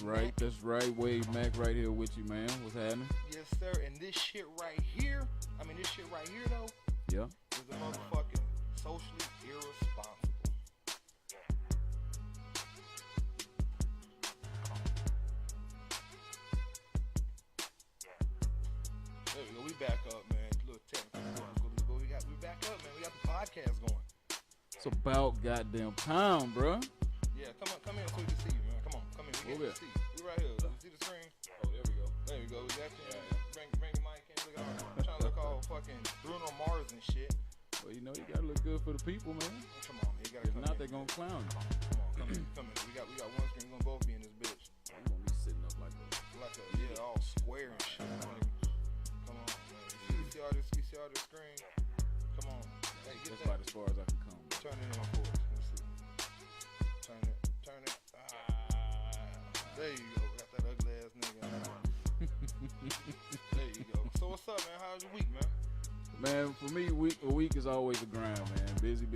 right. That's right. Wade Mac right here with you, man. What's happening? Yes, sir. And this shit right here, though, Yeah. is the motherfucking socially irresponsible. There we go. We back up, man. A little technical. But we back up, man. We got the podcast going. It's about goddamn time, bro. Yeah, come in so we can see you, man. Come in. We can see you. We right here. You see the screen? Oh, there we go. There we go. We got you. Bring the mic in. Look at I'm trying to look all fucking Bruno Mars and shit. Well, you know you gotta look good for the people, man. Come on, man. You gotta If come not, in. they gonna clown you. Come in. We got one screen. We gonna both be in this bitch. You gonna be sitting up like this. All square and shit. Like, come on, man. You see all this screen? Come on. Hey, get That's that. about as far as I can come. Turn it in for us. Let's see. Turn it. There you go. Got that ugly ass nigga. There you go. So what's up, man? How's your week, man? Man, for me, a week is always a grind, man. Busy.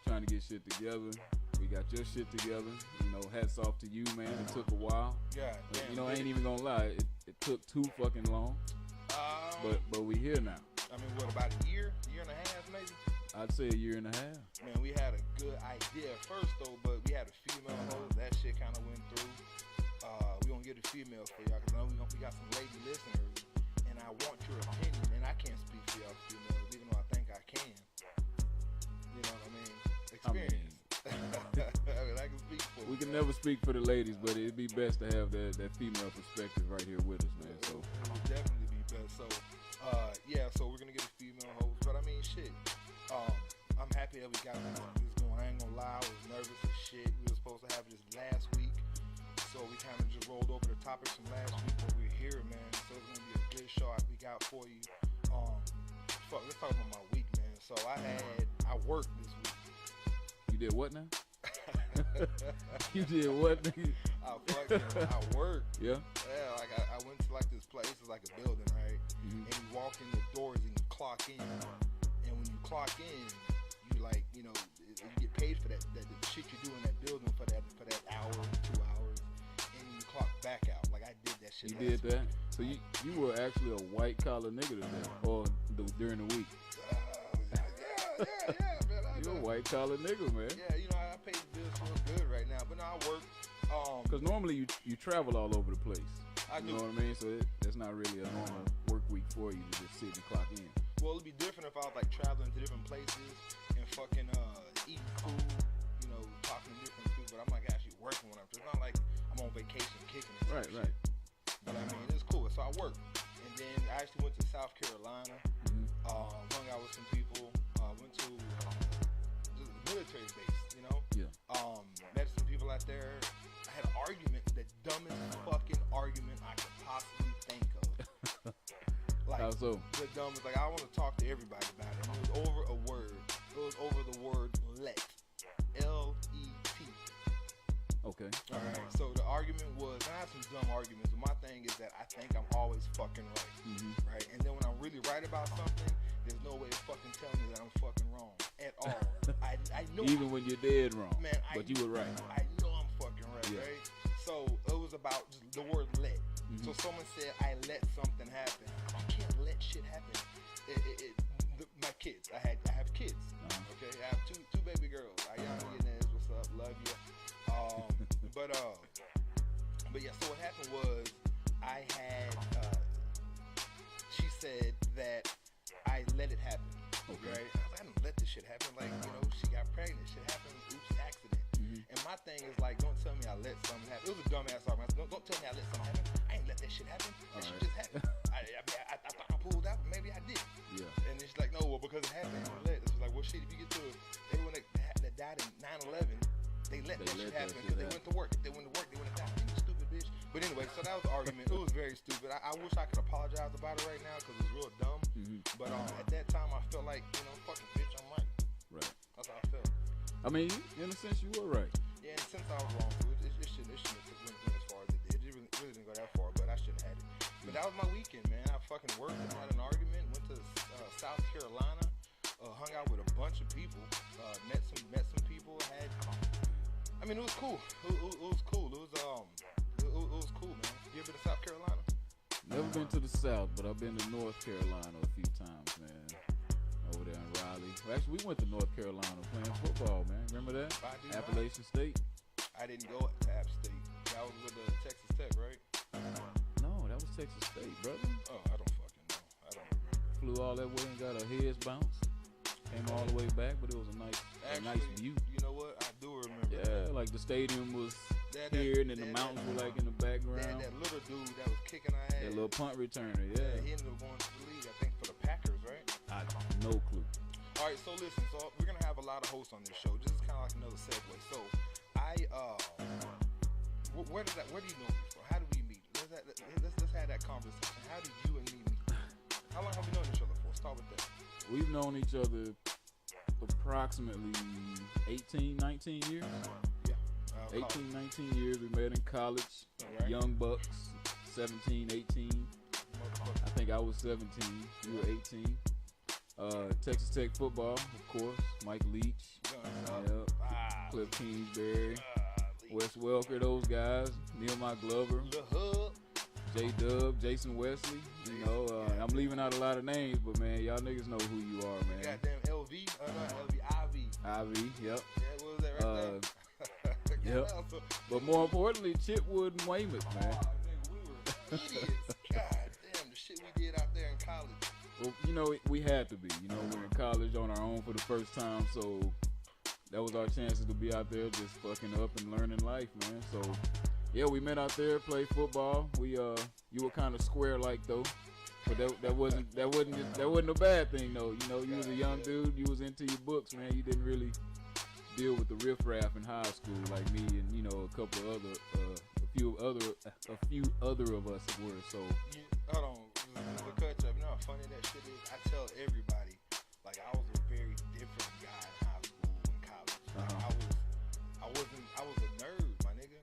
Trying to get shit together. We got your shit together. You know, hats off to you, man. It took a while. God But, damn. you know, I ain't even gonna lie. It took too fucking long. But we here now. I mean, what, about a year and a half, maybe? I'd say a year and a half. Man, we had a good idea at first, though, but we had a female host. That shit kind of went through. We gonna get a female for y'all, because I know we got some lady listeners, and I want your opinion, and I can't speak for y'all females, even though I think I can. You know what I mean? Experience. I mean, I can speak for We can never speak for the ladies, but it'd be best to have that female perspective right here with us, man. So it would definitely be best. So, so we're gonna get a female host, but I mean, shit. I'm happy that we got this going. I ain't gonna lie, I was nervous as shit. We were supposed to have this last week, so we kind of just rolled over the topics from last week, but we're here, man. So it's gonna be a good show we got for you. Let's talk about my week, man. So I worked this week. you did what now? You did what, nigga? I worked. Yeah. Yeah, like I went to like this place. It's like a building, right? Mm-hmm. And you walk in the doors and you clock in. And when you clock in, you like, you know, you get paid for that the shit you do in that building for that hour, 2 hours, and you clock back out. Like I did that shit. You last did that? week. So you were actually a white collar nigga today, or during the week? Yeah, man. You're a white collar nigga, man. Yeah, you know, I pay the bills so good right now, but now I work. Because normally you travel all over the place. I do. You know what I mean? So that's not really a normal work week for you to just sit and clock in. Well, it'd be different if I was like traveling to different places and fucking eating food, you know, talking to different people. But I'm like actually working when it's not like I'm on vacation kicking it. Right. But I mean, it's cool. So I work, and then I actually went to South Carolina, hung out with some people, went to just a military base, you know. Yeah. Met some people out there. I had an argument, the dumbest fucking argument I could possibly think of. Like, How so? The dumbest, like I want to talk to everybody about it. And it was over a word. It was over the word let. L-E-T. Okay. Alright, so the argument was, I had some dumb arguments, but my thing is that I think I'm always fucking right. Right? And then when I'm really right about something, there's no way to fucking tell me that I'm fucking wrong at all. I know. Even when you're dead wrong. Man, but you were right. I know I'm fucking right, Yeah. right? So it was about just the word let. So someone said, I let something happen. I can't let shit happen. My kids. I have kids. Okay, I have two baby girls. Ayana Yanez, what's up? Love you. But yeah. So what happened was, I had. She said that I let it happen. Okay. Right? I didn't let this shit happen. Like, you know, she got pregnant. Shit happened. Oops, accident. And my thing is like, don't tell me I let something happen. It was a dumbass argument. Don't tell me I let something happen. I ain't let that shit happen. That shit just happened. I thought I pulled out, but maybe I did. Yeah. And it's like, no, well, because it happened, it was let. It's like, well, shit, if you get to it, everyone that died in 9/11, they let that shit happen because they went to work. If they went to work, they wouldn't have died. You stupid bitch. But anyway, so that was the argument. It was very stupid. I wish I could apologize about it right now because it was real dumb. But at that time, I felt like, you know, fucking bitch, I'm right. Right. That's how I felt. I mean, in a sense, you were right. Yeah, and since I was wrong too, it shouldn't have went as far as it did. It really didn't go that far, but I shouldn't have had it. But that was my weekend, man. I fucking worked, had an argument, went to South Carolina, hung out with a bunch of people, met some people. I I mean, it was cool. It was cool. It was cool, man. You ever been to South Carolina? Never been to the South, but I've been to North Carolina a few times, man. Over there in Raleigh. Well, actually, we went to North Carolina playing football, man. Remember that? Appalachian State. I didn't go to App State. That was with Texas Tech, right? No, that was Texas State, brother. Oh, I don't fucking know. I don't remember. Flew all that way and got our heads bounced. Came all the way back, but it was a nice view. You know what? I do remember. Yeah, like the stadium was here, and then the mountains were like in the background. That little dude that was kicking our ass. That little punt returner, He ended up going to the league, I think, for the Packers, right? I no clue. All right, so listen. So we're gonna have a lot of hosts on this show. This is kind of like another segue. So where do you know me from? How do we meet? Let's have that conversation. How did you and me meet? How long have we known each other for? Start with that. We've known each other approximately 18, 19 years. Yeah. 18, 19 years. We met in college. Right. Young bucks, 17, 18. I think I was 17. You were 18. Texas Tech football, of course. Mike Leach. Yep. Cliff Kingsbury. Wes Welker, those guys. Nehemiah Glover. J-Dub, Jason Wesley. You know, I'm leaving out a lot of names, but, man, y'all niggas know who you are, man. Goddamn LV. Not LV. Ivy, yep. Yeah, what was that right there? Yep. But more importantly, Chipwood and Weymouth, man. Oh, nigga, we were idiots. God damn, the shit we did out there in college. Well, you know, we had to be. You know, we're in college on our own for the first time, so that was our chances to be out there just fucking up and learning life, man. So, yeah, we met out there, played football. You were kind of square like though, but that wasn't a bad thing though. You know, you was a young dude, you was into your books, man. You didn't really deal with the riffraff in high school like me and you know a couple of a few other of us were. So hold on, the cut up. You know how funny that shit is? I tell everybody, like I was a very different guy in high school and college. Like, I was a nerd, my nigga.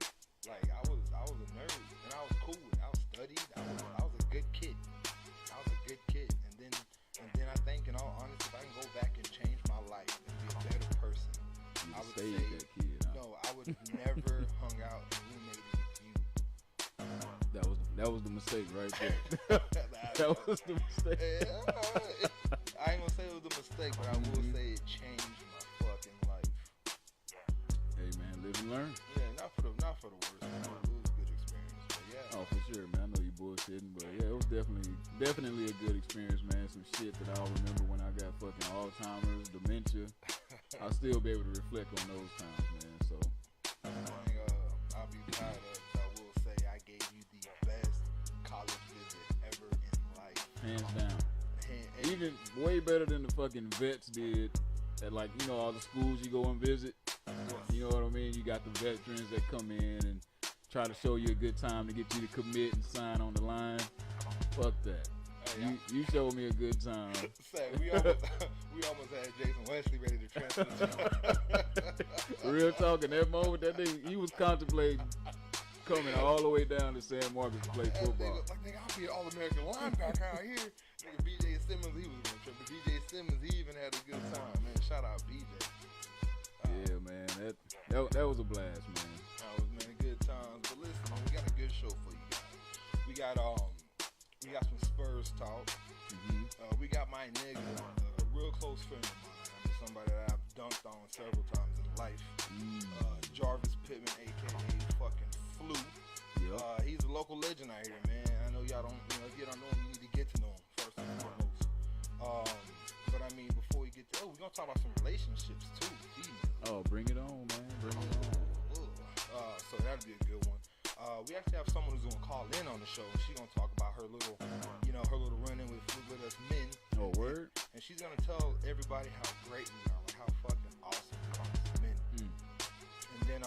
Like I was a nerd, and I was cool. I studied. I was a good kid. And then I think, in all honesty, if I can go back and change my life and be a better person, I would say that kid, huh? No, I would never hung out and roommated with you. That was the mistake right there. That was the mistake. I ain't gonna say it was a mistake, but I will say it changed my fucking life. Hey man, live and learn. Yeah, not for the worst. Man. It was a good experience, but yeah. Oh, for sure, man. I know you bullshitting, but yeah, it was definitely a good experience, man. Some shit that I'll remember when I got fucking Alzheimer's, dementia. I'll still be able to reflect on those times, man. So I'll be proud of. I will say I gave you the best college visit ever in life, hands down. Even way better than the fucking vets did at, like, you know, all the schools you go and visit. Yes. You know what I mean? You got the veterans that come in and try to show you a good time to get you to commit and sign on the line. Fuck that. Hey, you showed me a good time. Say, we almost had Jason Wesley ready to transfer. Real talk, in that moment, that nigga, he was contemplating coming all the way down to San Marcos to play football. Nigga, I'll be an All-American linebacker out here. Nigga, BJ Simmons, he was going to trip. But BJ Simmons, he even had a good time, man. Shout out BJ. Yeah, man. That was a blast, man. That was, man, good times. But listen, man, we got a good show for you guys. We got some Spurs talk. Mm-hmm. We got my nigga, a real close friend of mine. I mean, somebody that I've dunked on several times in life. Jarvis Pittman, a.k.a. fucking Flu. Yep. He's a local legend out here, man. I know y'all don't, you know, if you don't know him, you need to get to know him first and foremost. But I mean, before we get to, we're going to talk about some relationships too. Oh, bring it on, man. Bring it on. So that'd be a good one. We actually have someone who's going to call in on the show, and she's going to talk about her little run-in with us men. Oh, word? And she's going to tell everybody how great we are, like how fucking awesome we are as men. And then,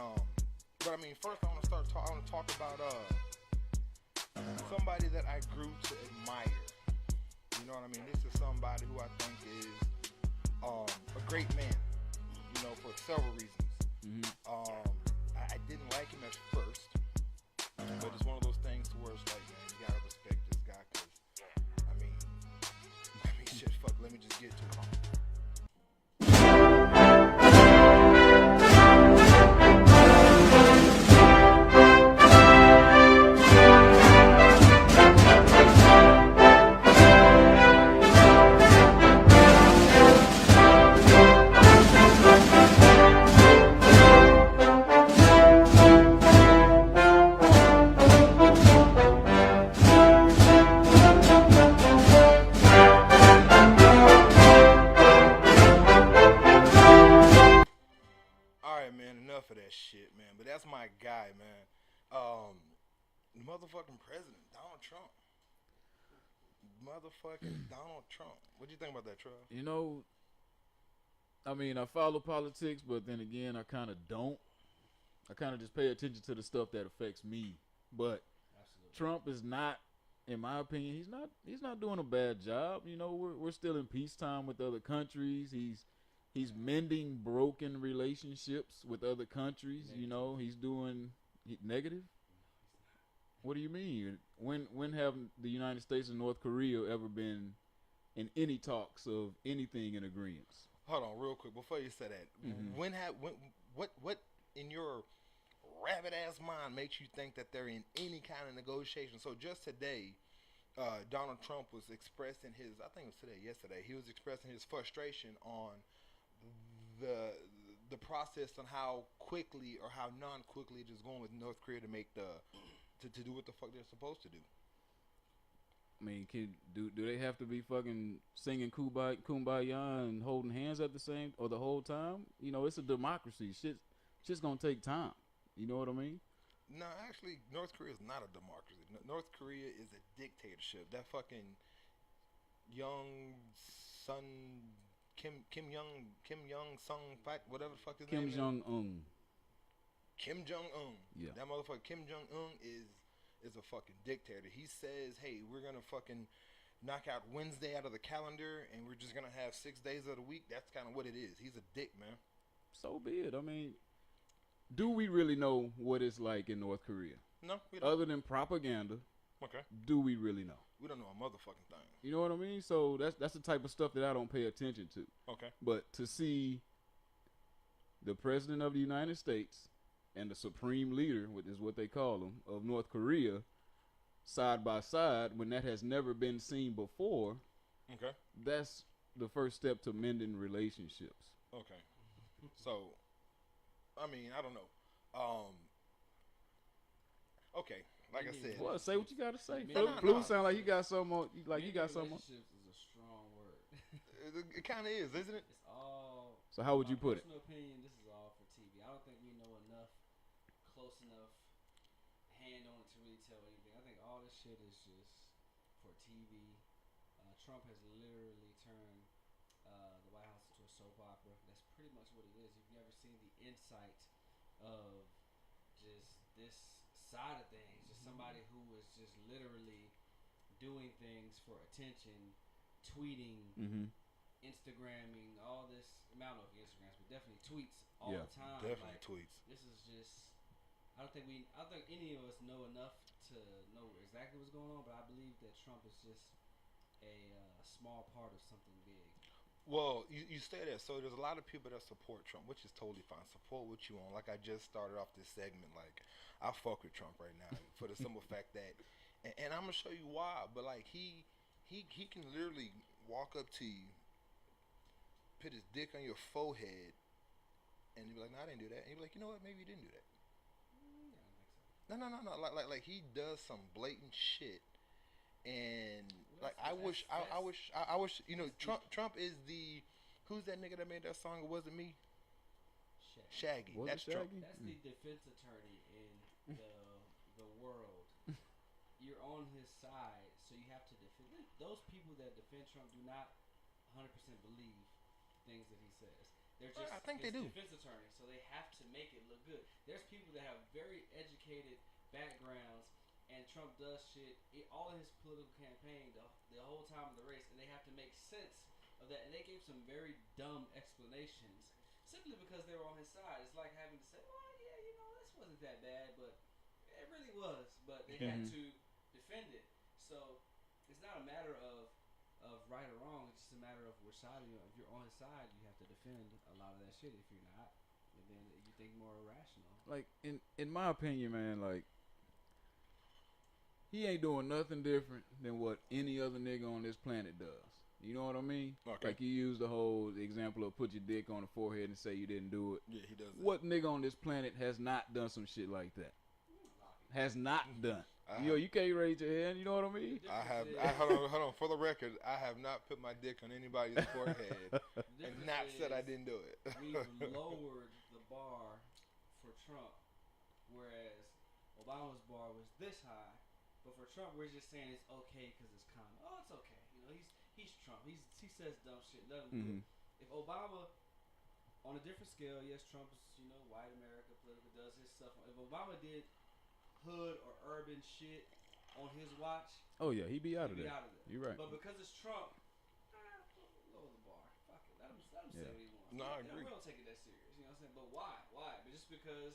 but I mean, first I want to talk about somebody that I grew to admire. You know what I mean? This is somebody who I think is a great man, you know, for several reasons. I didn't like him at first, but it's one of those things to where it's like, man, you gotta respect this guy, cause I mean, shit, fuck, let me just get to it. motherfucking president, Donald Trump. Motherfucking Donald Trump. What do you think about that, Trev? You know, I mean, I follow politics, but then again, I kind of don't. I kind of just pay attention to the stuff that affects me. But Absolutely. Trump is not, in my opinion, he's not doing a bad job. You know, we're still in peacetime with other countries. He's mending broken relationships with other countries. Negative. You know, he's doing negative. What do you mean? When have the United States and North Korea ever been in any talks of anything in agreement? Hold on, real quick, before you say that. What in your rabbit ass mind makes you think that they're in any kind of negotiation? So just today, Donald Trump was expressing his, I think it was yesterday, he was expressing his frustration on the process on how quickly or how non-quickly it is going with North Korea to make to do what the fuck they're supposed to do. I mean, do they have to be fucking singing Kumbaya and holding hands at the same or the whole time? You know, it's a democracy. Shit's gonna take time. You know what I mean? No, actually, North Korea is not a democracy. North Korea is a dictatorship. That fucking young son Kim Young Sung fight, whatever the fuck his name is. Kim Jong Un. Kim Jong Un. Yeah. That motherfucker Kim Jong Un is a fucking dictator. He says, hey, we're gonna fucking knock out Wednesday out of the calendar and we're just gonna have 6 days of the week. That's kind of what it is. He's a dick, man. So be it. I mean, do we really know what it's like in North Korea? No, we don't. Other than propaganda, Okay. do we really know? We don't know a motherfucking thing. You know what I mean? So that's the type of stuff that I don't pay attention to. Okay. But to see the president of the United States and the supreme leader, which is what they call him, of North Korea, side by side, when that has never been seen before, Okay. that's the first step to mending relationships. Okay. So, I mean, I don't know. Okay. Like I said. Well, say what you gotta say. No. Blue sound like you got something on. Like you got something on. Relationships is a strong word. It kind of is, isn't it? It's all. So how would you put it? My personal opinion, this is all for TV. I don't think we know enough, close enough, hand on it to really tell anything. I think all this shit is just for TV. Trump has literally turned the White House into a soap opera. That's pretty much what it is. You've never seen the insight of just this side of things. Just somebody who is just literally doing things for attention, tweeting, Instagramming, all this. I don't know if he Instagrams, but definitely tweets all the time. Definitely like, tweets. This is just. I don't think any of us know enough to know exactly what's going on, but I believe that Trump is just a small part of something big. Well, you say that, so there's a lot of people that support Trump, which is totally fine. Support what you want. Like I just started off this segment, like I fuck with Trump right now for the simple fact that, and I'm gonna show you why. But like he can literally walk up to you, put his dick on your forehead, and you'll be like, "No, I didn't do that." And you'll be like, "You know what? Maybe you didn't do that." Yeah, I think so. No. Like he does some blatant shit. And Well, like I wish you know Trump is the who's that nigga that made that song? It wasn't me. Shaggy. Was That's it Trump. Shaggy? That's the defense attorney in the world. You're on his side, so you have to defend. Those people that defend Trump do not 100% believe things that he says. They're just I think they his do. defense attorney, so they have to make it look good. There's people that have very educated backgrounds, and Trump does shit all in his political campaign the whole time of the race, and they have to make sense of that. And they gave some very dumb explanations simply because they were on his side. It's like having to say, "Well, yeah, you know, this wasn't that bad, but it really was." But they had to defend it. So it's not a matter of right or wrong. It's just a matter of which side of you. If you're on his side, you have to defend a lot of that shit. If you're not, then you think more rational. Like in my opinion, man, like he ain't doing nothing different than what any other nigga on this planet does. You know what I mean? Okay. Like you use the whole example of put your dick on the forehead and say you didn't do it. Yeah, he does that. What nigga on this planet has not done some shit like that? Has not done. You can't raise your hand. You know what I mean? Hold on. For the record, I have not put my dick on anybody's forehead and not said I didn't do it. We've lowered the bar for Trump, whereas Obama's bar was this high. But for Trump, we're just saying it's okay because it's common. Oh, it's okay. You know, he's Trump. He says dumb shit. Let him do it. If Obama, on a different scale, yes, Trump is, you know, white America, political, does his stuff. If Obama did hood or urban shit on his watch, oh yeah, he'd be out of there. You're right. But because it's Trump, lower the bar. Fuck it. Let him say what he wants. No, I agree. We don't take it that serious. You know what I'm saying? But why? Why? But just because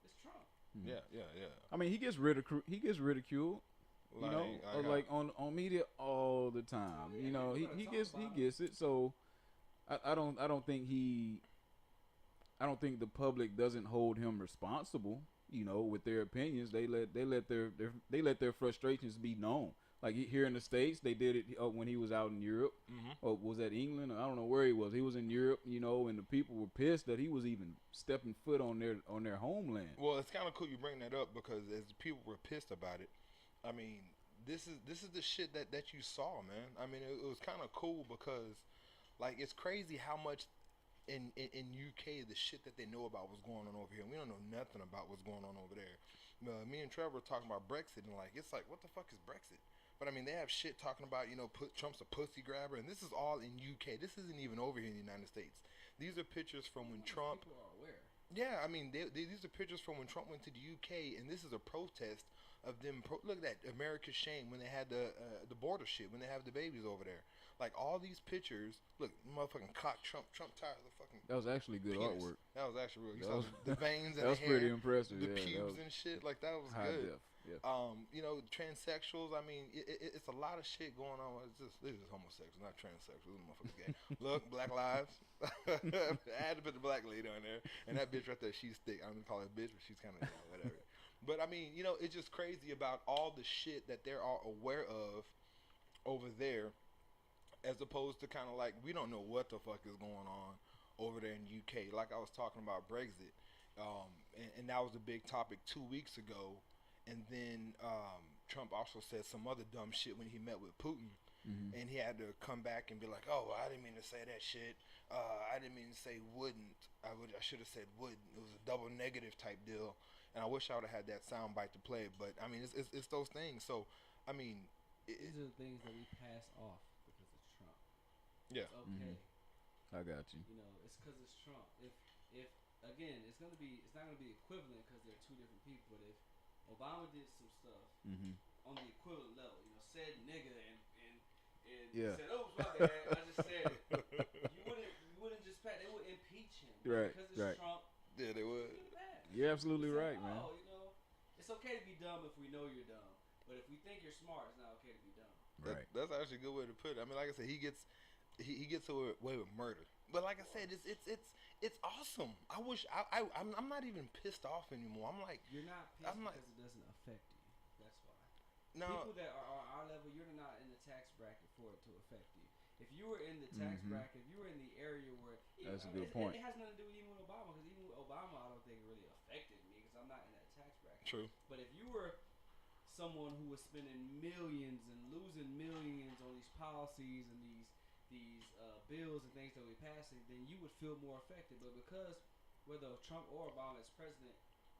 it's Trump. Yeah. I mean, he gets ridiculed. You know, like on media all the time. You know, he gets it. So I don't think the public doesn't hold him responsible. You know, with their opinions, they let their frustrations be known. Like here in the States, they did it when he was out in Europe. Or was that England? I don't know where he was. He was in Europe, you know, and the people were pissed that he was even stepping foot on their homeland. Well, it's kind of cool you bring that up because as people were pissed about it, I mean, this is the shit that you saw, man. I mean, it was kind of cool because, like, it's crazy how much in UK the shit that they know about what's going on over here. We don't know nothing about what's going on over there. Me and Trevor were talking about Brexit and it's like, what the fuck is Brexit? But I mean, they have shit talking about, you know, Trump's a pussy grabber, and this is all in UK. This isn't even over here in the United States. These are pictures from when Trump. People are aware. Yeah, I mean, these are pictures from when Trump went to the UK, and this is a protest of them. Look at that, America's shame when they had the border shit, when they have the babies over there. Like all these pictures. Look, motherfucking cock Trump tired of the fucking. That was actually good penis. artwork. That was actually real. You saw the veins and that was the hair, pretty impressive. The pubes and shit. Like that was good. Def. Yeah. You know, transsexuals. I mean, it's a lot of shit going on. This is homosexuals, not transsexuals. This motherfuckers gay. Look, Black Lives. I had to put the black lady on there, and that bitch right there, she's thick. I'm gonna call her a bitch, but she's kind of whatever. But I mean, you know, it's just crazy about all the shit that they're all aware of over there, as opposed to kind of like we don't know what the fuck is going on over there in UK. Like I was talking about Brexit, and that was a big topic 2 weeks ago. And then Trump also said some other dumb shit when he met with Putin. And he had to come back and be like, oh, I didn't mean to say that shit. I didn't mean to say wouldn't. I should have said wouldn't. It was a double negative type deal. And I wish I would have had that sound bite to play. But, I mean, it's those things. So, I mean. These are the things that we pass off because it's Trump. Yeah. It's okay. I got you. You know, it's because it's Trump. If again, it's not gonna be equivalent because they're two different people. But if Obama did some stuff on the equivalent level, you know, said nigga and said, oh, my bad, I just said it. You wouldn't just pass. They would impeach him, right? Because it's Trump. Yeah, they would. You're absolutely right, man. Oh, you know, it's okay to be dumb if we know you're dumb, but if we think you're smart, it's not okay to be dumb. Right. That's actually a good way to put it. I mean, like I said, he gets away with murder. But like I said, it's awesome. I wish I'm not even pissed off anymore. I'm like, you're not pissed because it doesn't affect you. That's why. No. People that are on our level, you're not in the tax bracket for it to affect you. If you were in the tax bracket, if you were in the area where that's a good point. It has nothing to do even with Obama, because even with Obama, I don't think it really affected me because I'm not in that tax bracket. True. But if you were someone who was spending millions and losing millions on these policies and these bills and things that we're passing, then you would feel more affected. But because whether Trump or Obama is president,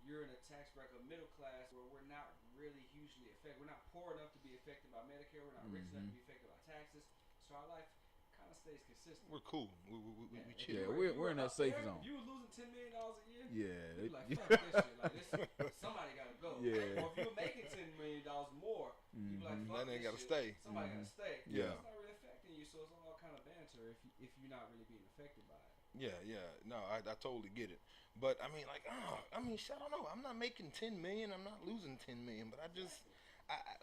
you're in a tax bracket of middle class where we're not really hugely affected. We're not poor enough to be affected by Medicare. We're not rich enough to be affected by taxes. So our life kind of stays consistent. We're cool. We chill. Yeah, we're in that safe zone. If you were losing $10 million a year, yeah, you'd be like, fuck this shit. Like, somebody got to go. Yeah. Or if you were making $10 million more, you'd be like, fuck that nigga this gotta shit. stay. Somebody got to stay. Yeah. It's not really affecting you, so it's all kind of banter if you're not really being affected by it. Yeah. No, I totally get it. But I mean, like, I don't know. I'm not making $10 million. I'm not losing $10 million. But I just,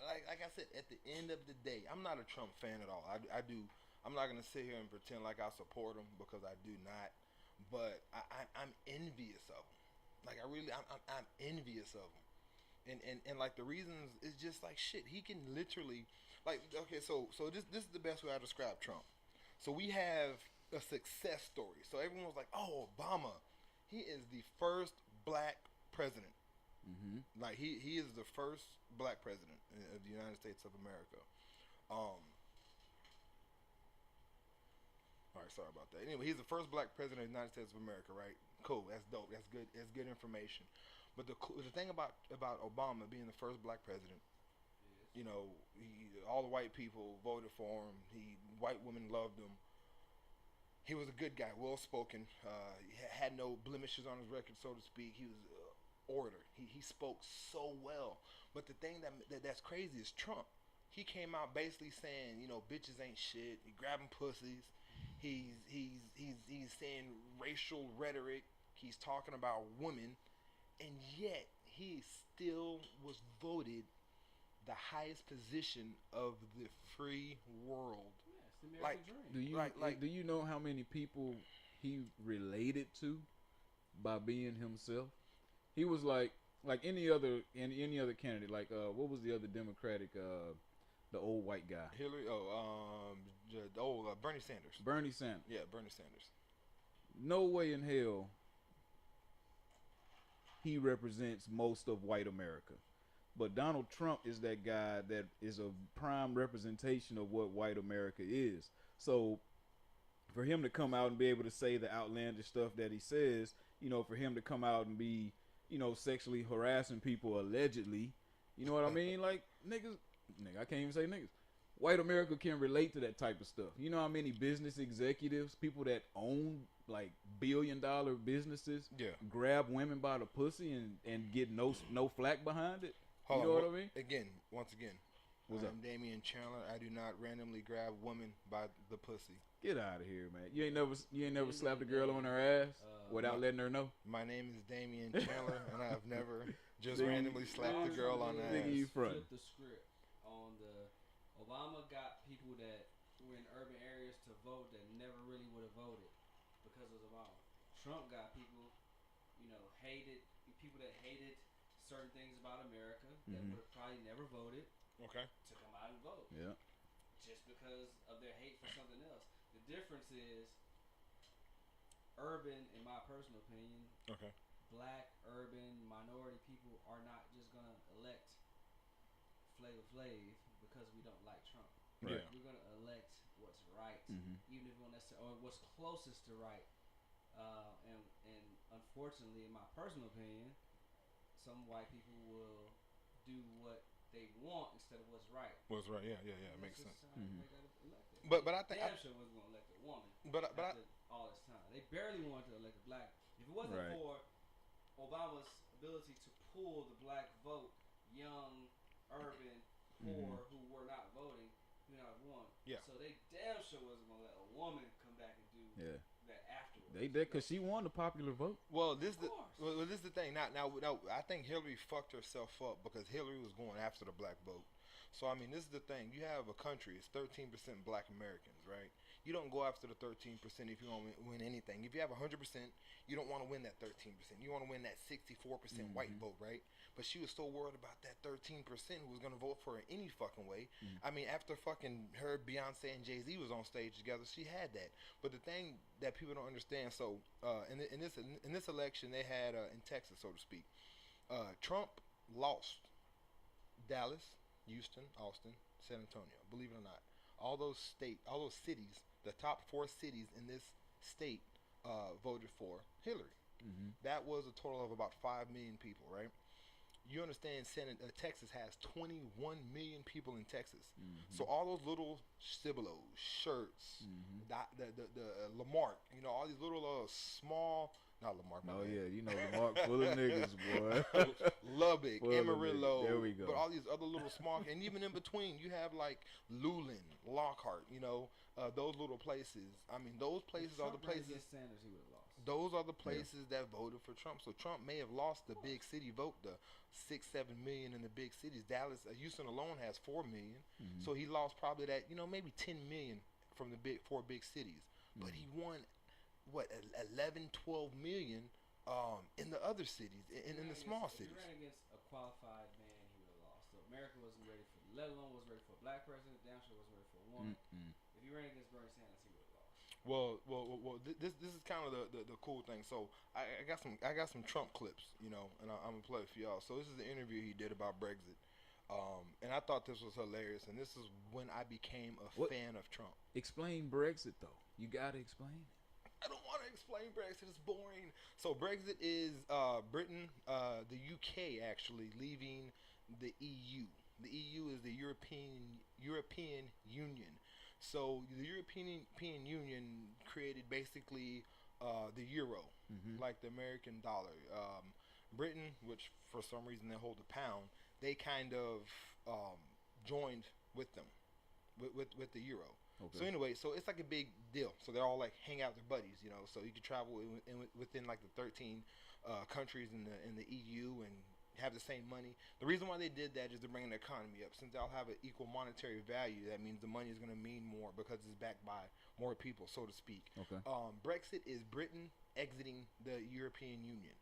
like I said, at the end of the day, I'm not a Trump fan at all. I'm not gonna sit here and pretend like I support him because I do not. But I'm envious of him. Like I'm envious of him. And like the reasons is just like shit. He can literally, like, okay, so this is the best way I describe Trump. So we have a success story. So everyone was like, oh, Obama, he is the first black president. Like he is the first black president of the United States of America. All right, sorry about that. Anyway, he's the first black president of the United States of America, right? Cool, that's dope. That's good. That's good information. But the thing about Obama being the first black president You know, all the white people voted for him. White women loved him. He was a good guy, well spoken. He had no blemishes on his record, so to speak. He was orator. He spoke so well. But the thing that's crazy is Trump. He came out basically saying, you know, bitches ain't shit. He grabbing pussies. He's saying racial rhetoric. He's talking about women, and yet he still was voted the highest position of the free world. Yeah, it's the American dream. Do you know how many people he related to by being himself? He was like any other candidate. Like what was the other Democratic the old white guy? Hillary. Bernie Sanders. Bernie Sanders. Yeah, Bernie Sanders. No way in hell he represents most of white America. But Donald Trump is that guy that is a prime representation of what white America is. So for him to come out and be able to say the outlandish stuff that he says, you know, for him to come out and be, you know, sexually harassing people allegedly, you know what I mean? Like, nigga, I can't even say niggas. White America can relate to that type of stuff. You know how many business executives, people that own like billion-dollar businesses, grab women by the pussy and get no flack behind it? You know what I mean? Once again, What's I'm Damian Chandler. I do not randomly grab women by the pussy. Get out of here, man. You ain't never slapped a girl on her ass without letting her know? My name is Damian Chandler, and I have never just randomly slapped a girl on the ass. Flip the script on the Obama got people that were in urban areas to vote that never really would have voted because of Obama. Trump got people, you know, people that hated certain things about America that would have probably never voted. Okay. To come out and vote. Yeah. Just because of their hate for something else. The difference is urban, in my personal opinion. Okay. Black, urban, minority people are not just gonna elect Flavor Flav because we don't like Trump. Right. We're gonna elect what's right, even if we don't necessarily, or what's closest to right. And unfortunately, in my personal opinion, some white people will do what they want instead of what's right. What's right? Yeah. It makes sense. But I think damn sure wasn't gonna elect a woman. All this time, they barely wanted to elect a black. If it wasn't for Obama's ability to pull the black vote, young, urban, poor, who were not voting, he would not have won. Yeah. So they damn sure wasn't gonna let a woman come back and do that afterwards. They did because she won the popular vote. Well, this is the thing. Now, I think Hillary fucked herself up because Hillary was going after the black vote. So I mean, this is the thing. You have a country. It's 13% black Americans, right? You don't go after the 13% if you want to win anything. If you have 100%, you don't want to win that 13%. You want to win that 64% white vote, right? But she was so worried about that 13% who was going to vote for her any fucking way. I mean, after fucking her, Beyonce and Jay-Z was on stage together, she had that. But the thing that people don't understand, so in this election they had in Texas, so to speak, Trump lost Dallas, Houston, Austin, San Antonio. Believe it or not, all those cities, the top 4 cities in this state voted for Hillary. That was a total of about 5 million people, right? You understand, Texas has 21 million people in Texas. So all those little Cibolos, Shirts, the Lamarck, you know, all these little small. Not Lamarck. Oh yeah, you know Lamarck full of niggas, boy. Lubbock, Amarillo. There we go. But all these other little small, and even in between, you have like Luling, Lockhart. You know, those little places. I mean, those places are the places. Sanders, he would have lost. Those are the places that voted for Trump. So Trump may have lost the big city vote, the 6-7 million in the big cities. Dallas, Houston alone has 4 million. So he lost probably that, you know, maybe 10 million from the 4 big cities. But he won. What, 11, 12 million in the other cities, in the small cities. If he ran against a qualified man, he would have lost. So America wasn't ready for, let alone was ready for a black president. Damn sure wasn't ready for a woman. If he ran against Bernie Sanders, he would have lost. Well. This is kind of the cool thing. So I got some Trump clips, you know, and I'm gonna play it for y'all. So this is the interview he did about Brexit, and I thought this was hilarious. And this is when I became a fan of Trump. Explain Brexit though. You gotta explain it. I don't want to explain Brexit. It's boring. So Brexit is Britain, the UK actually leaving the EU. The EU is the European Union. So the European Union created basically the euro, like the American dollar. Britain, which for some reason they hold the pound, they kind of joined with them, with the euro. Okay. So anyway, so it's like a big deal. So they're all like hang out with their buddies, you know. So you can travel within like the 13 countries in the EU and have the same money. The reason why they did that is to bring the economy up. Since they'll have an equal monetary value, that means the money is going to mean more because it's backed by more people, so to speak. Okay. Brexit is Britain exiting the European Union.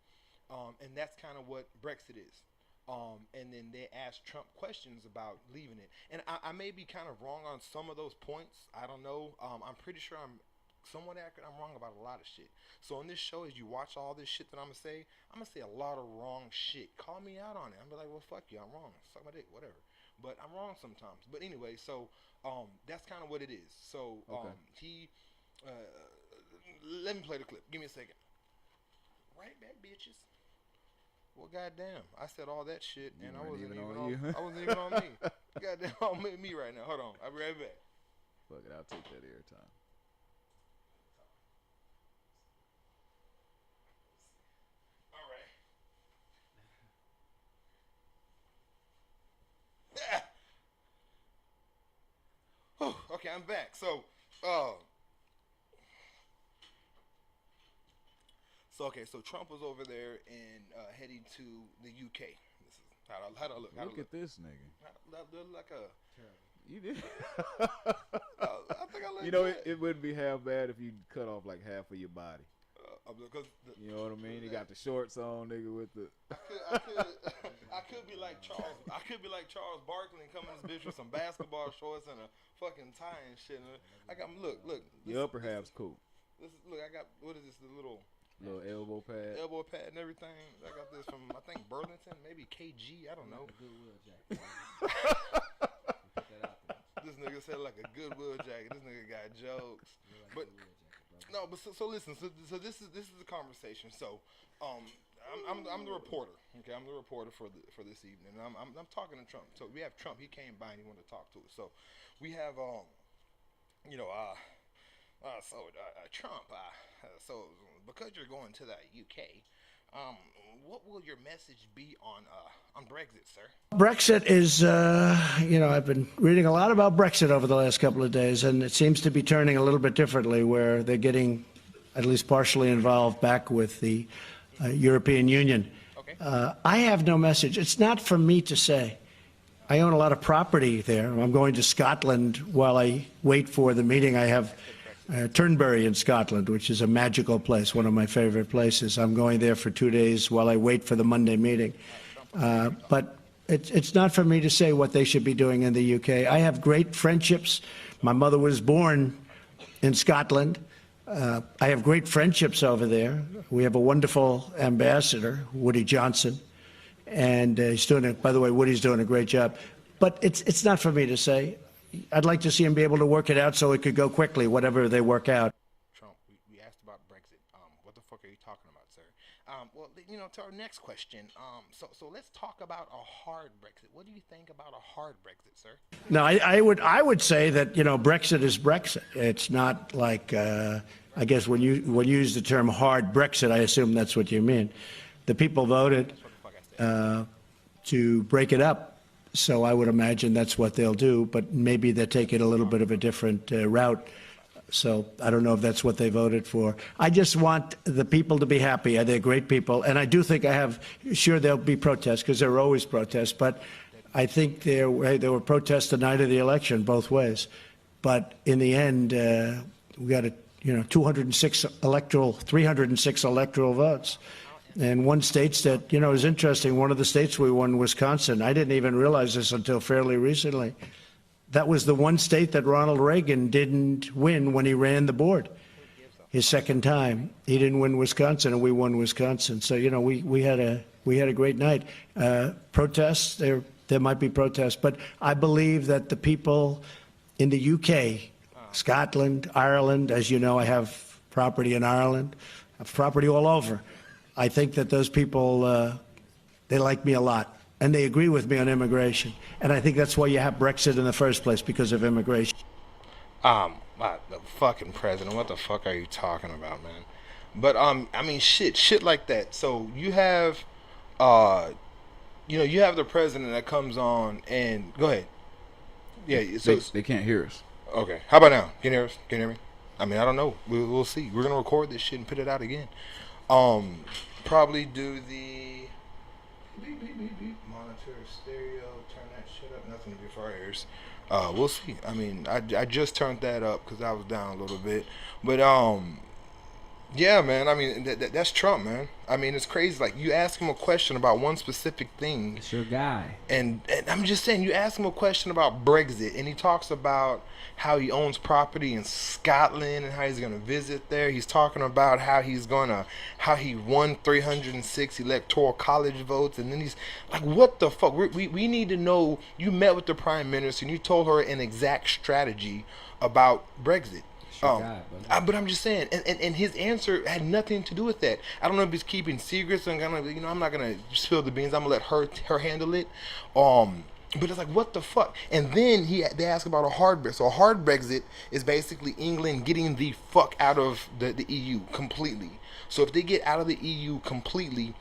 And that's kind of what Brexit is. And then they asked Trump questions about leaving it. And I may be kind of wrong on some of those points. I don't know. I'm pretty sure I'm somewhat accurate. I'm wrong about a lot of shit. So on this show, as you watch all this shit that I'm going to say a lot of wrong shit. Call me out on it. I'm be like, well, fuck you. I'm wrong. Suck my dick, whatever. But I'm wrong sometimes. But anyway, so that's kind of what it is. So let me play the clip. Give me a second. Right back, bitches. Well, goddamn, I said all that shit, and I wasn't even on you. I wasn't even on me. Goddamn, on me right now. Hold on, I'll be right back. Fuck it, I'll take that airtime. All right. Okay, I'm back. So, so Trump was over there and heading to the UK. This is how do I look? Look at this nigga. I look like a. You did. I think I look. You know, it wouldn't be half bad if you cut off like half of your body. You know what I mean? You got the shorts on, nigga, with the. I could be like Charles. I could be like Charles Barkley and come in this bitch with some basketball shorts and a fucking tie and shit. I got look. Your upper half's cool. Look, I got what is this? The little elbow pad and everything. I got this from I think Burlington, maybe KG. I don't know. Goodwill jacket. This nigga said like a Goodwill jacket. This nigga got jokes, but. No, but so listen. So this is the conversation. So, I'm the reporter. Okay, I'm the reporter for this evening. And I'm talking to Trump. So we have Trump. He came by and he wanted to talk to us. So we have Trump. So because you're going to the UK, what will your message be on Brexit, sir? Brexit is, I've been reading a lot about Brexit over the last couple of days, and it seems to be turning a little bit differently, where they're getting at least partially involved back with the European Union. Okay. I have no message. It's not for me to say. I own a lot of property there. I'm going to Scotland while I wait for the meeting. I have Turnberry in Scotland, which is a magical place, one of my favorite places. I'm going there for 2 days while I wait for the Monday meeting. But it's not for me to say what they should be doing in the UK. I have great friendships. My mother was born in Scotland. I have great friendships over there. We have a wonderful ambassador, Woody Johnson. And he's doing by the way, Woody's doing a great job. But it's not for me to say. I'd like to see him be able to work it out so it could go quickly, whatever they work out. Trump, we asked about Brexit. What the fuck are you talking about, sir? Well, to our next question. So let's talk about a hard Brexit. What do you think about a hard Brexit, sir? No, I would say that, Brexit is Brexit. It's not like, I guess when you use the term hard Brexit, I assume that's what you mean. The people voted to break it up. So I would imagine that's what they'll do, but maybe they're taking a little bit of a different route. So I don't know if that's what they voted for. I just want the people to be happy. They're great people. And I do think sure there'll be protests, because there are always protests, but I think there were protests the night of the election both ways. But in the end, we got 306 electoral votes. And one state that, is interesting, one of the states we won, Wisconsin. I didn't even realize this until fairly recently. That was the one state that Ronald Reagan didn't win when he ran the board. His second time, he didn't win Wisconsin, and we won Wisconsin. So, we had a great night. Protests, there might be protests, but I believe that the people in the UK, Scotland, Ireland, as you know, I have property in Ireland, I have property all over. I think that those people, they like me a lot. and they agree with me on immigration. And I think that's why you have Brexit in the first place, because of immigration. The fucking president, what the fuck are you talking about, man? But I mean, shit like that. So you have, you have the president that comes on and go ahead. Yeah, so they can't hear us. Okay, how about now? Can you hear us? Can you hear me? I mean, I don't know. We'll see. We're gonna record this shit and put it out again. Probably do the beep, beep, beep, beep. Monitor stereo. Turn that shit up. Nothing to be for our ears. We'll see. I mean, I just turned that up because I was down a little bit. But yeah, man. I mean, that's Trump, man. I mean, it's crazy. Like, you ask him a question about one specific thing. It's your guy. And I'm just saying, you ask him a question about Brexit, and he talks about how he owns property in Scotland and how he's going to visit there. He's talking about how he won 306 electoral college votes. And then he's like, what the fuck? We need to know, you met with the prime minister and you told her an exact strategy about Brexit. But I'm just saying, and his answer had nothing to do with that. I don't know if he's keeping secrets. I'm not gonna spill the beans. I'm gonna let her handle it. But it's like, what the fuck? And then they ask about a hard Brexit. So a hard Brexit is basically England getting the fuck out of the EU completely. So if they get out of the EU completely,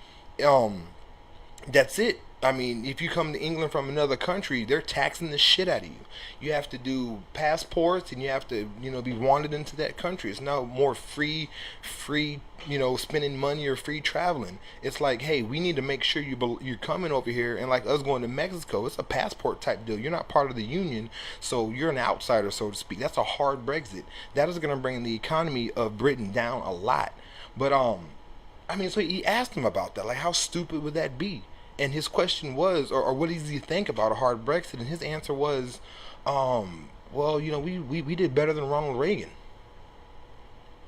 that's it. I mean, if you come to England from another country, they're taxing the shit out of you. You have to do passports, and you have to, be wanted into that country. It's now more free, spending money or free traveling. It's like, hey, we need to make sure you're coming over here, and like us going to Mexico, it's a passport type deal. You're not part of the union, so you're an outsider, so to speak. That's a hard Brexit. That is going to bring the economy of Britain down a lot. But I mean, so he asked him about that, like, how stupid would that be? And his question was, or what does he think about a hard Brexit? And his answer was, well, we did better than Ronald Reagan.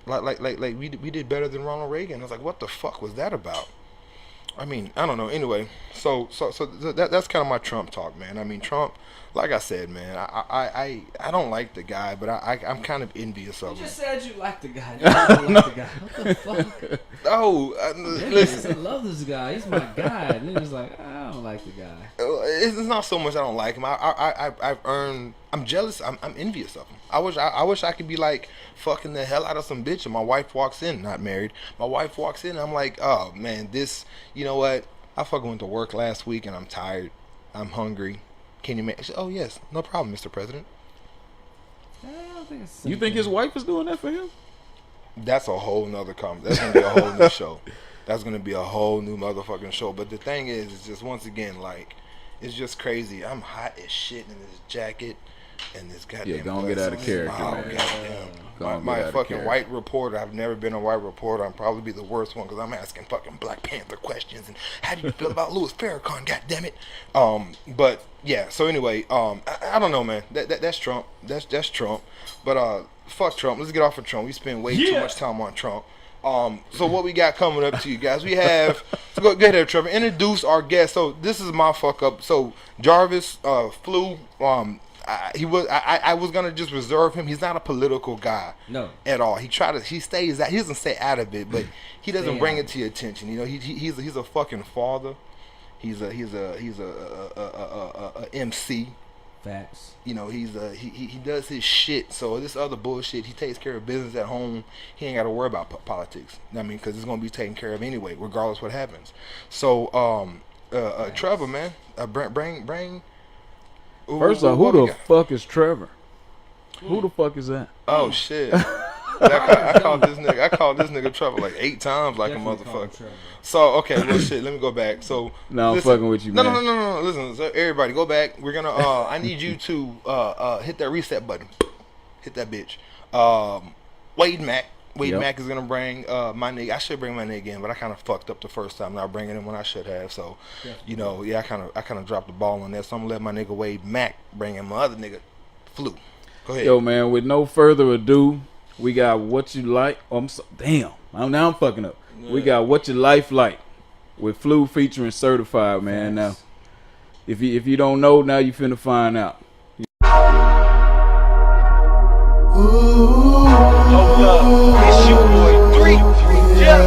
Like we did better than Ronald Reagan. I was like, what the fuck was that about? I mean, I don't know. Anyway, so that's kind of my Trump talk, man. I mean, Trump, like I said, man, I don't like the guy, but I'm kind of envious of him. You just said you like the guy. You don't like the guy. What the fuck? Oh, listen. I love this guy. He's my guy. And then he's like, I don't like the guy. It's not so much I don't like him. I've earned. I'm jealous. I'm envious of him. I wish I could be like fucking the hell out of some bitch, and my wife walks in, not married. My wife walks in, and I'm like, oh man, this. You know what? I fucking went to work last week, and I'm tired. I'm hungry. Can you make? She said, oh yes, no problem, Mr. President. I don't think it's You think his wife is doing that for him? That's a whole nother comment. That's gonna be a whole new show. That's gonna be a whole new motherfucking show. But the thing is, it's just once again like, it's just crazy. I'm hot as shit in this jacket and this goddamn. Yeah, gonna get out of character, man. My fucking white reporter. I've never been a white reporter. I'm probably be the worst one because I'm asking fucking Black Panther questions and how do you feel about Louis Farrakhan? God damn it. But yeah. So anyway, I don't know, man. That's Trump. That's Trump. But fuck Trump. Let's get off of Trump. We spend way too much time on Trump. So what we got coming up to you guys? We have. So go ahead, Trevor. Introduce our guest. So this is my fuck up. So Jarvis flew. I was gonna just reserve him. He's not a political guy, no, at all. He stays out. He doesn't stay out of it, but he doesn't bring it to your attention. You know, he's a fucking father. He's a MC. Facts. You know, he does his shit. So this other bullshit, he takes care of business at home. He ain't got to worry about politics. I mean, because it's gonna be taken care of anyway, regardless what happens. So, Trevor, man, bring. First off, who the fuck is Trevor? Who the fuck is that? Oh shit! I called this nigga Trevor like 8 times, like Definitely a motherfucker. So okay, well shit. Let me go back. So no, I'm fucking with you, man. No. Listen, so everybody, go back. We're gonna. I need you to hit that reset button. Hit that bitch. Wade Mack. Mack is gonna bring my nigga. I should bring my nigga in, but I kind of fucked up the first time, not bringing him when I should have. So, I kind of dropped the ball on that. So I'm gonna let my nigga Wade Mack bring in my other nigga, Flu. Go ahead. Yo, man. With no further ado, we got What You Like. Oh, now I'm fucking up. Yeah. We got What Your Life Like with Flu featuring Certified, man. Now, if you don't know, now you finna find out. Hold up, it's your boy 3. Yeah.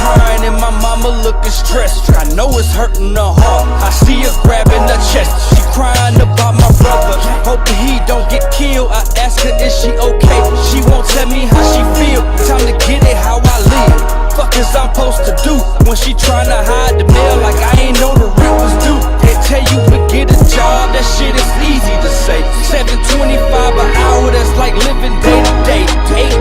crying and my mama looking stressed. I know it's hurting her heart. I see her grabbing her chest. She crying about my brother, hoping he don't get killed. I ask her, is she okay? She won't tell me how she feel. Time to get it how I live. Fuck is I'm supposed to do when she tryna hide the mail like I ain't know the rent was due? They tell you to get a job, that shit is easy to say. $7.25 an hour, that's like living day to day.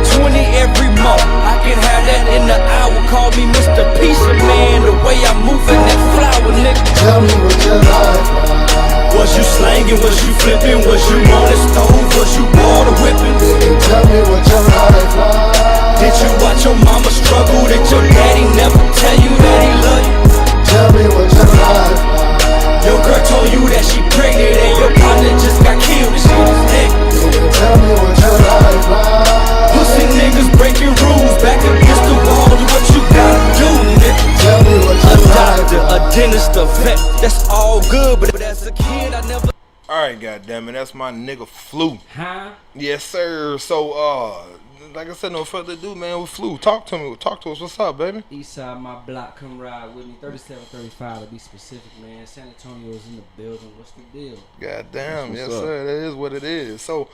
$8.20 every month, I can have that in an hour. Call me Mr. Pizza Man, the way I'm moving that flower, nigga. Tell me what your life like. Was you slanging, was you flipping, was you on the stove, was you water whipping? Baby, tell me what your life like. Did you watch your mama struggle? Did your daddy never tell you that he love you? Tell me what your life like. Your girl told you that she pregnant and your partner just got killed and she was dead. Baby, tell me what your life like. Pussy niggas breaking rules, back against the wall, do what you gotta do, nigga. Tell me what A your life doctor, a like. dentist, a vet, that's all good, but as a kid I never. Alright, goddammit, that's my nigga Flu. Huh? Yes, sir. So, like I said, no further ado, man, with Flu. Talk to us. What's up, baby? East side my block, come ride with me. 3735 to be specific, man. San Antonio's in the building. What's the deal? Goddamn, yes, what's up. sir. That is what it is. So,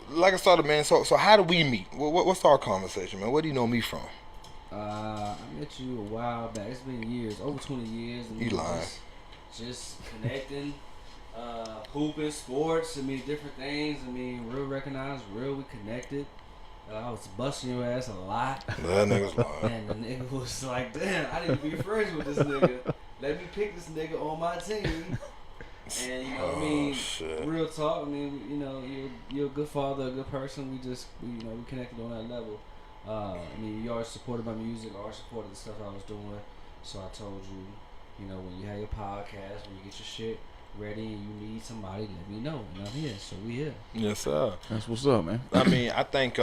like I started, man. So how do we meet? What's our conversation, man? Where do you know me from? I met you a while back. It's been years, over 20 years. And You lying. Just connecting, hooping, sports. I mean, different things. I mean, real recognized, real we connected. I was busting your ass a lot. That nigga's lying. And the nigga was like, damn, I didn't be friends with this nigga. Let me pick this nigga on my team. And you know what I mean? Shit. Real talk. I mean, you know, you're a good father, a good person. We connected on that level. I mean, you always supported my music, always supported the stuff I was doing. So I told you, you know, when you have your podcast, when you get your shit ready and you need somebody, let me know. And I'm here. So we here. Yes, sir. That's what's up, man. I mean, I think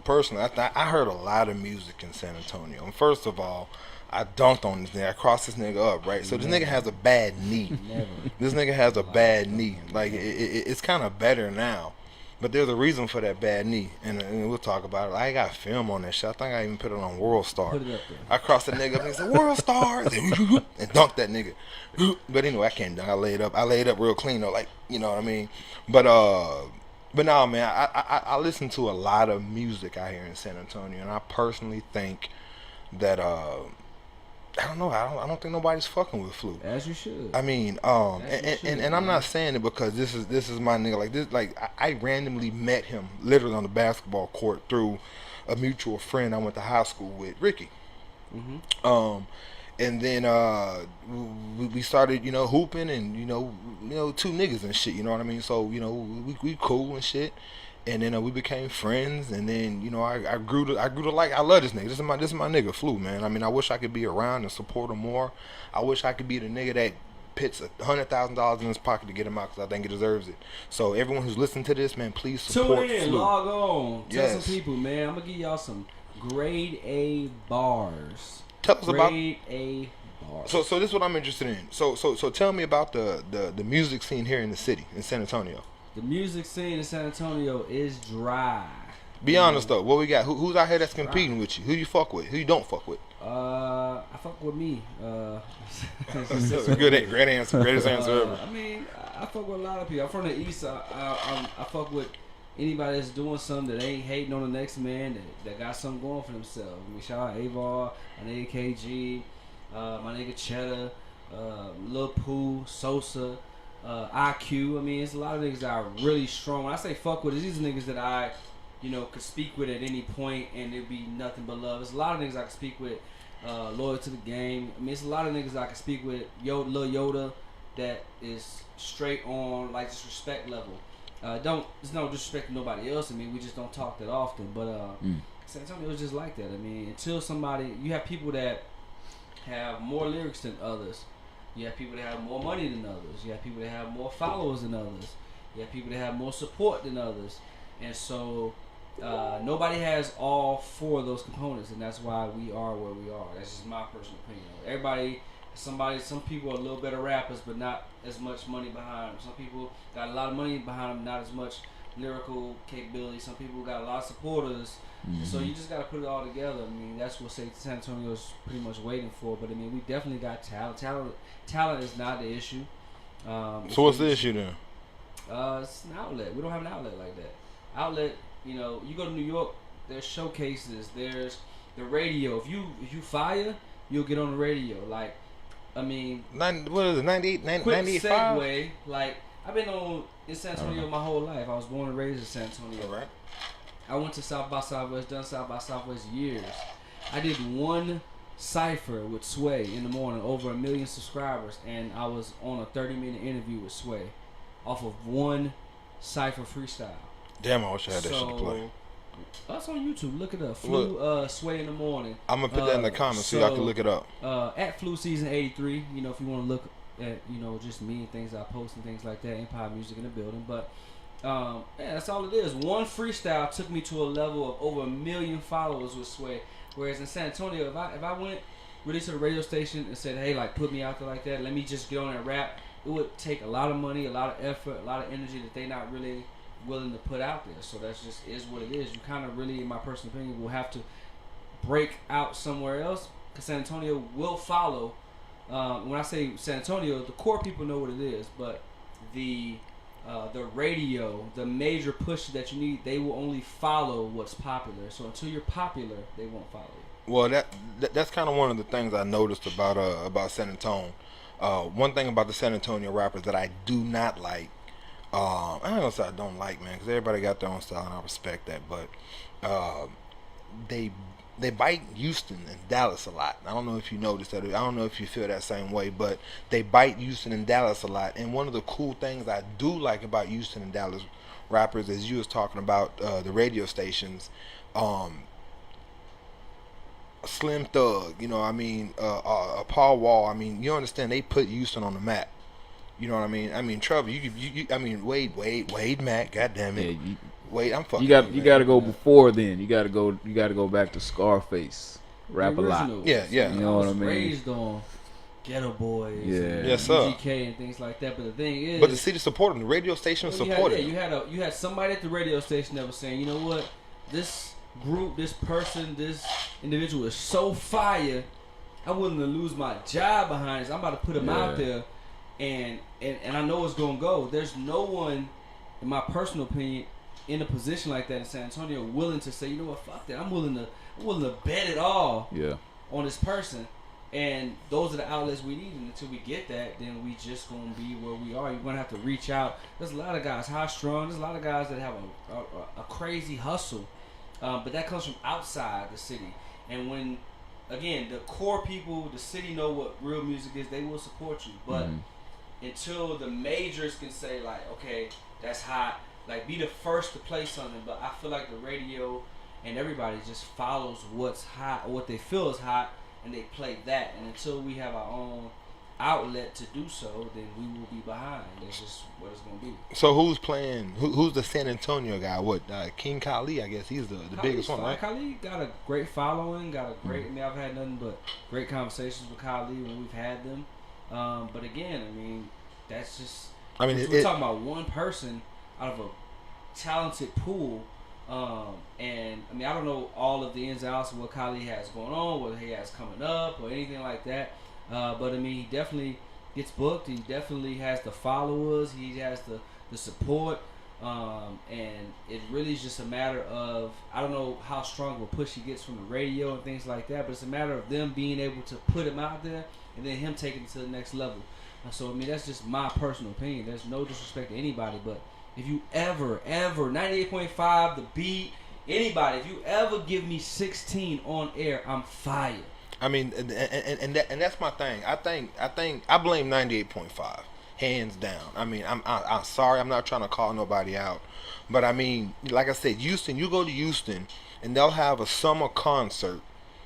personally, I heard a lot of music in San Antonio. And first of all, I dunked on this nigga. I crossed this nigga up, right? So this nigga has a bad knee. Never. This nigga has a bad knee. Like it's kind of better now, but there's a reason for that bad knee, and we'll talk about it. I got film on that shit. I think I even put it on World Star. Put it up there. I crossed the nigga up and said World Star and dunked that nigga. But anyway, I can't dunk. I laid up real clean though, like, you know what I mean. But no, man, I listen to a lot of music out here in San Antonio, and I personally think that I don't know. I don't think nobody's fucking with Flu. As you should. I mean, and I'm not saying it because this is my nigga. Like this, like I randomly met him literally on the basketball court through a mutual friend I went to high school with, Ricky. Mm-hmm. And then we started, you know, hooping and you know two niggas and shit. You know what I mean? So you know we cool and shit. And then we became friends, and then you know I grew to like, I love this nigga. This is my nigga Flu, man. I mean, I wish I could be around and support him more. I wish I could be the nigga that puts $100,000 in his pocket to get him out because I think he deserves it. So everyone who's listening to this, man, please support Tune in, Flu. log on, tell Yes. some people, man. I'm gonna give y'all some grade A bars. Tell us about. Grade A bars. So this is what I'm interested in. So tell me about the music scene here in the city in San Antonio. The music scene in San Antonio is dry. Be honest though, what we got? Who's out here that's competing with you? Who you fuck with? Who you don't fuck with? I fuck with me. That's a great answer, greatest answer ever. I mean, I fuck with a lot of people. I'm from the east side. I fuck with anybody that's doing something that ain't hating on the next man, that got something going for themselves. I mean, shout out Avar, my nigga KG, my nigga Cheddar, Lil Pooh, Sosa, IQ. I mean, it's a lot of niggas that are really strong. When I say fuck with, these niggas that I, you know, could speak with at any point and it'd be nothing but love. There's a lot of niggas I can speak with, loyal to the game. I mean, it's a lot of niggas I can speak with, Lil Yoda, that is straight on, like, just respect level. There's no disrespect to nobody else. I mean, we just don't talk that often. But San Antonio is just like that. I mean, until somebody, you have people that have more lyrics than others. You have people that have more money than others. You have people that have more followers than others. You have people that have more support than others. And so nobody has all four of those components, and that's why we are where we are. That's just my personal opinion. Some people are a little better rappers, but not as much money behind them. Some people got a lot of money behind them, not as much lyrical capability. Some people got a lot of supporters, So you just got to put it all together. I mean, that's what San Antonio's pretty much waiting for. But I mean, we definitely got talent. Talent is not the issue. So what's the issue then? It's an outlet. We don't have an outlet like that. Outlet, you go to New York, there's showcases, there's the radio. If you fire, you'll get on the radio. Like, I mean, what is it, 98, 98, quick 95? segue. Like, I've been in San Antonio my whole life. I was born and raised in San Antonio. All right. I went to South by Southwest, done South by Southwest years. I did one cipher with Sway in the morning, over 1 million subscribers, and I was on a 30-minute interview with Sway off of one cipher freestyle. Damn, I wish I had that shit to play. That's on YouTube. Look it up. Flu Sway in the morning. I'm gonna put that in the comments so y'all can look it up. At Flu Season 83. If you want to look at just me and things I post and things like that. Empire Music in the building, but. That's all it is. One freestyle took me to a level of over 1 million followers with Sway. Whereas in San Antonio, if I went really to the radio station and said, hey, like, put me out there like that, let me just get on and rap, it would take a lot of money, a lot of effort, a lot of energy that they're not really willing to put out there. So that's just is what it is. You kind of really, in my personal opinion, will have to break out somewhere else because San Antonio will follow. When I say San Antonio, the core people know what it is, but the radio, the major push that you need, they will only follow what's popular. So until you're popular, they won't follow you. Well, that's kind of one of the things I noticed about San Antonio. One thing about the San Antonio rappers that I do not like, I don't know if I don't like, man, because everybody got their own style and I respect that, but they bite Houston and Dallas a lot. I don't know if you noticed that. I don't know if you feel that same way, but they bite Houston and Dallas a lot. And one of the cool things I do like about Houston and Dallas rappers is you was talking about the radio stations. Slim Thug, Paul Wall. I mean, you understand they put Houston on the map. You know what I mean? I mean, Trevor, Wade Mack, goddamn it. Yeah, Wait, I'm fucking. You got to go before then. You got to go back to Scarface. Rap a lot. Yeah. You know what I mean? Raised on Ghetto Boys, yeah, yes, sir. GK and things like that. But the thing is, but the city supported them. The radio station supported them. You had somebody at the radio station that was saying, you know what, this group, this person, this individual is so fire. I'm willing to lose my job behind this. I'm about to put him out there, and I know it's gonna go. There's no one, in my personal opinion, in a position like that in San Antonio willing to say, you know what, fuck that. I'm willing to bet it all on this person. And those are the outlets we need. And until we get that, then we just gonna be where we are. You're gonna have to reach out. There's a lot of guys high strung. There's a lot of guys that have a crazy hustle, but that comes from outside the city. And when, again, the core people, the city know what real music is, they will support you. But until the majors can say, like, okay, that's hot, like, be the first to play something. But I feel like the radio and everybody just follows what's hot or what they feel is hot, and they play that. And until we have our own outlet to do so, then we will be behind. That's just what it's going to be. So who's playing? Who's the San Antonio guy? What, King Kali? I guess he's the biggest one, right? Kali got a great following, got a great, I mean, I've had nothing but great conversations with Kali when we've had them. But again, I mean, that's just, I mean, we're talking about one person out of a talented pool. And I mean, I don't know all of the ins and outs of what Kali has going on, what he has coming up, or anything like that. But I mean, he definitely gets booked. He definitely has the followers. He has the support. And it really is just a matter of, I don't know how strong of a push he gets from the radio and things like that, but it's a matter of them being able to put him out there and then him taking it to the next level. So I mean, that's just my personal opinion. There's no disrespect to anybody, but if you ever 98.5, the beat, anybody, if you ever give me 16 on air, I'm fired. I mean, and that's my thing. I think I blame 98.5 hands down. I mean, I'm sorry. I'm not trying to call nobody out, but I mean, like I said, Houston. You go to Houston, and they'll have a summer concert,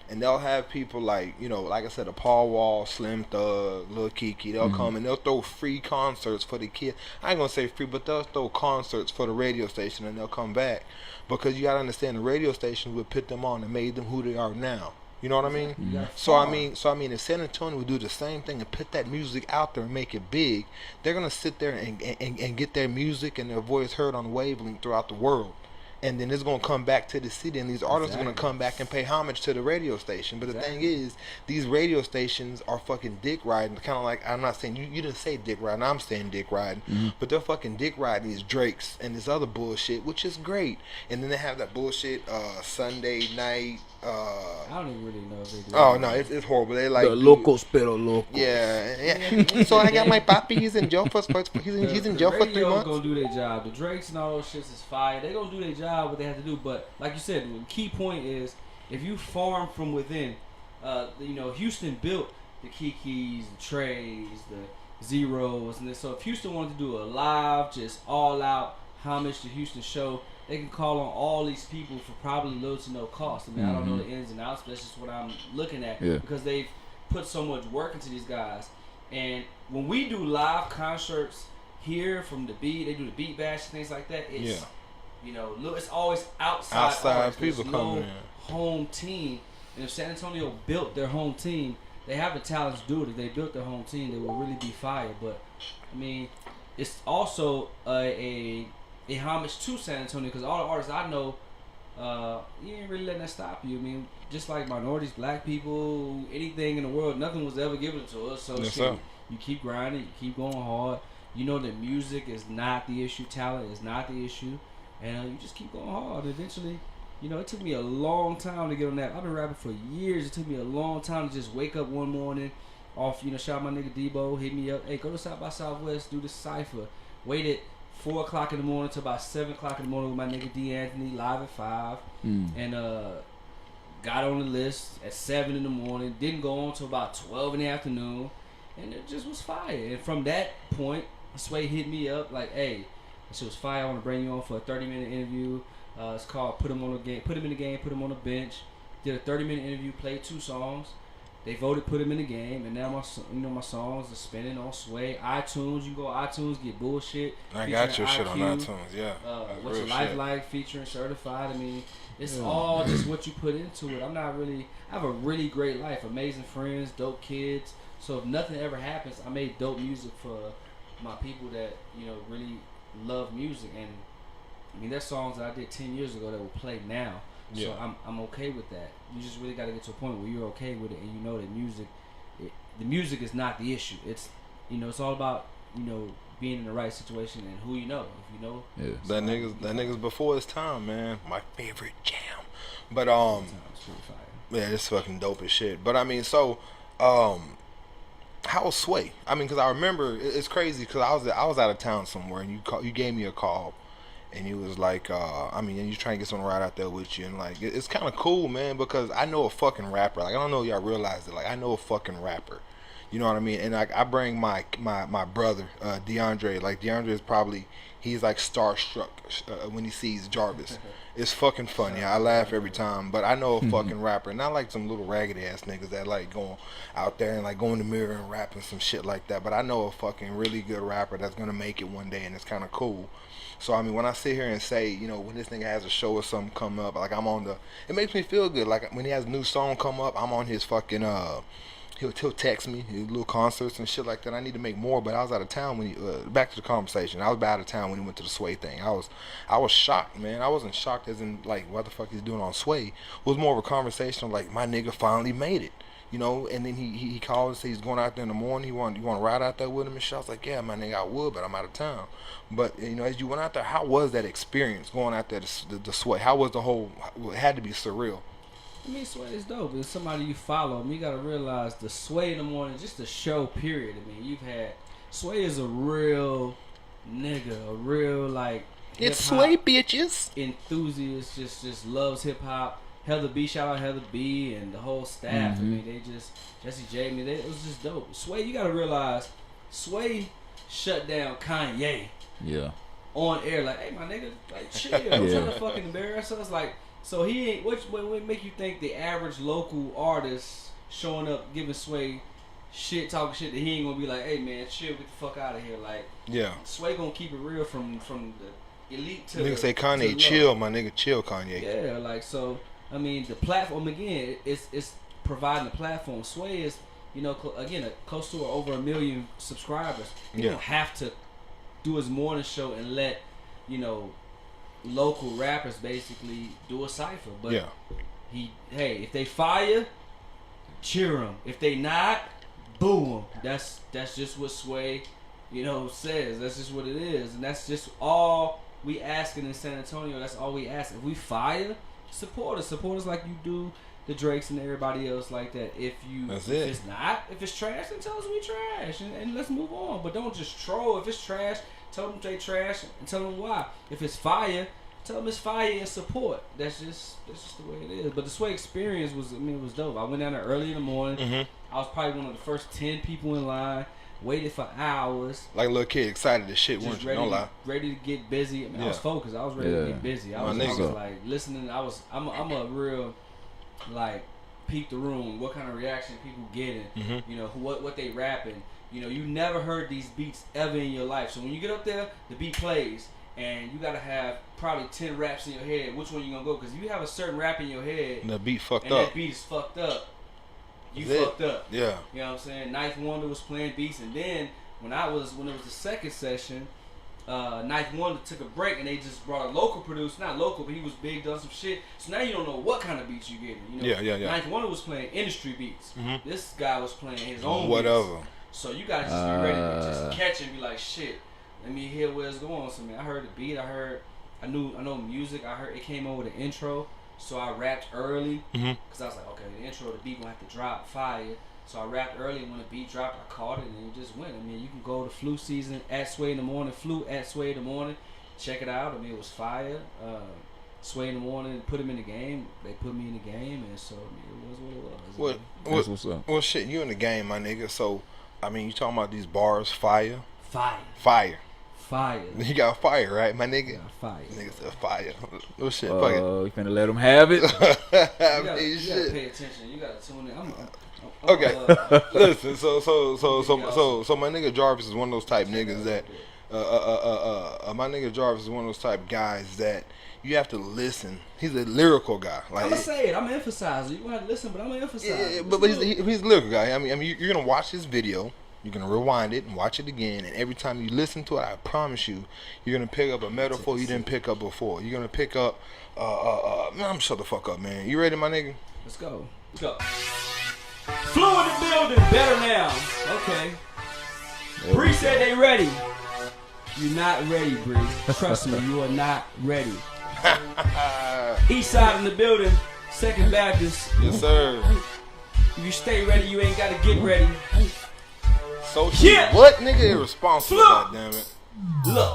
and they'll have people like, you know, like I said, a Paul Wall, Slim Thug, Lil Kiki. They'll come and they'll throw free concerts for the kids. I ain't gonna say free, but they'll throw concerts for the radio station, and they'll come back because you gotta understand the radio station would put them on and made them who they are now. You know what I mean? So I mean, if San Antonio would do the same thing and put that music out there and make it big, they're gonna sit there and get their music and their voice heard on the wavelength throughout the world. and then it's gonna come back to the city, and these artists are gonna come back and pay homage to the radio station. But the thing is, these radio stations are fucking dick riding. Kind of like, I'm not saying you didn't say dick riding, I'm saying dick riding, but they're fucking dick riding these Drakes and this other bullshit, which is great. And then they have that bullshit Sunday night. I don't even really know if they do. Oh no, it's horrible. They like The locos pero locos. yeah. So I got my papi. He's in jail for he's in jail for 3 months. Gonna do their job. The Drakes and all those shits is fire. They gonna do their job, what they have to do. But like you said, the key point is if you farm from within. Houston built the Kikis, the Treys, the Zeros, and this. So if Houston wanted to do a live, just all out homage to Houston show, they can call on all these people for probably little to no cost. I mean, I don't know the ins and outs, but that's just what I'm looking at because they've put so much work into these guys. And when we do live concerts here from the beat, they do the beat bash and things like that. It's it's always outside people coming in. Home team. And if San Antonio built their home team, they have the talents to do it. If they built their home team, they would really be fire. But I mean, it's also a homage to San Antonio because all the artists I know, you ain't really letting that stop you. I mean, just like minorities, black people, anything in the world, nothing was ever given to us. So you keep grinding, you keep going hard. You know that music is not the issue, talent is not the issue, and you just keep going hard. Eventually, it took me a long time to get on that. I've been rapping for years. It took me a long time to just wake up one morning, shout out my nigga Debo, hit me up, hey, go to South by Southwest, do the cypher. Waited 4 o'clock in the morning to about 7 o'clock in the morning with my nigga D. Anthony live at 5, and got on the list at 7 in the morning. Didn't go on till about 12 in the afternoon, and it just was fire. And from that point, Sway hit me up like, hey, this shit was fire. I want to bring you on for a 30-minute interview. It's called Put Him on the Game, Put Him in the Game, Put Him on the Bench. Did a 30-minute interview, played 2 songs. They voted Put Him in the Game, and now my songs are spinning on Sway. iTunes, you go iTunes, get bullshit. I got your shit on iTunes, yeah. What's Your Life Like featuring Certified. I mean, it's all just what you put into it. I have a really great life, amazing friends, dope kids. So if nothing ever happens, I made dope music for my people that really love music. And I mean, there's songs that I did 10 years ago that will play now. So I'm okay with that. You just really got to get to a point where you're okay with it, and you know that the music is not the issue. It's it's all about being in the right situation and who you know. If you know, that niggas before his time, man. My favorite jam. But yeah, it's fucking dope as shit. But I mean, so how's Sway? I mean, because I remember it's crazy because I was out of town somewhere, and you gave me a call. And he was like, and you trying to get someone right out there with you. And, like, it's kind of cool, man, because I know a fucking rapper. Like, I don't know if y'all realize it. Like, I know a fucking rapper. You know what I mean? And, like, I bring my brother, DeAndre. Like, DeAndre is probably, he's, like, starstruck when he sees Jarvis. It's fucking funny. I laugh every time. But I know a fucking rapper. Not like some little raggedy-ass niggas that, like, going out there and, like, go in the mirror and rapping some shit like that. But I know a fucking really good rapper that's going to make it one day, and it's kind of cool. So, I mean, when I sit here and say, when this nigga has a show or something come up, like, it makes me feel good. Like, when he has a new song come up, I'm on his fucking, he'll text me, his little concerts and shit like that. I need to make more, but I was out of town when back to the conversation. I was out of town when he went to the Sway thing. I was shocked, man. I wasn't shocked as in, like, what the fuck he's doing on Sway. It was more of a conversation like, my nigga finally made it. And then he called and said he's going out there in the morning. You want to ride out there with him and shit? I was like, yeah, my nigga, I would, but I'm out of town. But, as you went out there, how was that experience going out there to Sway? How was the whole, it had to be surreal. I mean, Sway is dope. It's somebody you follow. I mean, you got to realize the Sway in the morning, just the show, period. I mean, Sway is a real nigga, a real, like, it's Sway, bitches. Enthusiast, just loves hip-hop. Heather B, shout out Heather B and the whole staff. I mean, they just, Jesse J, it was just dope. Sway, you gotta realize, Sway shut down Kanye. Yeah. On air, like, hey, my nigga, like, chill. I'm trying to fucking embarrass us. Like, so he ain't, what make you think the average local artist showing up, giving Sway shit, talking shit, that he ain't gonna be like, hey, man, chill, get the fuck out of here. Like, Sway gonna keep it real from the elite to nigga say Kanye, chill, my nigga, chill, Kanye. Yeah, like, so. I mean, the platform, again, it's providing a platform. Sway is, again, close to over 1 million subscribers. You don't have to do his morning show and let local rappers basically do a cipher. But Yeah. if they fire, cheer them. If they not, boo them. That's just what Sway, says. That's just what it is, and that's just all we asking in San Antonio. That's all we ask. If we fire, support us like you do the Drakes and everybody else like that. If it's trash, then tell us we trash and let's move on. But don't just troll. If it's trash, tell them they trash and tell them why. If it's fire, tell them it's fire and support. That's just the way it is. But the Sway experience was dope. I went down there early in the morning. Mm-hmm. I was probably one of the first 10 people in line. Waited for hours. Like a little kid, excited as shit, just weren't you? Don't lie. Ready to get busy. I mean, I was focused. I was ready to get busy. I was like listening. I'm a real like peep the room. What kind of reaction people getting? Mm-hmm. What they rapping. You never heard these beats ever in your life. So when you get up there, the beat plays, and you gotta have probably 10 raps in your head. Which one you gonna go? Because if you have a certain rap in your head, and the beat fucked and up. that beat is fucked up. You fucked up. Yeah. You know what I'm saying? Ninth Wonder was playing beats, and then when it was the second session, Ninth Wonder took a break, and they just brought a local producer, not local, but he was big, done some shit. So now you don't know what kind of beats you getting. Yeah. Ninth Wonder was playing industry beats. Mm-hmm. This guy was playing his own whatever. beats. So you gotta just be ready to just catch and be like, shit. Let me hear where it's going. So man, I heard the beat. I know music. I heard it came over the intro. So I rapped early because I was like, okay, the intro, the beat gonna have to drop fire. So I rapped early, and when the beat dropped, I caught it, and it just went. I mean, you can go to Flu Season at Sway in the Morning, Flu at Sway in the Morning, check it out. I mean, it was fire. Sway in the Morning put him in the game. They put me in the game, and so I mean, it was what it was. That's what's up. Well, shit, you in the game, my nigga. So, I mean, you talking about these bars, fire. You got fire, right, my nigga? Yeah, fire. Nigga said fire. Oh shit, fuck it. You finna let them have it? You gotta pay attention. You gotta tune in. Okay, listen. So my nigga Jarvis is one of those type niggas that, my nigga Jarvis is one of those type guys that you have to listen. He's a lyrical guy. Like, I'm gonna say it. I'm gonna emphasize it. You gonna have to listen, but I'm gonna emphasize it. Yeah, but he's a lyrical guy. I mean, you're gonna watch this video. You're going to rewind it and watch it again, and every time you listen to it, I promise you, you're going to pick up a metaphor you didn't pick up before. You're going to pick up, man, shut the fuck up, man. You ready, my nigga? Let's go. Flew in the building, better now. Okay. Bree said they ready. You're not ready, Bree. Trust me, you are not ready. East side in the building, 2nd Baptist. Yes, sir. If you stay ready, you ain't got to get ready. So what, nigga? Irresponsible, goddammit. Look,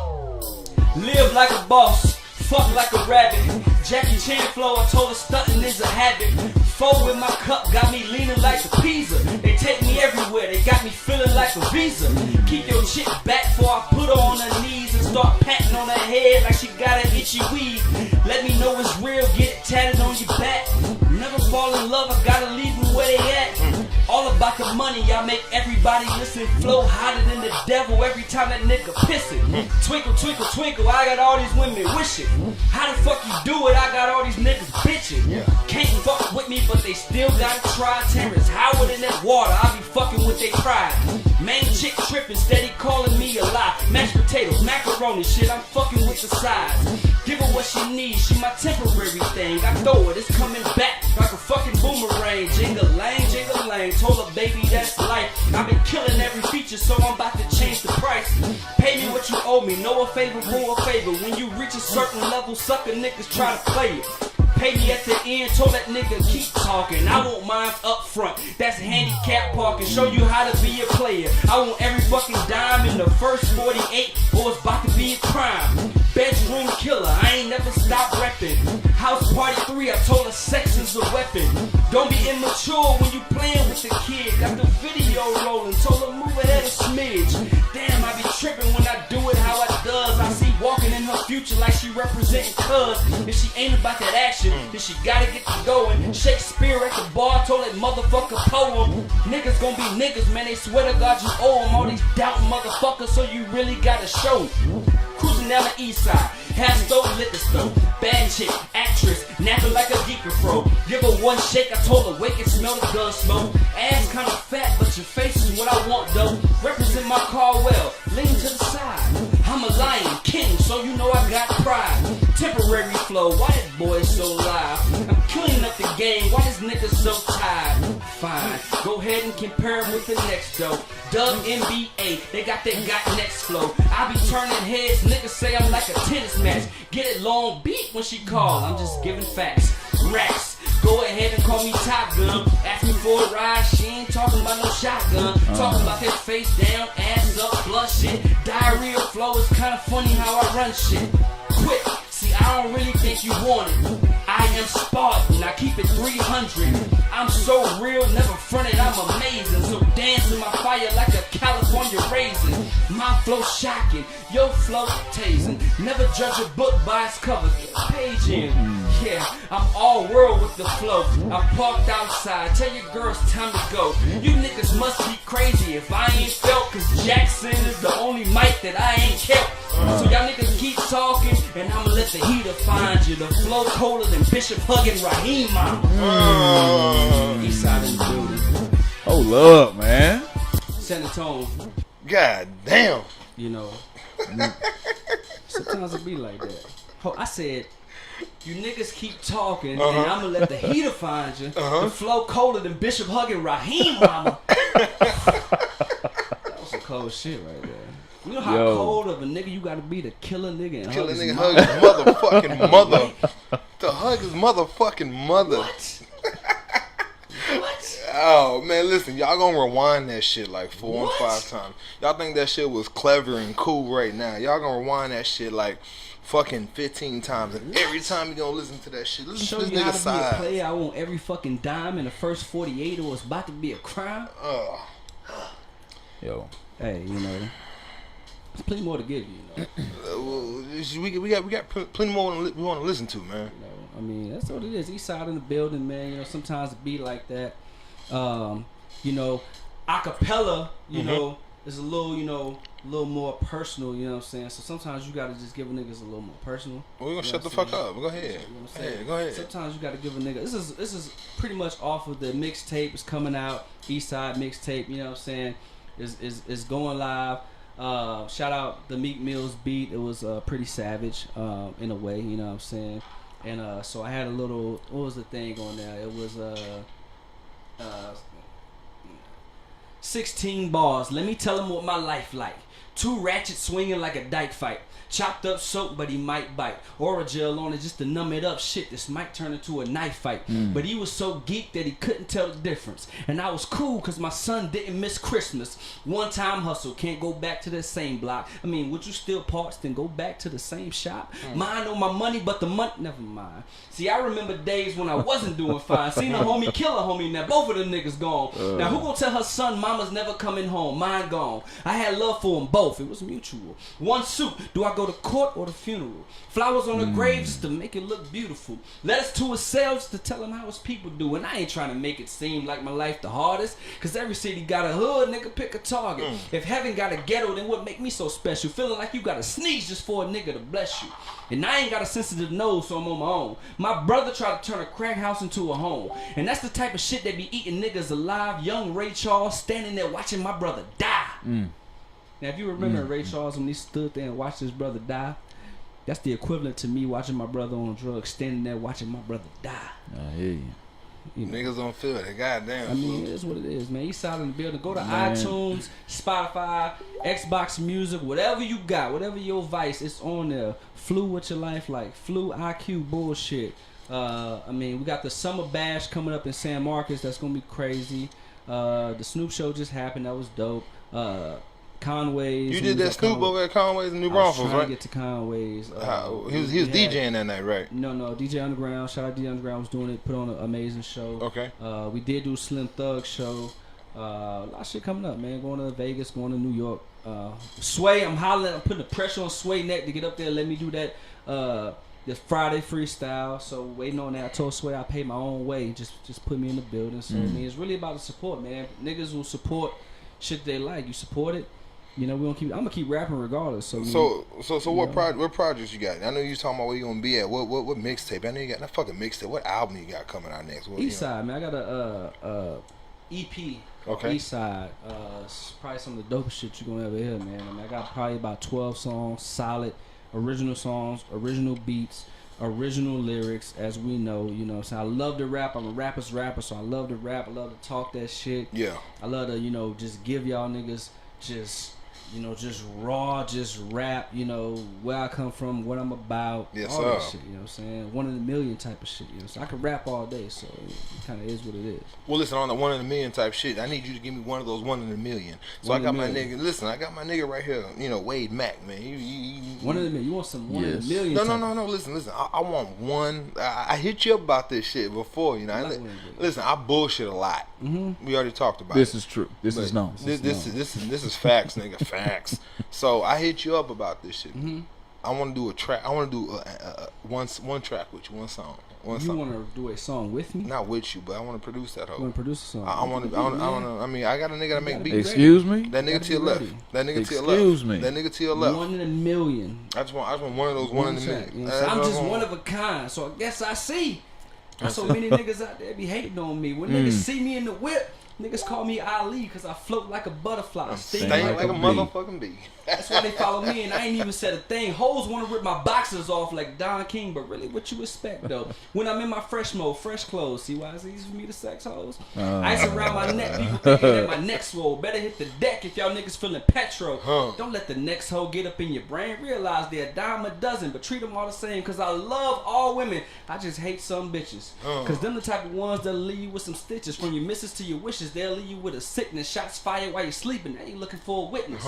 live like a boss, fuck like a rabbit. Jackie Chan flow, I told her stunting is a habit. Fold with my cup, got me leaning like a pizza. They take me everywhere, they got me feeling like a visa. Keep your chick back before I put her on her knees and start patting on her head like she got an itchy weed. Let me know it's real, get it tatted on your back. Never fall in love, I gotta leave them where they at. All about the money, I make everybody listen. Flow hotter than the devil every time that nigga pissin'. Twinkle, twinkle, twinkle, I got all these women wishing. How the fuck you do it? I got all these niggas bitching. Can't fuck with me, but they still gotta try. Terrence Howard in that water, I be fucking with they pride. Main chick trippin', steady calling me a lie. Mashed potatoes, macaroni, shit, I'm fucking with the sides. Give her what she needs, she my temporary thing. I throw it, it's coming back like a fucking boomerang. Jingle-lang, told her baby that's life. I've been killing every feature, so I'm about to change the price. Pay me what you owe me, know a favor for a favor. When you reach a certain level, sucker niggas try to play it. Pay me at the end, told that nigga keep talking. I want mine up front, that's handicap parking. Show you how to be a player. I want every fucking dime in the first 48, or it's about to be a crime. Bedroom killer, I ain't never stopped reppin'. House party 3, I told her sex is a weapon. Don't be immature when you playin' with the kid. Got the video rollin', told her move ahead a smidge. Damn, I be trippin' when I do it how I does. I see walking in her future like she representin' cuz. If she ain't about that action, then she gotta get to going. Shakespeare at the bar told that motherfucker poem. Niggas gon' be niggas, man, they swear to God you owe them. All these doubting motherfuckers, so you really gotta show them. Cruising down the east side, half stove, liquor store. Bad chick, actress, napping like a geeker fro. Give her one shake, I told her wake and smell the gun smoke. Ass kinda fat, but your face is what I want though. Represent my car well, lean to the side. I'm a lion, king, so you know I got pride. Temporary flow, why this boy so live? I'm cleaning up the game, why this nigga so tired? Fine, go ahead and compare him with the next though. Dub NBA, they got next flow. I be turning heads, niggas say I'm like a tennis match. Get it long beat when she call, I'm just giving facts. Racks, go ahead and call me Top Gun. Ask me for a ride, she ain't talking about no shotgun. Talking about his face down, ass up, blushing. Diarrhea flow is kinda funny how I run shit. Quick, see I don't really think you want it. I am Spartan, I keep it 300. I'm so real, never fronted, I'm amazing. So dance in my fire like a California raisin. My flow shocking, your flow tasing. Never judge a book by its cover, page in. Yeah, I'm all world with the flow. I'm parked outside, tell your girls time to go. You niggas must be crazy if I ain't felt, cause Jackson is the only mic that I ain't kept. So y'all niggas keep talking, and I'ma let the heater find you. The flow colder than Bishop hugging Raheem. East side in the building. Hold up, man. San Antonio. God damn. You know. Sometimes it be like that. I said, you niggas keep talking, and I'ma let the heater find you. The flow colder than Bishop hugging Raheem, mama. That was some cold shit right there. You know how cold of a nigga you gotta be to kill a nigga and Kill hug a his nigga, mother? hug his motherfucking mother. To hug his motherfucking mother. What? What? Oh man, listen, y'all gonna rewind that shit like 4 and 5 times. Y'all think that shit was clever and cool right now. Y'all gonna rewind that shit like fucking 15 times, and every time you gonna listen to that shit, listen Show to this you how nigga to be a side. player. I want every fucking dime in the first 48 or it's about to be a crime. Yo. Hey, you know, there's plenty more to give you, We got plenty more we want to listen to, man. You know, I mean, that's what it is. East side in the building, man. You know, sometimes it be like that. You know, acapella, you know, is a little, you know, a little more personal. You know what I'm saying? So sometimes you gotta just give a niggas a little more personal. We're gonna shut the fuck up. Go ahead. Go ahead. Sometimes you gotta give a nigga. This is pretty much off of the mixtape. It's coming out. East side mixtape. You know what I'm saying? Is going live. Shout out the Meek Mill's beat. It was pretty savage in a way, you know what I'm saying? And so I had a little, what was the thing on there? It was 16 bars. Let me tell him what my life like. 2 ratchets swinging like a dyke fight. Chopped up soap, but he might bite. Orajel on it just to numb it up. Shit, this might turn into a knife fight. But he was so geeked that he couldn't tell the difference. And I was cool because my son didn't miss Christmas. One time hustle, can't go back to that same block. I mean, would you steal parts then go back to the same shop? Mine on my money, but the money, never mind. See, I remember days when I wasn't doing fine. Seen a homie kill a homie, now both of them niggas gone. Now who gonna tell her son mama's never coming home? Mine gone. I had love for them both, it was mutual. One suit, do I go to court or the funeral? Flowers on the graves to make it look beautiful. Letters to ourselves to tell them how his people do. And I ain't trying to make it seem like my life the hardest, cause every city got a hood, nigga, pick a target. If heaven got a ghetto, then what make me so special? Feeling like you gotta sneeze just for a nigga to bless you. And I ain't got a sensitive nose, so I'm on my own. My brother tried to turn a crack house into a home. And that's the type of shit that be eating niggas alive. Young Ray Charles standing there watching my brother die. Now, if you remember Ray Charles when he stood there and watched his brother die, that's the equivalent to me watching my brother on drugs, standing there watching my brother die. I hear you. You know. Niggas don't feel it. Goddamn. I mean, it is what it is, man. East side in the building. Go to iTunes, Spotify, Xbox Music, whatever you got, whatever your vice, it's on there. Flu what your life like. Flu IQ bullshit. I mean, we got the Summer Bash coming up in San Marcos. That's gonna be crazy. The Snoop Show just happened. That was dope. Conway's. You did that Snoop over at Conway's in New Braunfels, right? I was trying to get to Conway's. He was DJing that night, right? No, DJ Underground. Shout out DJ Underground was doing it. Put on an amazing show. Okay. We did do Slim Thug show. A lot of shit coming up, man. Going to Vegas, going to New York. Sway, I'm hollering. I'm putting the pressure on Sway neck to get up there. Let me do that. The Friday freestyle. So waiting on that. I told Sway I pay my own way. Just put me in the building. So I mean, it's really about the support, man. Niggas will support shit they like. You support it. You know, I'm gonna keep rapping regardless. So what projects you got? I know you talking about where you gonna be at. What mixtape? I know you got that fucking mixtape. What album you got coming out next? Eastside, man. I got a EP. Okay. Eastside. It's probably some of the dopest shit you gonna ever hear, man. I mean, I got probably about 12 songs, solid, original songs, original beats, original lyrics, as we know, you know what I'm saying? I love to rap. I'm a rapper's rapper, so I love to rap. I love to talk that shit. Yeah. I love to, you know, just give y'all niggas just, you know, just raw, just rap, you know, where I come from, what I'm about, Yes, all that sir. shit, you know what I'm saying? 1 in a million type of shit, you know, so I can rap all day, so it kind of is what it is. Well, listen, on the 1 in a million type shit, I need you to give me one of those 1 in a million. So I got my nigga. Listen, I got my nigga right here. You know, Wade Mack, man. 1 in a million. You want some 1 in a million? No. Listen. I want one. I hit you up about this shit before. You know. Listen, I bullshit a lot. Mm-hmm. We already talked about This it. is true. This is known. This is facts, nigga. Facts. So I hit you up about this shit. Mm-hmm. I want to do a track. I want to do one track with you, one song. You want to do a song with me? Not with you, but I want to produce that hoe. You want to produce a song? I want to. I mean, I got a nigga that make beats. Excuse me? That nigga to your left. That nigga to your left. Excuse me. That nigga to your left. 1 in a million. I just want one of those 1 in a million. You know, so I'm just one of a kind. So I guess I see. There's so many niggas out there be hating on me. When niggas see me in the whip, niggas call me Ali because I float like a butterfly. Sting like a motherfucking bee. That's why they follow me, and I ain't even said a thing. Hoes want to rip my boxers off like Don King, but really, what you expect though? When I'm in my fresh mode, fresh clothes, see why it's easy for me to sex hoes? Ice around my neck, people thinking that my neck's swole. Better hit the deck if y'all niggas feeling petro. Don't let the next hoe get up in your brain. Realize they're a dime a dozen, but treat them all the same. Cause I love all women. I just hate some bitches. Cause them the type of ones that'll leave you with some stitches. From your misses to your wishes, they'll leave you with a sickness. Shots fired while you're sleeping. They ain't looking for a witness.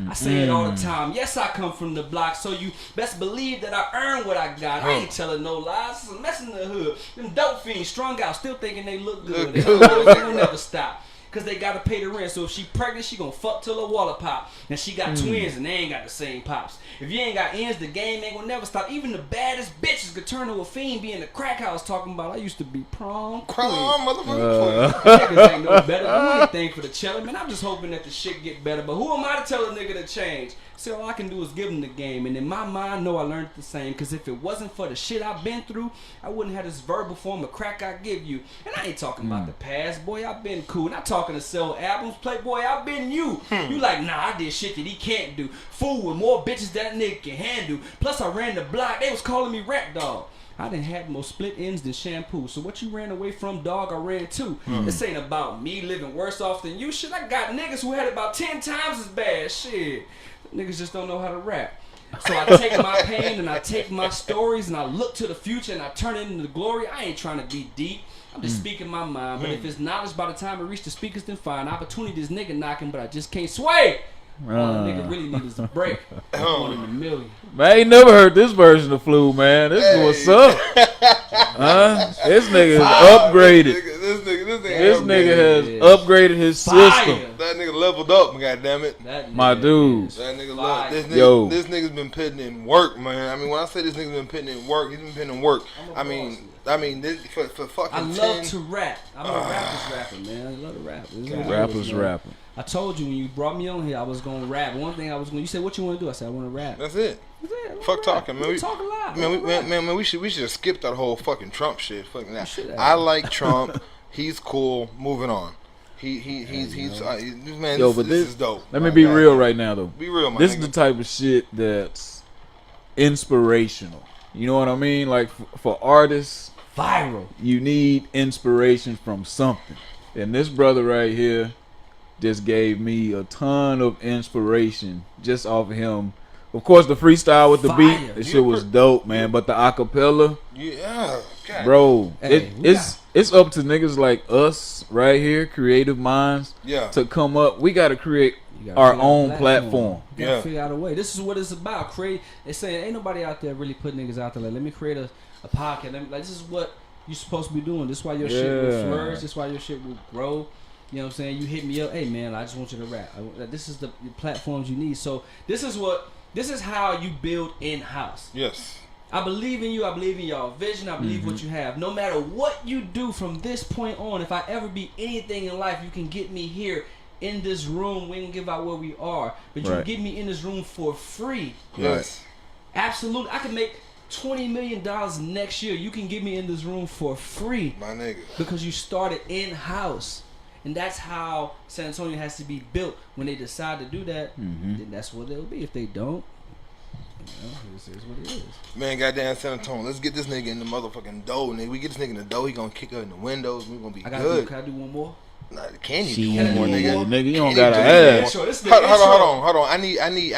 I say it all the time. Yes, I come from the block, so you best believe that I earn what I got. I ain't telling no lies. It's a mess in the hood. Them dope fiends strung out, still thinking they look good. They don't never stop. Cause they gotta pay the rent. So if she pregnant, she gonna fuck till her wallet pop. And she got twins and they ain't got the same pops. If you ain't got ends, the game ain't gonna never stop. Even the baddest bitches could turn to a fiend. Be in the crack house talking about I used to be prom motherfucker. Niggas ain't no better. Do anything for the cheddar, man. I'm just hoping that the shit get better. But who am I to tell a nigga to change? See, all I can do is give them the game. And in my mind, I know I learned the same. Because if it wasn't for the shit I've been through, I wouldn't have this verbal form of crack I give you. And I ain't talking about the past, boy. I've been cool. Not talking to sell albums. Playboy, I've been you. You like, nah, I did shit that he can't do. Fool with more bitches that nigga can handle. Plus, I ran the block. They was calling me rap dog. I done had more split ends than shampoo. So what you ran away from, dog, I ran too. This ain't about me living worse off than you. Shit, I got niggas who had it about 10 times as bad. Shit. Niggas just don't know how to rap. So I take my pain and I take my stories and I look to the future and I turn it into glory. I ain't trying to be deep. I'm just speaking my mind. But if it's knowledge by the time it reach the speakers, then fine. Opportunity this nigga knocking, but I just can't sway. All the nigga really needs is a break. 1 in a million. Man, I ain't never heard this version of Flu, man. This is what's up. This nigga is upgraded. This nigga has upgraded his system. That nigga leveled up, goddammit. My dude. That nigga this nigga's been putting in work, man. I mean, when I say this nigga's been putting in work, he's been putting in work. I mean, this, for fucking I love to rap. I'm a rapper's rapper, man. I love to rap. Rappers rapping. I told you when you brought me on here, I was gonna rap. One thing I was gonna. You said, "What you want to do?" I said, "I want to rap." That's it. Fuck talking, man. We talk a lot. Man, we should have skipped that whole fucking Trump shit. Fucking that. I like Trump. He's cool. Moving on. He's man. Yo, but this is dope. Let me be real right now, though. Be real, man. This is the type of shit that's inspirational. You know what I mean? Like for artists, viral. You need inspiration from something, and this brother right here just gave me a ton of inspiration just off of him. Of course, the freestyle with the beat, that shit was dope, man. But the acapella, God. Bro, it's up to niggas like us right here, creative minds, to come up. We got to create our own platform. You gotta figure out a way. This is what it's about. They saying ain't nobody out there really putting niggas out there. Like, let me create a podcast. Like, this is what you're supposed to be doing. This is why your shit will flourish. This is why your shit will grow. You know what I'm saying? You hit me up, hey man, I just want you to rap. This is the platforms you need. So this is how you build in-house. Yes. I believe in you. I believe in y'all vision. I believe what you have. No matter what you do from this point on, if I ever be anything in life, you can get me here in this room. We can give out where we are, but you can get me in this room for free. Yes. Absolutely. I can make $20 million next year. You can get me in this room for free. My nigga. Because you started in-house. And that's how San Antonio has to be built. When they decide to do that, then that's what they'll be. If they don't, This is what it is. Man, goddamn San Antonio, let's get this nigga in the motherfucking dough, nigga. We get this nigga in the dough, he gonna kick her in the windows. We gonna be good. Can I do one more? Nah, can you See do one more, nigga? Nigga, you don't Can gotta do ask. Hold on. I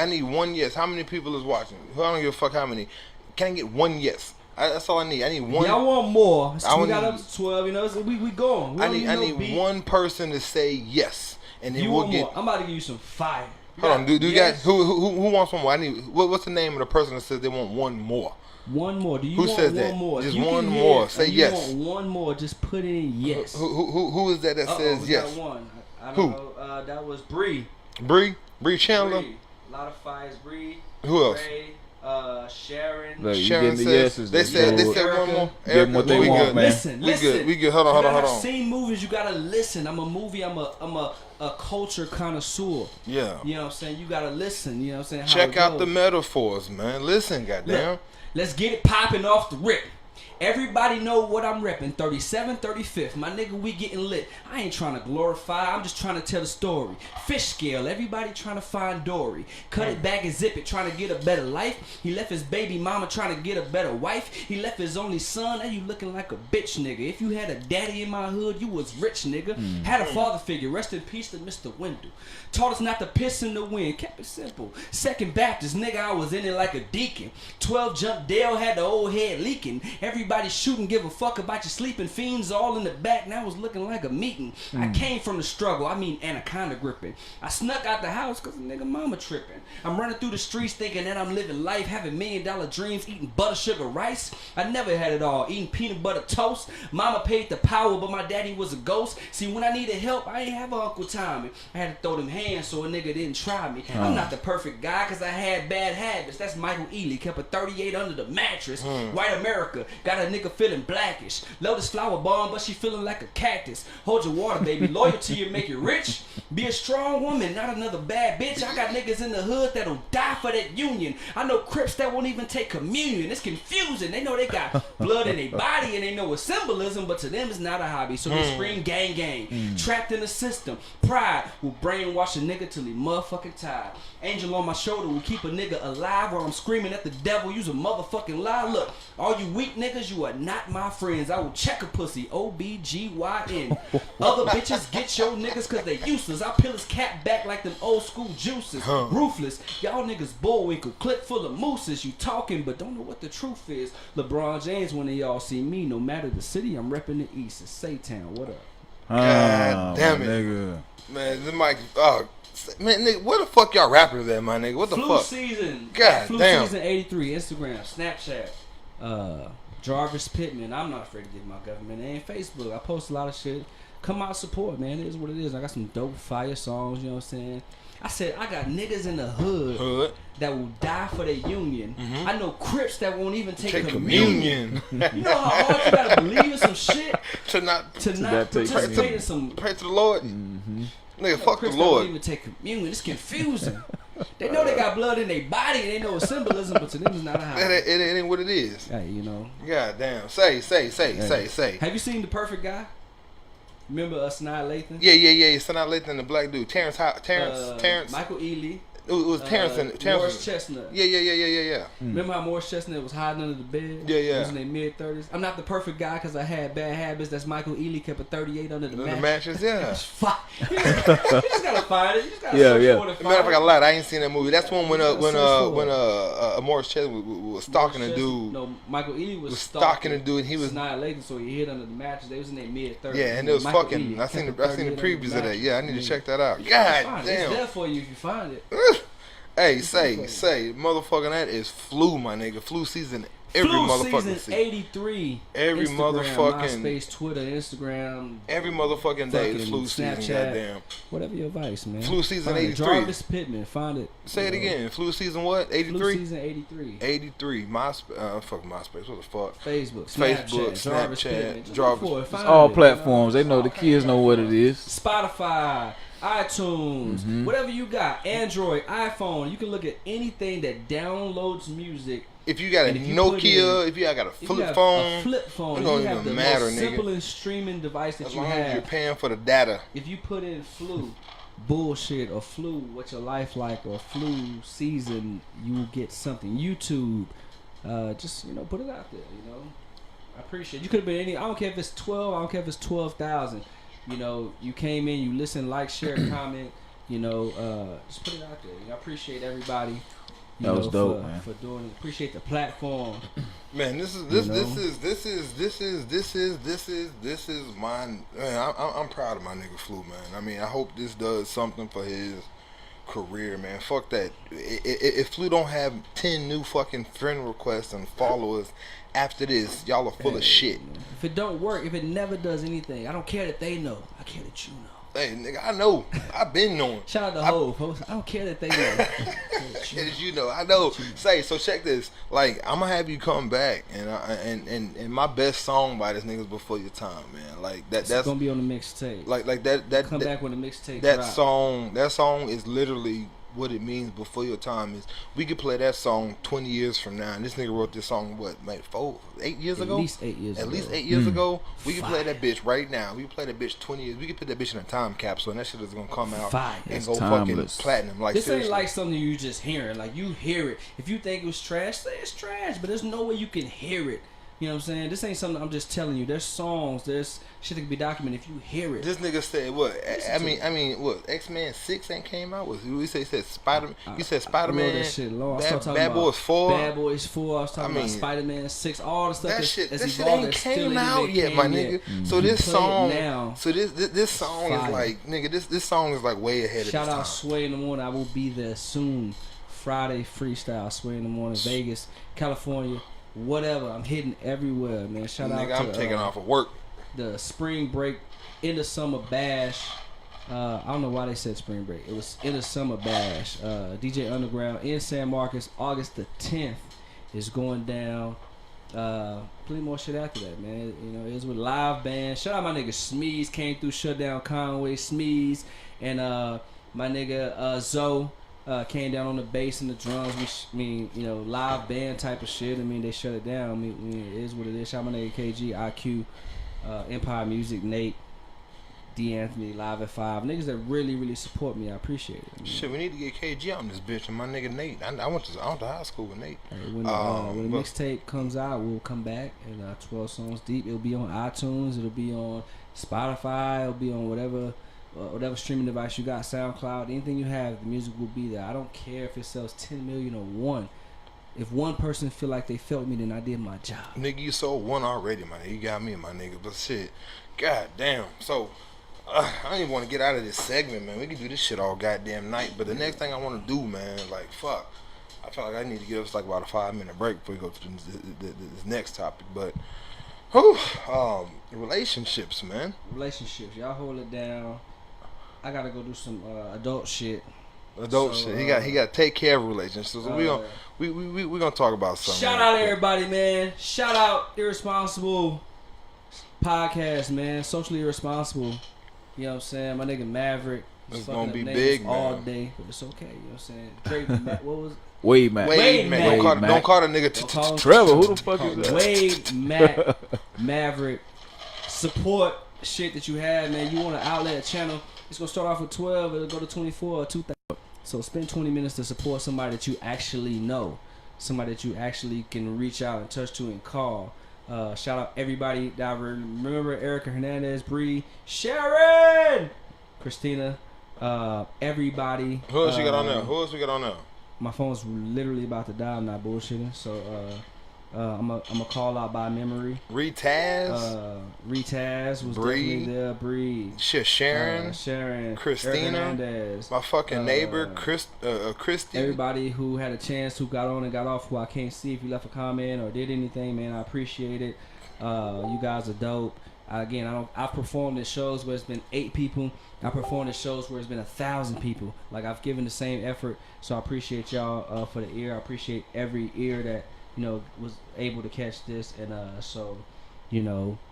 need one yes. How many people is watching? I don't give a fuck how many. Can I get one yes? That's all I need. I need one. Y'all want more? I We got up to 12. You know, so we going. I need one person to say yes, and then You we'll want get. more? I'm about to give you some fire. Hold on, do you yes? guys who wants one more? I need what's the name of the person that says they want one more? One more. Do you Who want says one that? more? Just If you one can more. hear Say and yes. You want one more? Just put in yes. Who is that says we yes? got one. I don't Who? know. That was Bree. Bree Chandler. Bree. A lot of fires. Bree. Who else? Ray, Sharon. Look, you Sharon getting the says yeses. they said one more. Give them what they we want, good. man. Listen. We good. Hold on. I've seen movies. You gotta listen. I'm a culture connoisseur. Yeah. You know what I'm saying? You gotta listen. You know what I'm saying? How Check it out goes. the metaphors, man. Listen, goddamn. Look, let's get it popping off the rip. Everybody know what I'm repping. 37, 35th. My nigga, we getting lit. I ain't trying to glorify. I'm just trying to tell the story. Fish scale. Everybody trying to find Dory. Cut it back and zip it. Trying to get a better life. He left his baby mama trying to get a better wife. He left his only son. Now you looking like a bitch, nigga. If you had a daddy in my hood, you was rich, nigga. Had a father figure. Rest in peace to Mr. Wendell. Taught us not to piss in the wind. Kept it simple. Second Baptist, nigga, I was in it like a deacon. 12 jump Dale had the old head leaking. Everybody shooting, give a fuck about your sleeping. Fiends all in the back, now was looking like a meeting. I came from the struggle, I mean anaconda gripping. I snuck out the house cause a nigga mama tripping. I'm running through the streets thinking that I'm living life, having $1 million dreams, eating butter sugar rice. I never had it all, eating peanut butter toast. Mama paid the power, but my daddy was a ghost. See, when I needed help, I ain't have a Uncle Tommy. I had to throw them hands so a nigga didn't try me. I'm not the perfect guy cause I had bad habits. That's Michael Ealy, kept a 38 under the mattress. White America, got a nigga feeling blackish. Lotus flower bomb, but she feeling like a cactus. Hold your water, baby. Loyalty will make you rich. Be a strong woman, not another bad bitch. I got niggas in the hood that'll die for that union. I know Crips that won't even take communion. It's confusing. They know they got blood in their body and they know it's symbolism, but to them it's not a hobby. So they scream gang gang. Trapped in the system. Pride will brainwash a nigga till he motherfucking tired. Angel on my shoulder will keep a nigga alive while I'm screaming at the devil. Use a motherfucking lie. Look, all you weak niggas, you are not my friends. I will check a pussy. OBGYN. Other bitches get your niggas cause they useless. I peel his cap back like them old school juices. Ruthless. Y'all niggas bullwinkle. Clip full of mooses. You talking but don't know what the truth is. LeBron James when they all see me. No matter the city, I'm repping the East. It's Saytown. What up? God damn it. Nigga. Man, the mic. Man, nigga, where the fuck y'all rappers at, my nigga? What the Flu fuck? season. God Flu damn. season 83. Instagram. Snapchat. Jarvis Pittman. I'm not afraid to give my government name. Facebook. I post a lot of shit. Come out, support, man. It is what it is. I got some dope fire songs, you know what I'm saying? I said I got niggas in the hood that will die for their union. I know Crips that won't even take communion. You know how hard you gotta believe in some shit to not participate in some. Pray to the Lord. Nigga, fuck Crips the that Lord. won't even take communion. It's confusing. They know they got blood in their body and they know it's symbolism, but to them it's not a hobby. It ain't what it is. Hey, you know. God damn. Say. Have you seen The Perfect Guy? Remember Snide Lathan? Yeah. Snide Lathan and the black dude. Terrence. Michael Ealy. It was Terrence and Morris Chestnut. Yeah. Remember how Morris Chestnut was hiding under the bed? Yeah. He was in their mid-30s. I'm not the perfect guy because I had bad habits. That's Michael Ealy, kept a 38 under the mattress. Yeah. You just gotta find it. You just gotta Yeah. for it and Matter of find fact, I lied. I ain't seen that movie. That's one when Morris Chestnut was stalking a dude. No, Michael Ealy was stalking a dude. And he was Snide Lathan, so he hid under the mattress. They was in their mid-30s. Yeah, and it was Michael fucking. Ealy I seen the kept a 38 previews under of the that. Yeah, I need to mattress. check that out. You God can find it. damn. It's there for you if you find it. Hey, say, motherfucking that is Flu, my nigga. Flu season every Flu motherfucking season 83. Every Instagram, motherfucking MySpace, Twitter, Instagram. Every motherfucking day is Flu season. Snapchat, Goddamn. Whatever your vice, man. Flu season Find it. 83. Jarvis Pittman, find it. Say it again. Flu season what? 83. Flu season 83. 83. Fuck MySpace. What the fuck? Facebook, Snapchat, Pittman. Jarvis. Find All it, platforms. They know the kids know what it is. Spotify, iTunes, whatever you got, Android, iPhone. You can look at anything that downloads music. If you got a Nokia, if you got a flip phone, it don't have even the matter, most nigga. simplest streaming device that As you long as you're have. paying for the data. If you put in Flu, bullshit or flu, what your life like, or flu season, you will get something. YouTube, just put it out there. I appreciate it. You could have been any. I don't care if it's 12. I don't care if it's 12,000. You came in, you listen, like, share, comment. Just put it out there. I appreciate everybody. That was dope, man. For doing it. Appreciate the platform. Man, this is mine. Man, I'm proud of my nigga Flu, man. I mean, I hope this does something for his career, man. Fuck that. If Flu don't have 10 new fucking friend requests and followers after this, y'all are full of shit. If it don't work, if it never does anything, I don't care that they know. I care that you know. Hey, nigga, I know. I've been knowing. Shout out to Hov, folks. I don't care that they know. As you know, I know. Say, so check this. Like, I'm gonna have you come back, and my best song by this nigga's Before Your Time, man. Like that's gonna be on the mixtape. Like that. Come back when the mixtape. That song is literally what it means. Before Your Time is. We could play that song 20 years from now, and this nigga wrote this song 8 years ago? At least 8 years. At least 8 years ago. We can play that bitch right now. We can play that bitch 20 years. We can put that bitch in a time capsule, and that shit is gonna come out and go timeless. fucking platinum. Like, this seriously. ain't like something you just hearing. Like, you hear it. If you think it was trash, say it's trash. But there's no way you can hear it. You know what I'm saying? This ain't something I'm just telling you. There's songs, there's shit that can be documented if you hear it. This nigga said what? I mean, what? X-Men 6 ain't came out? He said Spider-Man. You said Spider-Man. I wrote that shit long. Bad Boys 4. Bad Boys 4. I was talking about Spider-Man 6. All the stuff that shit evolved, ain't came out yet, my nigga. Mm-hmm. So this song, now, this song fire. is like, nigga, this song is like way ahead of its time. Shout out Sway in the Morning. I will be there soon. Friday freestyle. Sway in the Morning. Vegas, California. Whatever, I'm hitting everywhere, man. Shout out to I'm taking off of work. The spring break, in the summer bash. I don't know why they said spring break. It was in the summer bash. DJ Underground in San Marcos, August the 10th is going down. Plenty more shit after that, man. It was with live band. Shout out my nigga Smeeze, came through, shut down Conway. Smeeze and my nigga Zoe. Came down on the bass and the drums. Live band type of shit. They shut it down. It is what it is. Shout out my nigga KG, IQ, Empire Music, Nate, D. Anthony, Live at 5. Niggas that really, really support me. I appreciate it. Shit, we need to get KG on this bitch and my nigga Nate. I went to high school with Nate. When the mixtape comes out, we'll come back and 12 songs deep. It'll be on iTunes. It'll be on Spotify. It'll be on whatever streaming device you got, SoundCloud, anything you have, the music will be there. I don't care if it sells 10 million or one. If one person feel like they felt me, then I did my job. Nigga, you sold one already, my nigga. You got me, my nigga. But shit, god damn. So, I don't even want to get out of this segment, man. We can do this shit all goddamn night. But the next thing I want to do, man, like, fuck. I feel like I need to give us like about a 5-minute break before we go to this next topic. But, relationships, man. Relationships. Y'all hold it down. I gotta go do some adult shit. Shit. He got to take care of relationships. So we gonna talk about something. Shout out everybody, man. Shout out Irspnsbl podcast, man. Socially irresponsible. You know what I'm saying? My nigga Maverick. It's gonna be big, all man. day, but it's okay. You know what I'm saying? Drake, what was it? Wade Mac. Don't call the nigga Trevor. Who the fuck is that? Wade Mac, Maverick. Support shit that you have, man. You want an outlet, a channel. It's gonna start off with 12. It'll go to 24 or 2,000. So spend 20 minutes to support somebody that you actually know, somebody that you actually can reach out and touch to and call. Shout out everybody that I remember: Erica Hernandez, Bree, Sharon, Christina, everybody. Who else you got on there? My phone's literally about to die. I'm not bullshitting. So I'm a call out by memory. Retaz was definitely there. Bree. Shit, Sharon, Christina, Hernandez, my fucking neighbor, Christy. Everybody who had a chance, who got on and got off, who I can't see if you left a comment or did anything, man, I appreciate it. You guys are dope. Again, I've performed at shows where it's been 8 people. I performed at shows where it's been 1,000 people. Like, I've given the same effort, so I appreciate y'all for the ear. I appreciate every ear that was able to catch this, and so it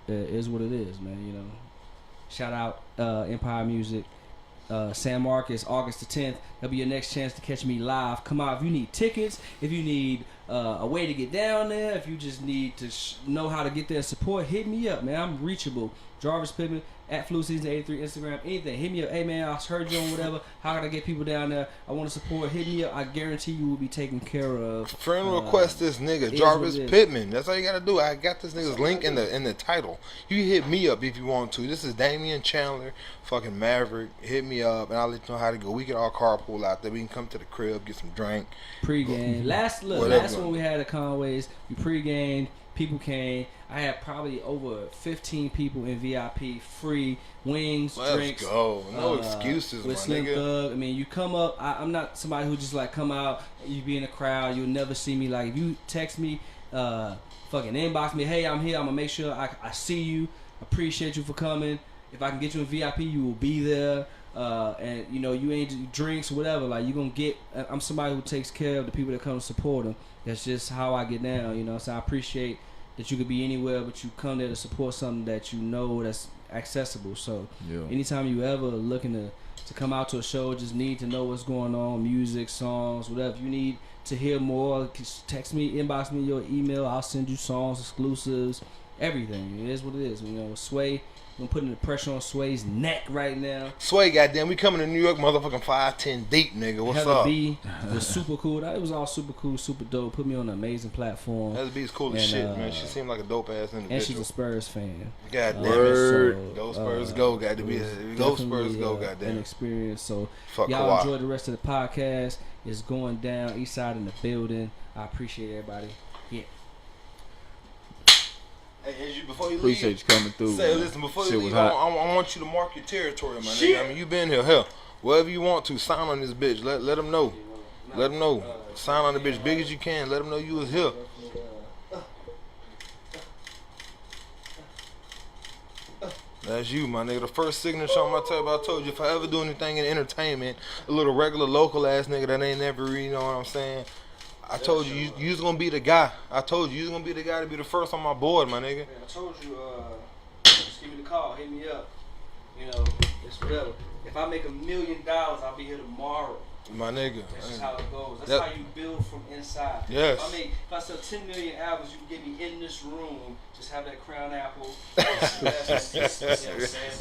is what it is, man. Shout out Empire Music, San Marcos, August the 10th. That'll be your next chance to catch me live. Come out if you need tickets, if you need a way to get down there, if you just need to know how to get there and support, hit me up, man. I'm reachable. Jarvis Pittman at FluSeason83 Instagram, anything. Hit me up. Hey man, I heard you on whatever. How can I get people down there? I want to support. Hit me up. I guarantee you will be taken care of. Friend request this nigga Jarvis Pittman. That's all you gotta do. I got this nigga's link in the title. You hit me up if you want to. This is Damian Chandler, fucking Maverick. Hit me up and I'll let you know how to go. We can all carpool out there. We can come to the crib, get some drink. Pre-game. Last one we had at Conway's, we pre-gamed. People came. I had probably over 15 people in VIP, free wings, drinks. Let's go. No excuses, with my Slim nigga. Thug. I mean, you come up. I'm not somebody who just like come out. You be in a crowd. You'll never see me. Like if you text me, fucking inbox me. Hey, I'm here. I'm gonna make sure I see you. Appreciate you for coming. If I can get you in VIP, you will be there. And you know you ain't drinks or whatever. Like you gonna get. I'm somebody who takes care of the people that come to support them. That's just how I get down, you know. So I appreciate that you could be anywhere, but you come there to support something that you know that's accessible. So anytime you ever looking to come out to a show, just need to know what's going on, music, songs, whatever you need to hear more, text me, inbox me your email. I'll send you songs, exclusives, everything. It is what it is. You know, Sway. I'm putting the pressure on Sway's neck right now. Sway, goddamn, we coming to New York, motherfucking 5'10" deep, nigga. What's Heather up? B was super cool. It was all super cool, super dope. Put me on an amazing platform. Heather B's cool as shit, man. She seemed like a dope ass individual. And she's a Spurs fan. Goddamn it. So, go Spurs, go. Got to be go Spurs, go. Goddamn. An experience. So Fuck y'all Kawhi. enjoy the rest of the podcast. It's going down. East Side in the building. I appreciate everybody. Yeah. Hey, before you Appreciate leave, you coming through. say, man. listen, before Shit you was leave, I hot. want you to mark your territory, my nigga. I mean, you been here. Hell, wherever you want to, sign on this bitch. Let them know. Let them know. Sign on the bitch big as you can. Let them know you was here. That's you, my nigga. The first signature on my table, I told you, if I ever do anything in entertainment, a little regular local ass nigga that ain't never, you know what I'm saying? I told you, you was gonna be the guy. I told you was gonna be the guy to be the first on my board, my nigga. I told you, just give me the call, hit me up. You know, it's whatever. If I make $1 million, I'll be here tomorrow. My nigga. That's just how it goes. That's how you build from inside. Yes. If I sell 10 million albums, you can get me in this room. Just have that crown apple.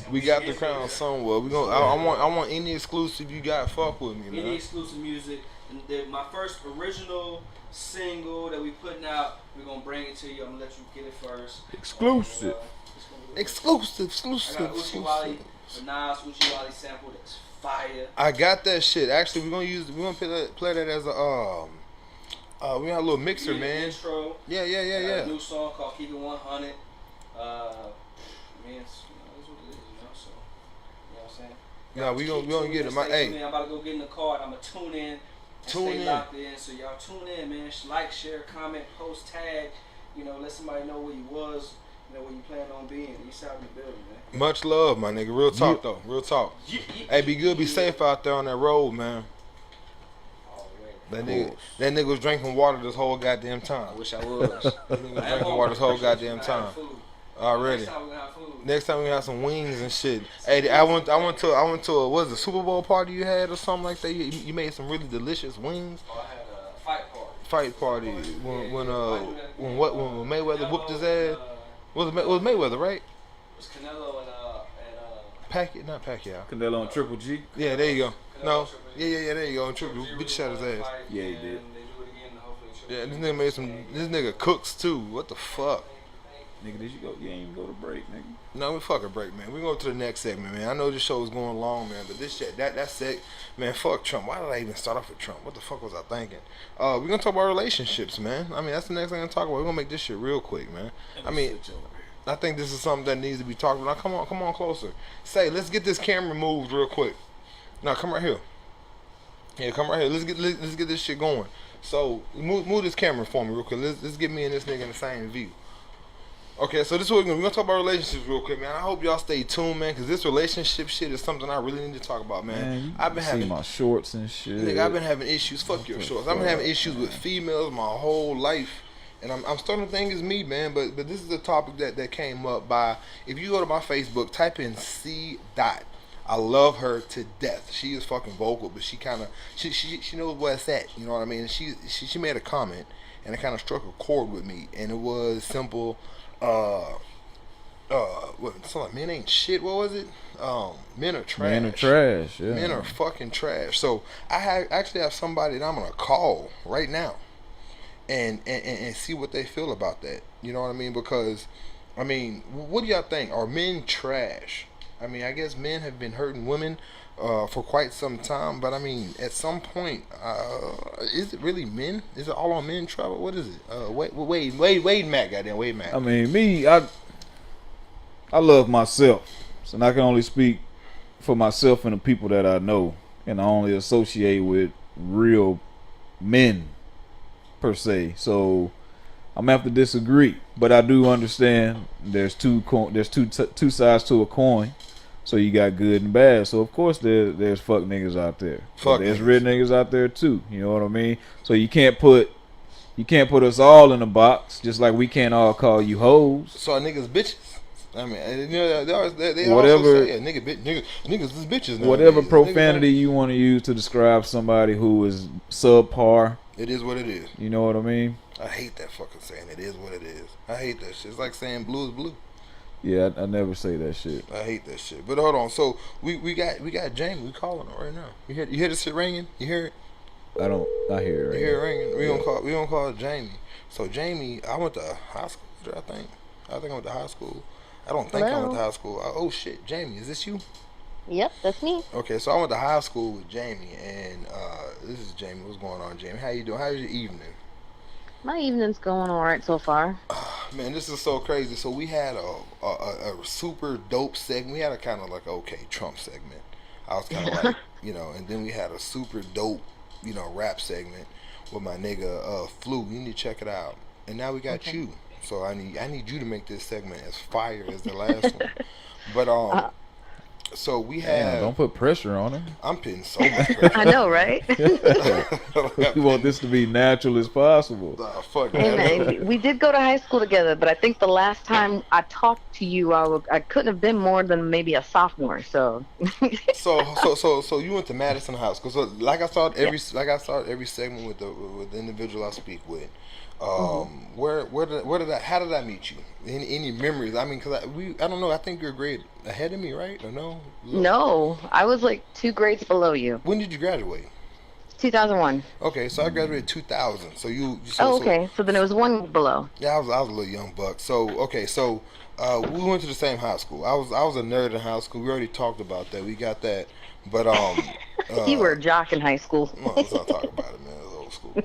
We got the crown somewhere. We gonna. I want any exclusive you got. Fuck with me, man. Any exclusive music. And my first original single that we putting out, we're gonna bring it to you. I'm gonna let you get it first. Exclusive. Exclusive. I got Uchi Wally, the Nas Uchi Wally sample that's fire. I got that shit. Actually, we're gonna play that as a we got a little mixer, man. Intro. Yeah. A new song called Keep It 100. I mean, it's what it is, you know. So, you know what I'm saying? Nah, we gonna get it. I'm about to go get in the car. And I'm gonna tune in. Stay locked in. So y'all tune in, man. Like, share, comment, post, tag. You know, let somebody know where you was. You know, where you plan on being. East Side in the building, man. Much love, my nigga. Real talk though. Real talk. Hey, be good, be safe out there on that road, man. That nigga was drinking water this whole goddamn time. I wish I was. That nigga was drinking water this whole goddamn time. Already. Next time we have some wings and shit. Hey, I went to a what was it, Super Bowl party you had or something like that? You made some really delicious wings. Oh, I had a fight party. Fight party when Mayweather whooped his ass. Was Mayweather, right? It was Canelo and Not Pacquiao. Canelo and Triple G. Yeah, there you go. No. Yeah, there you go. Triple beat shot his ass. Yeah, he did. Yeah, this nigga made some. This nigga cooks too. What the fuck? Nigga, did you go? You ain't even go to break, nigga. No, we fuck a break, man. We go to the next segment, man. I know this show is going long, man, but this shit, man, fuck Trump. Why did I even start off with Trump? What the fuck was I thinking? We're gonna talk about relationships, man. I mean, that's the next thing I'm gonna talk about. We're gonna make this shit real quick, man. I mean, I think this is something that needs to be talked about. Now, come on closer. Say, let's get this camera moved real quick. Now, come right here. Yeah, come right here. Let's get this shit going. So, move this camera for me real quick. Let's get me and this nigga in the same view. Okay, so this is what we're gonna talk about relationships real quick, man. I hope y'all stay tuned, man, because this relationship shit is something I really need to talk about, man. I've been having my shorts and shit. Nigga, I've been having issues. Fuck your shorts. I've been having issues with females my whole life, and I'm starting to think it's me, man. But this is a topic that came up by, if you go to my Facebook, type in C. I love her to death. She is fucking vocal, but she knows where it's at. You know what I mean? She made a comment, and it kind of struck a chord with me, and it was simple. So like, men ain't shit. What was it? Men are trash. Men are trash. Yeah. Men are fucking trash. So I actually have somebody that I'm gonna call right now, and see what they feel about that. You know what I mean? Because, I mean, what do y'all think? Are men trash? I mean, I guess men have been hurting women for quite some time, but I mean, at some point, is it really men? Is it all on men trouble? What is it? Wade Mack, goddamn Wade Mack. I mean, me, I love myself, and I can only speak for myself and the people that I know, and I only associate with real men per se. So I'm gonna have to disagree, but I do understand there's two sides to a coin. So you got good and bad. So of course there's fuck niggas out there. There's real niggas out there too. You know what I mean? So you can't put us all in a box, just like we can't all call you hoes. So are niggas bitches? I mean, you know, they whatever, also say, niggas is bitches nowadays. Whatever profanity you want to use to describe somebody who is subpar. It is what it is. You know what I mean? I hate that fucking saying. It is what it is. I hate that shit. It's like saying blue is blue. Yeah, I never say that shit. I hate that shit. But hold on. So we got Jamie. We calling her right now. You hear this shit ringing? You hear it? I hear it ringing. You hear it ringing? We gonna call Jamie. So Jamie, I went to high school. I think I went to high school. I don't think I went to high school. Oh shit, Jamie, is this you? Yep, that's me. Okay, so I went to high school with Jamie, and this is Jamie. What's going on, Jamie? How you doing? How's your evening? My evening's going all right so far. Man, this is so crazy. So we had a super dope segment. We had a kind of like okay Trump segment. I was kind of like, you know, and then we had a super dope, you know, rap segment with my nigga Flu. You need to check it out. And now we got you. So I need you to make this segment as fire as the last one. But so we have. Don't put pressure on her. I'm putting so much pressure. I know, right? You want this to be natural as possible. Fuck Hey, man, we did go to high school together, but I think the last time I talked to you, I couldn't have been more than maybe a sophomore. So. So you went to Madison High School. So like I started every segment with the individual I speak with. How did I meet you? Any memories? I mean, cause I don't know. I think you're a grade ahead of me, right? Or no? No, I was like 2 grades below you. When did you graduate? 2001. Okay, so I graduated 2000. So you. Okay. So then it was 1 below. Yeah, I was a little young buck. So okay, so we went to the same high school. I was a nerd in high school. We already talked about that. We got that. But you were a jock in high school. No, let's not talk about it, man. It was old school.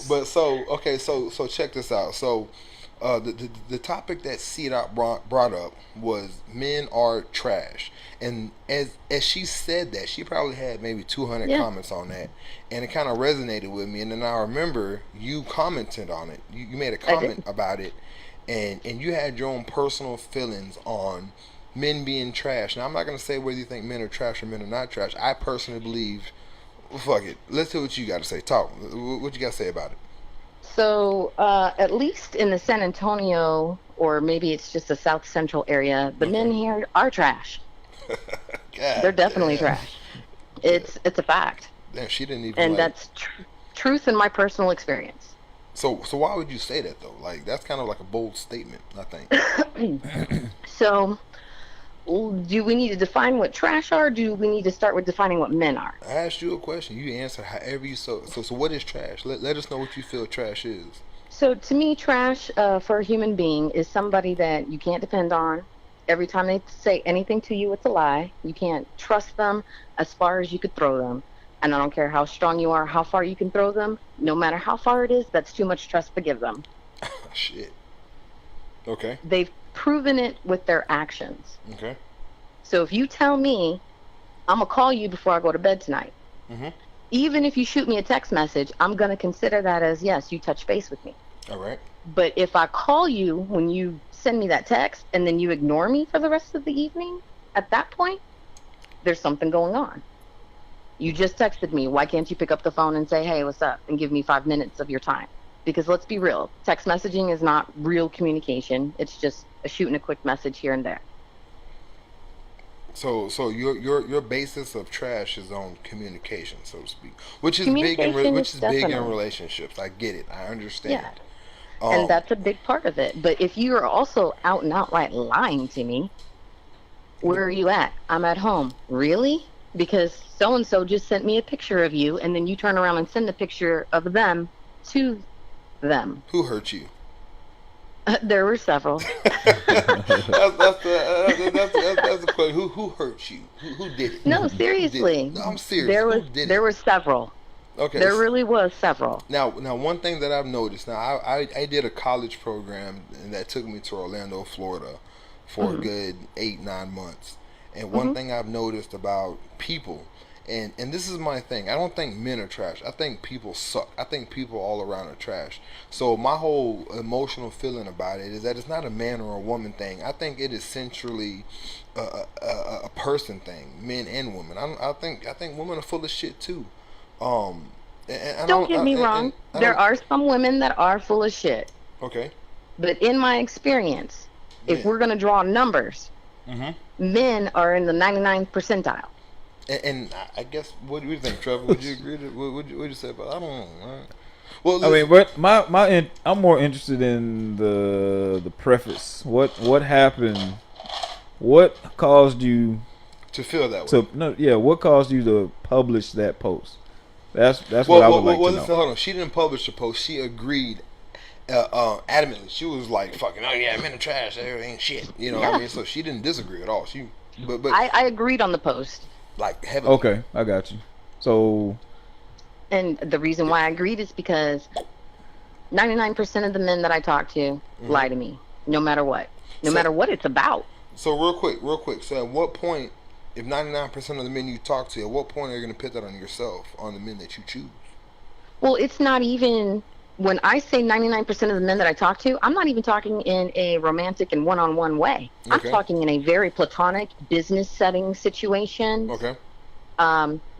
But so check this out. So the topic that C-Dot brought up was men are trash, and as she said that, she probably had maybe 200 comments on that, and it kind of resonated with me. And then I remember you commented on it. You made a comment about it, and you had your own personal feelings on men being trash. Now I'm not gonna say whether you think men are trash or men are not trash. I personally believe. Fuck it. Let's hear what you got to say. Talk. What you got to say about it? So, at least in the San Antonio, or maybe it's just the South Central area, the men here are trash. They're definitely trash. It's a fact. Damn, she didn't even. And that's truth in my personal experience. So why would you say that though? Like that's kind of like a bold statement, I think. So. Do we need to define what trash are? Or do we need to start with defining what men are? I asked you a question. You answer however you so what is trash? Let us know what you feel trash is. So to me, trash for a human being is somebody that you can't depend on. Every time they say anything to you, it's a lie. You can't trust them as far as you could throw them. And I don't care how strong you are, how far you can throw them. No matter how far it is, that's too much trust to give them. Shit. Okay. They've proven it with their actions. Okay. So if you tell me I'm gonna call you before I go to bed tonight, even if you shoot me a text message, I'm gonna consider that as yes, you touch base with me. All right. But if I call you when you send me that text and then you ignore me for the rest of the evening, at that point there's something going on. You just texted me, why can't you pick up the phone and say, hey, what's up, and give me 5 minutes of your time? Because let's be real, text messaging is not real communication. It's just shooting a quick message here and there. So your basis of trash is on communication, so to speak, which is big in Definitely. relationships. I get it. I understand. Yeah. And that's a big part of it. But if you are also out and outright lying to me, where are you at? I'm at home. Really? Because so and so just sent me a picture of you, and then you turn around and send a picture of them to them. Who hurt you? There were several. That's the question. Who hurt you? Who did it? No, seriously. No, I'm serious. There were several. Okay. There really was several. Now, one thing that I've noticed. Now, I did a college program that took me to Orlando, Florida, for a good 8-9 months. And one thing I've noticed about people, and this is my thing, I don't think men are trash. I think people suck. I think people all around are trash. So my whole emotional feeling about it is that it's not a man or a woman thing. I think it is centrally a person thing, men and women. I think women are full of shit too. Don't get me wrong. There are some women that are full of shit. Okay. But in my experience, if we're going to draw numbers, men are in the 99th percentile. And I guess, what do you think, Trevor? Would you agree to what you say about? I don't know. Right? Well, I mean, but I'm more interested in the preface. What happened? What caused you to feel that way? What caused you to publish that post? That's what I would like to know. Listen, hold on. She didn't publish the post. She agreed adamantly. She was like, "Fucking, oh yeah, men are trash. They ain't shit." You know what I mean? So she didn't disagree at all. But I agreed on the post. Like heavily. Okay, I got you. So, and the reason why I agreed is because 99% of the men that I talk to lie to me, no matter what it's about. So real quick. So at what point, if 99% of the men you talk to, at what point are you going to put that on yourself, on the men that you choose? Well, it's not even, when I say 99% of the men that I talk to, I'm not even talking in a romantic and one-on-one way. Okay. I'm talking in a very platonic business setting situation. Okay.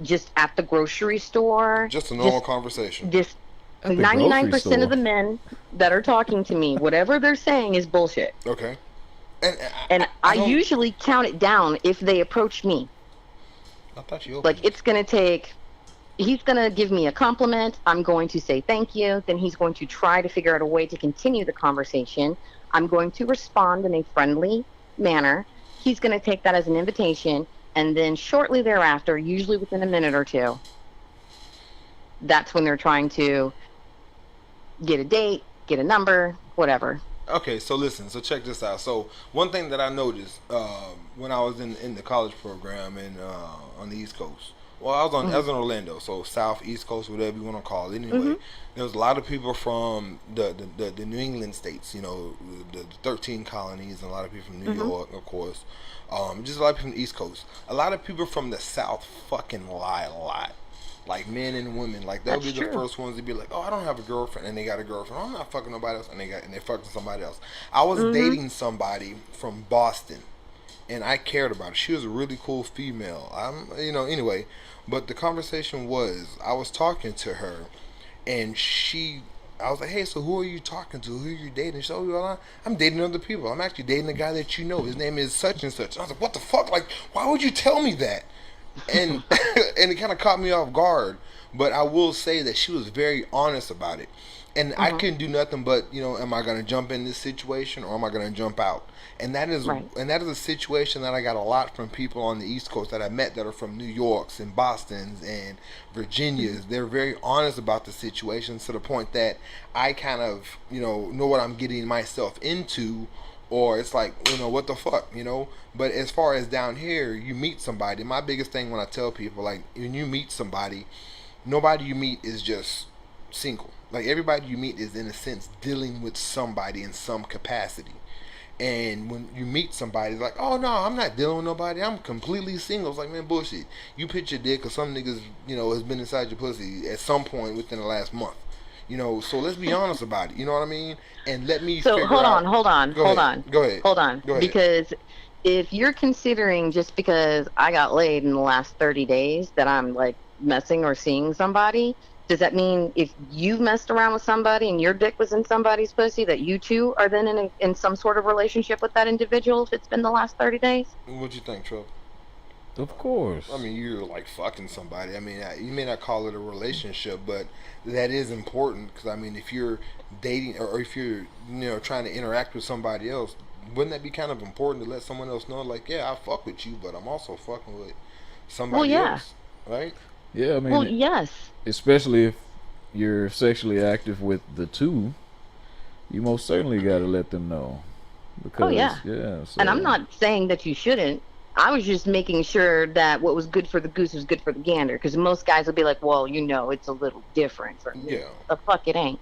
Just at the grocery store. Just a normal conversation. Just 99% of the men that are talking to me, whatever they're saying is bullshit. Okay. And I usually count it down if they approach me. I thought you opened. Like, it's going to take... He's going to give me a compliment. I'm going to say thank you. Then he's going to try to figure out a way to continue the conversation. I'm going to respond in a friendly manner. He's going to take that as an invitation. And then shortly thereafter, usually within a minute or two, that's when they're trying to get a date, get a number, whatever. Okay, so listen. So check this out. So one thing that I noticed when I was in the college program on the East Coast. Well, I was in Orlando, so South, East Coast, whatever you want to call it. Anyway, there was a lot of people from the New England states, you know, the 13 colonies, and a lot of people from New York, of course. Just a lot of people from the East Coast. A lot of people from the South fucking lie a lot. Like men and women, like they'll be the first ones to be like, "Oh, I don't have a girlfriend," and they got a girlfriend. "Oh, I'm not fucking nobody else," and they fucking somebody else. I was dating somebody from Boston, and I cared about her. She was a really cool female. Anyway. But the conversation was, I was talking to her, and I was like, "Hey, so who are you talking to? Who are you dating?" She said, "Oh, well, I'm dating other people. I'm actually dating a guy that you know. His name is such and such." And I was like, "What the fuck? Like, why would you tell me that?" And and it kind of caught me off guard. But I will say that she was very honest about it. And I couldn't do nothing but, am I going to jump in this situation or am I going to jump out? And that is a situation that I got a lot from people on the East Coast that I met that are from New York's and Boston's and Virginia's. They're very honest about the situation to the point that I kind of, know what I'm getting myself into, or it's like, what the fuck, But as far as down here, you meet somebody. My biggest thing when I tell people, like, when you meet somebody, nobody you meet is just single. Like, everybody you meet is, in a sense, dealing with somebody in some capacity. And when you meet somebody, it's like, "Oh, no, I'm not dealing with nobody. I'm completely single." It's like, man, bullshit. You pitch your dick, or some niggas, has been inside your pussy at some point within the last month. So let's be honest about it. You know what I mean? And let me figure out. Hold on. Go ahead. Because if you're considering just because I got laid in the last 30 days that I'm, like, messing or seeing somebody, does that mean if you messed around with somebody and your dick was in somebody's pussy that you too are then in some sort of relationship with that individual if it's been the last 30 days? What do you think, Trev? Of course. I mean, you're like fucking somebody. I mean, you may not call it a relationship, but that is important because I mean, if you're dating or if you're trying to interact with somebody else, wouldn't that be kind of important to let someone else know, like, yeah, I fuck with you, but I'm also fucking with somebody else, right? Yeah, I mean, Well, yes. especially if you're sexually active with the two, you most certainly got to let them know. Because, Oh, yeah. So, And I'm not saying that you shouldn't. I was just making sure that what was good for the goose was good for the gander. Because most guys will be like, well, it's a little different for me. Yeah. The fuck it ain't.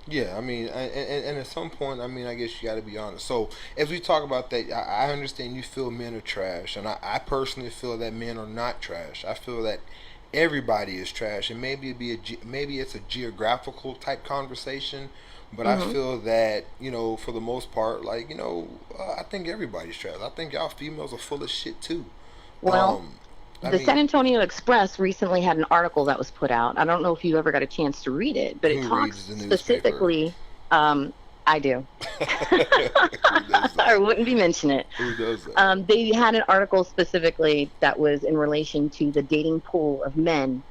Yeah, I mean, and at some point, I mean, I guess you got to be honest. So, as we talk about that, I understand you feel men are trash, and I personally feel that men are not trash. I feel that everybody is trash, and maybe it's a geographical type conversation, but I feel that for the most part, like I think everybody's trash. I think y'all females are full of shit too. Well, San Antonio Express recently had an article that was put out. I don't know if you ever got a chance to read it, but it talks specifically. I do. I wouldn't be mentioning it. Who does that? They had an article specifically that was in relation to the dating pool of men.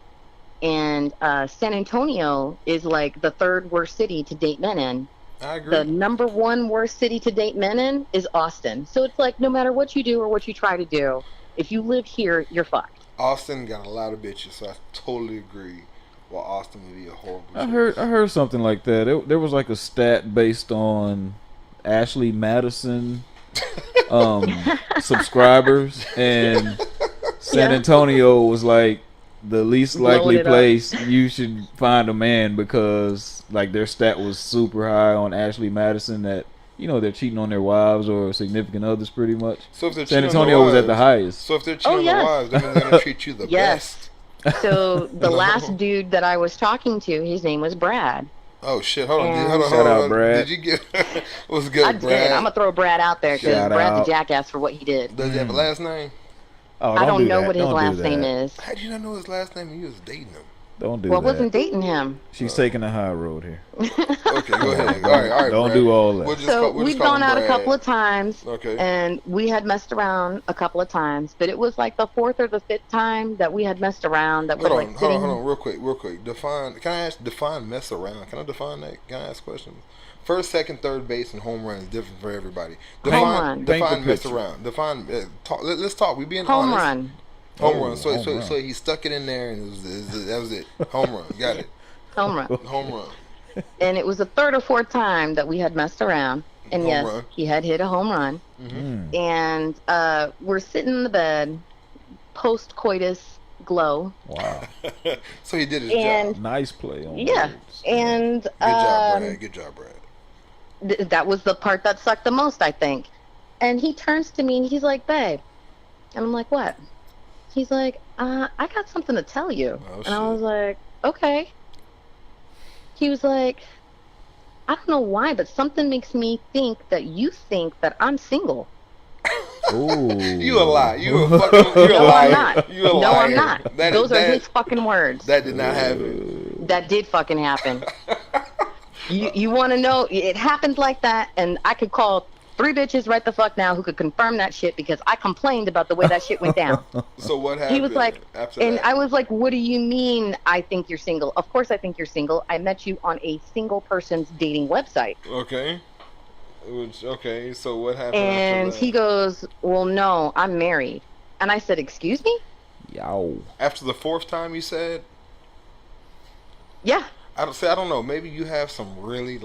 And San Antonio is like the third worst city to date men in. I agree. The number one worst city to date men in is Austin. So it's like no matter what you do or what you try to do, if you live here, you're fucked. Austin got a lot of bitches, so I totally agree. Well, Austin would be a horrible I heard something like that. There was like a stat based on Ashley Madison subscribers, and San Antonio was like the least likely place you should find a man because like their stat was super high on Ashley Madison that they're cheating on their wives or significant others pretty much. So if they're San Antonio was at the highest. So if they're cheating on their wives, then they're gonna treat you the best. So the last dude that I was talking to, his name was Brad. Oh shit! Hold on. Shout out, Brad. Did you get what's good, I Brad? did. I'm gonna throw Brad out there because Brad's a jackass for what he did. Does he have a last name? Oh, I don't know what his last name is. How do you not know his last name? You was dating him. Don't do that. Well, I that. wasn't dating him. She's taking the high road here. Okay, go ahead. All right. Don't Brad. do all that. So we've gone out a couple of times, okay, and we had messed around a couple of times, but it was like the fourth or the fifth time that we had messed around. That was like hold on, real quick. Define mess around. Can I define that? Can I ask questions? First, second, third base, and home run is different for everybody. Define mess around. Let's talk. We being home honest. run. Home run. So he stuck it in there, and that was it. Home run. Got it. Home run. Home run. And it was the third or fourth time that we had messed around, and Home yes, run. he had hit a home run. Mm-hmm. And we're sitting in the bed, post coitus glow. Wow. So he did his job. Nice play on Yeah. words. And Good job, Brad. That was the part that sucked the most, I think. And he turns to me and he's like, "Babe," and I'm like, "What?" He's like, I got something to tell you." Oh, and shit. I was like, "Okay." He was like, "I don't know why, but something makes me think that you think that I'm single." Ooh. You a lie. You a liar. I'm not. You a liar. No, I'm not. Those are his fucking words. That did not happen. That did fucking happen. You want to know? It happened like that, and I could call 3 bitches right the fuck now who could confirm that shit because I complained about the way that shit went down. So what happened? He was like, after and that? I was like, "What do you mean I think you're single? Of course I think you're single. I met you on a single person's dating website." Okay. Okay, so what happened And after that? he goes, "Well, no, I'm married." And I said, "Excuse me?" Yow. After the 4th time you said? Yeah. I don't know. Maybe you have some really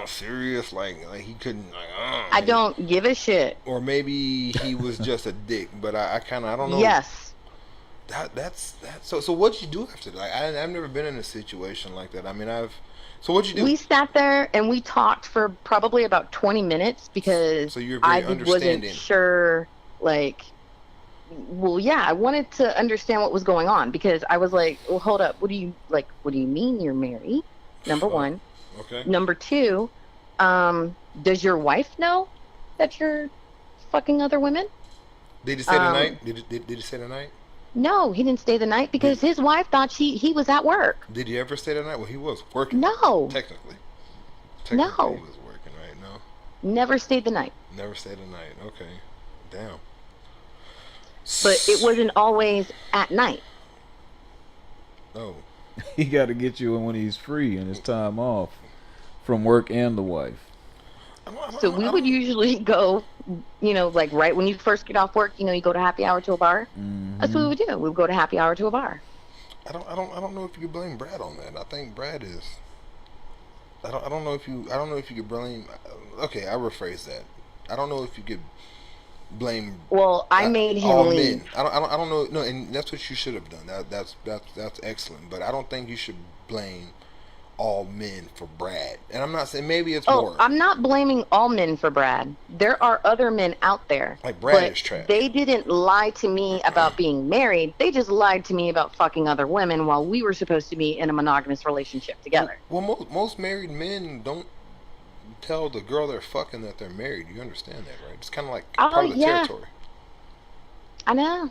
serious like he couldn't I don't give a shit. Or maybe he was just a dick, but I don't know. Yes. That's so what'd you do after that? I've never been in a situation like that. I mean so what'd you do? We sat there and we talked for probably about 20 minutes because So you're very I understanding. wasn't sure, well, yeah, I wanted to understand what was going on because I was like, well, hold up. What do you mean you're married? Number one. Okay. Number 2, does your wife know that you're fucking other women? Did he stay the night? Did he stay the night? No, he didn't stay the night because his wife thought he was at work. Did he ever stay the night? Well, he was working. No. Technically No. he was working, right? No. Never stayed the night. Never stayed the night. Okay. Damn. but it wasn't always at night. Oh. He got to get you when he's free and his time off from work and the wife. So we would usually go, you know, like right when you first get off work, you know, you go to happy hour to a bar. Mm-hmm. That's what we would do. We would go to happy hour to a bar. I don't know if you could blame Brad on that. I think Brad is. I don't know if you could blame. Okay, I rephrase that. I don't know if you could blame. Well, I made him all leave. men. I don't know. No, and that's what you should have done. That's excellent. But I don't think you should blame all men for Brad. And I'm not saying maybe it's more. I'm not blaming all men for Brad. There are other men out there. Like Brad but is trash. They didn't lie to me about being married. They just lied to me about fucking other women while we were supposed to be in a monogamous relationship together. Well, most married men don't tell the girl they're fucking that they're married. You understand that, right? It's kind of like part of the territory. I know.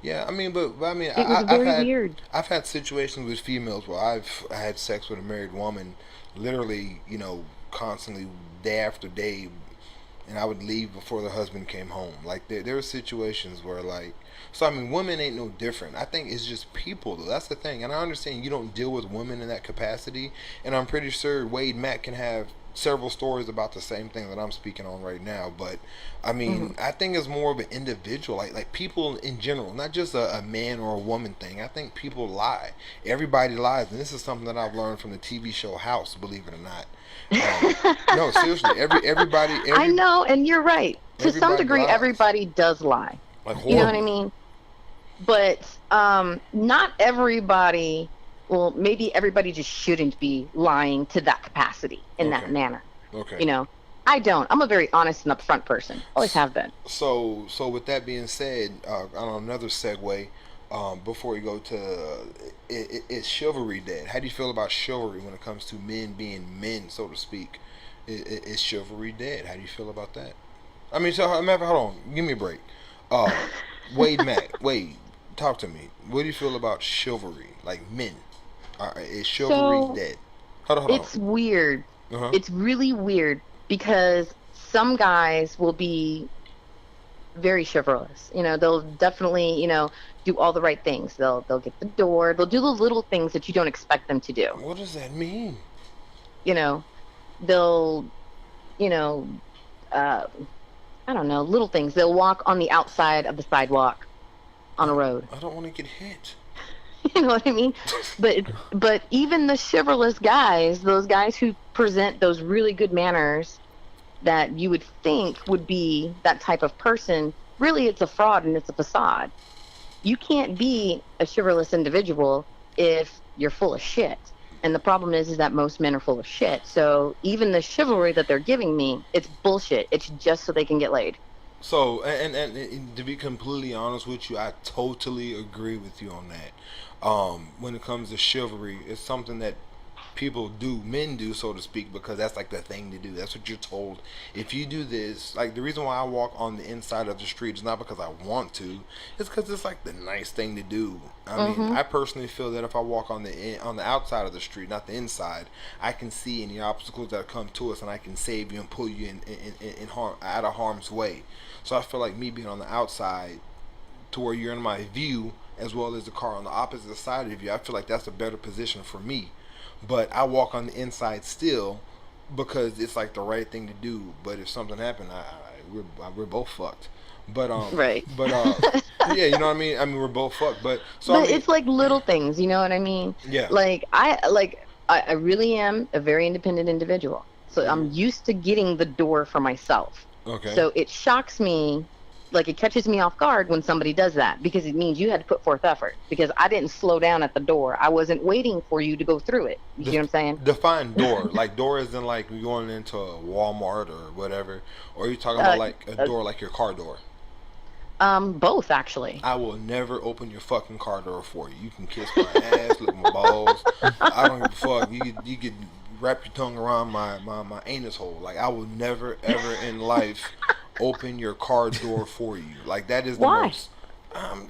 Yeah, I mean, but I mean, it was very weird. I've had situations with females where I've had sex with a married woman, literally, you know, constantly, day after day, and I would leave before the husband came home. Like there were situations where, like, so I mean, women ain't no different. I think it's just people, though. That's the thing, and I understand you don't deal with women in that capacity, and I'm pretty sure Wade Mack can have several stories about the same thing that I'm speaking on right now. But I mean, I think it's more of an individual, like people in general, not just a man or a woman thing. I think people lie. Everybody lies, and this is something that I've learned from the TV show House, believe it or not. No, seriously, everybody. I know, and you're right. To some degree, lies. Everybody does lie. Like, you know what I mean? But not everybody. Well, maybe everybody just shouldn't be lying to that capacity in that manner. Okay. You know, I don't. I'm a very honest and upfront person. Always have been. So with that being said, on another segue, before you go to, is chivalry dead? How do you feel about chivalry when it comes to men being men, so to speak? Is chivalry dead? How do you feel about that? I mean, so hold on, give me a break. Wade Mack, Wade, talk to me. What do you feel about chivalry, like men? Is chivalry dead? Hold on. It's weird. It's really weird because some guys will be very chivalrous. You know, they'll definitely, you know, do all the right things. They'll get the door. They'll do the little things that you don't expect them to do. What does that mean? You know, they'll, you know, I don't know, little things. They'll walk on the outside of the sidewalk on a road. I don't want to get hit. You know what I mean? But even the chivalrous guys, those guys who present those really good manners that you would think would be that type of person, really it's a fraud and it's a facade. You can't be a chivalrous individual if you're full of shit. And the problem is that most men are full of shit. So even the chivalry that they're giving me, it's bullshit. It's just so they can get laid. So, and to be completely honest with you, I totally agree with you on that. When it comes to chivalry, it's something that people do, men do, so to speak, because that's like the thing to do. That's what you're told. If you do this, like the reason why I walk on the inside of the street is not because I want to, it's because it's like the nice thing to do. I mean, I personally feel that if I walk on the outside of the street, not the inside, I can see any obstacles that come to us, and I can save you and pull you in harm, out of harm's way. So I feel like me being on the outside, to where you're in my view, as well as the car on the opposite side of you, I feel like that's a better position for me. But I walk on the inside still because it's like the right thing to do. But if something happened, we're both fucked. But right. But yeah, you know what I mean. I mean, we're both fucked. But so but I mean, it's like little things, you know what I mean? Yeah. Like I really am a very independent individual, so I'm used to getting the door for myself. Okay. So it shocks me. Like, it catches me off guard when somebody does that, because it means you had to put forth effort, because I didn't slow down at the door. I wasn't waiting for you to go through it. You see what I'm saying? Define door. Like, door is in like going into a Walmart or whatever, or are you talking about like a door like your car door? Both, actually. I will never open your fucking car door for you. You can kiss my ass, lick my balls. I don't give a fuck. You could wrap your tongue around my anus hole. Like, I will never ever in life open your car door for you. Like, that is the most. I'm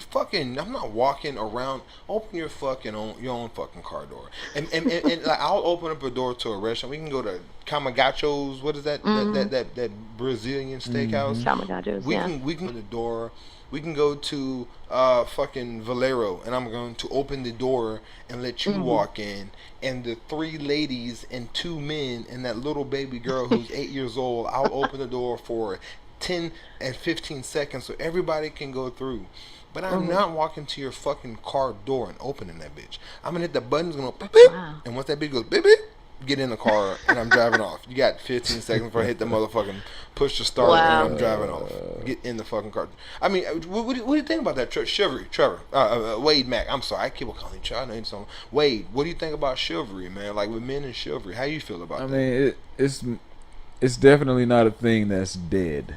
not walking around. Open your own fucking car door. And like, I'll open up a door to a restaurant. We can go to Kamagacho's. What is that? That Brazilian steakhouse. Kamagacho's. We can open the door. We can go to fucking Valero, and I'm going to open the door and let you walk in. And the 3 ladies and 2 men and that little baby girl who's 8 years old, I'll open the door for 10 and 15 seconds so everybody can go through. But I'm not walking to your fucking car door and opening that bitch. I'm gonna hit the buttons, gonna beep, beep, and once that bitch goes beep, beep, get in the car and I'm driving off. You got 15 seconds before I hit the motherfucking push to start and I'm driving off. Get in the fucking car. I mean, what do you think about that? Chivalry, Trevor, Wade Mack. I'm sorry, I keep on calling you Trevor. I know you something. Wade, what do you think about chivalry, man? Like with men and chivalry, how you feel about that? I mean, it's definitely not a thing that's dead.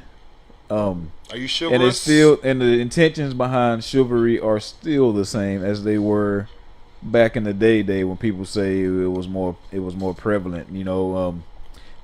Are you chivalrous? And it's still, and the intentions behind chivalry are still the same as they were back in the day when people say it was more prevalent. You know,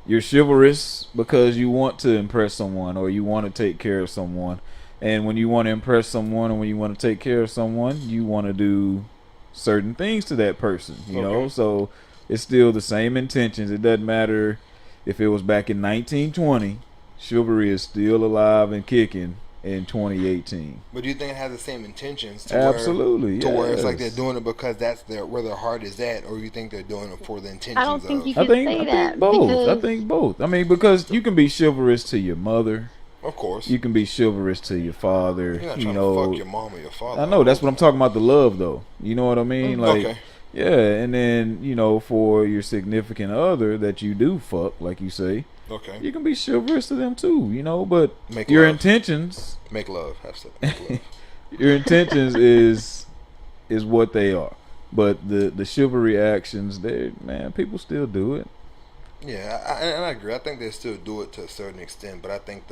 you're chivalrous because you want to impress someone or you want to take care of someone, and when you want to impress someone and when you want to take care of someone, you want to do certain things to that person. You know, so it's still the same intentions. It doesn't matter if it was back in 1920. Chivalry is still alive and kicking in 2018. But do you think it has the same intentions? Absolutely. Where it's like they're doing it because that's where their heart is at, or you think they're doing it for the intentions? I don't think you I can think say that. both. I think both. I mean, because you can be chivalrous to your mother. Of course. You can be chivalrous to your father. You're not trying to fuck your mom or your father. I know. That's what I'm talking about, the love, though. You know what I mean? Like, yeah, and then, you know, for your significant other that you do fuck, like you say, you can be chivalrous to them too, you know, but your intentions... Make love. Have sex. Make love. Your intentions is what they are. But the chivalry actions, people still do it. Yeah, I agree. I think they still do it to a certain extent, but I think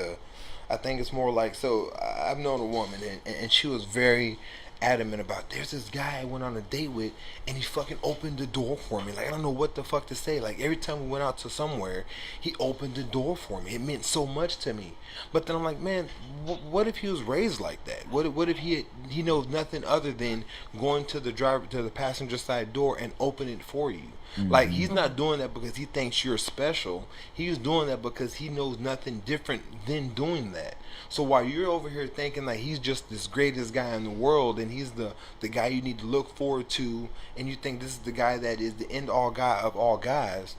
it's more like, so I've known a woman and she was very adamant about, there's this guy I went on a date with and he fucking opened the door for me. Like, I don't know what the fuck to say. Like, every time we went out to somewhere, he opened the door for me. It meant so much to me. But then I'm like, man, what if he was raised like that? What if he knows nothing other than going to the passenger side door and opening it for you? Like, he's not doing that because he thinks you're special. He's doing that because he knows nothing different than doing that. So while you're over here thinking like he's just this greatest guy in the world and he's the guy you need to look forward to, and you think this is the guy that is the end all guy of all guys,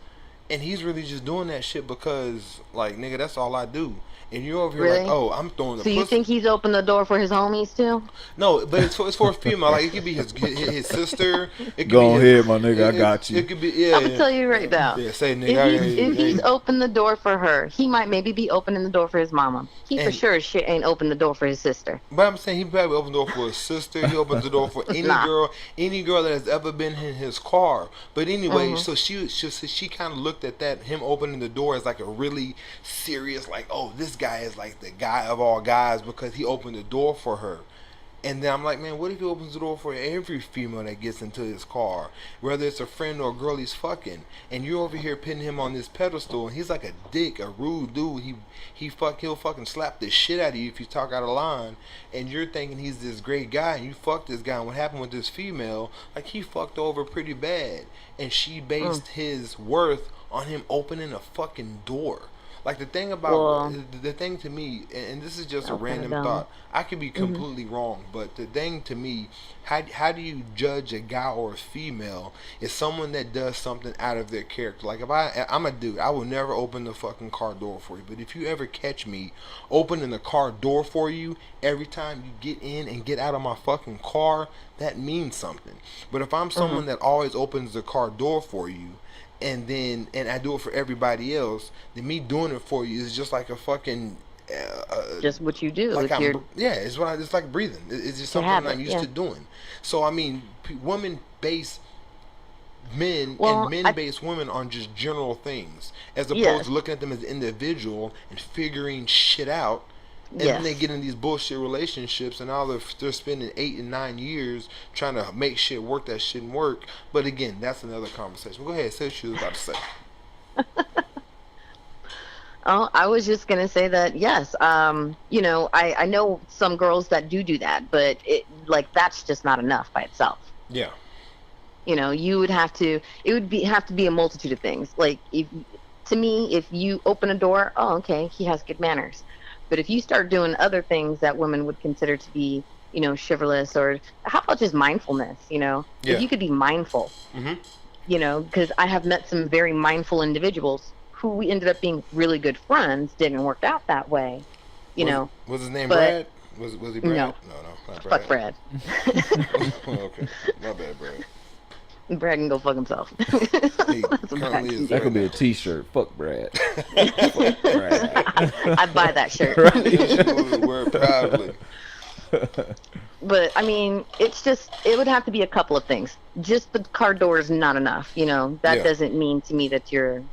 and he's really just doing that shit because, like, nigga, that's all I do. And you're over here like, oh, I'm throwing the pussy. So you think he's opened the door for his homies too? No, but it's for a female. Like, it could be his sister. It could Go ahead, my nigga. I got you. It could be, I'm gonna tell you right now. Yeah, say nigga. If he's opened the door for her, he might maybe be opening the door for his mama. He for sure as shit ain't opened the door for his sister. But I'm saying he probably opened the door for his sister. He opens the door for any girl that has ever been in his car. But anyway, so she kind of looked at that, him opening the door, as like a really serious, like, oh, this guy is like the guy of all guys because he opened the door for her. And then I'm like, man, what if he opens the door for every female that gets into his car, whether it's a friend or a girl he's fucking, and you're over here pinning him on this pedestal, and he's like a dick, a rude dude. He'll fucking slap the shit out of you if you talk out of line, and you're thinking he's this great guy, and you fucked this guy. And what happened with this female? Like, he fucked over pretty bad, and she based his worth on him opening a fucking door. Like, the thing about the thing to me, and this is just a random thought, I could be completely wrong, but the thing to me, how do you judge a guy or a female is someone that does something out of their character? Like, if I'm a dude, I will never open the fucking car door for you, but if you ever catch me opening the car door for you every time you get in and get out of my fucking car, that means something. But if I'm someone that always opens the car door for you, and I do it for everybody else, then me doing it for you is just like a fucking just what you do. Like it's like breathing. It's just something I'm used to doing. So I mean, women base men and men base women on just general things, as opposed to looking at them as individual and figuring shit out. And then they get in these bullshit relationships, and all they're spending 8 and 9 years trying to make shit work that shouldn't work. But again, that's another conversation. Go ahead, say what you was about to say. Oh, I was just gonna say that yes. You know, I know some girls that do that, but that's just not enough by itself. Yeah. You know, you would have to. It would have to be a multitude of things. Like, if you open a door, oh, okay, he has good manners. But if you start doing other things that women would consider to be, chivalrous, or how about just mindfulness, Yeah. If you could be mindful, because I have met some very mindful individuals who we ended up being really good friends, didn't work out that way, Was his name but- Brad? Was he Brad? No. No, not Fuck Brad. Okay, my bad, Brad. Brad can go fuck himself. He That's what currently Brad is can That do. could be a T-shirt. Fuck Brad. Fuck Brad. I'd buy that shirt. We'll wear it proudly. But I mean, it would have to be a couple of things. Just the car door is not enough, That Yeah. doesn't mean to me that you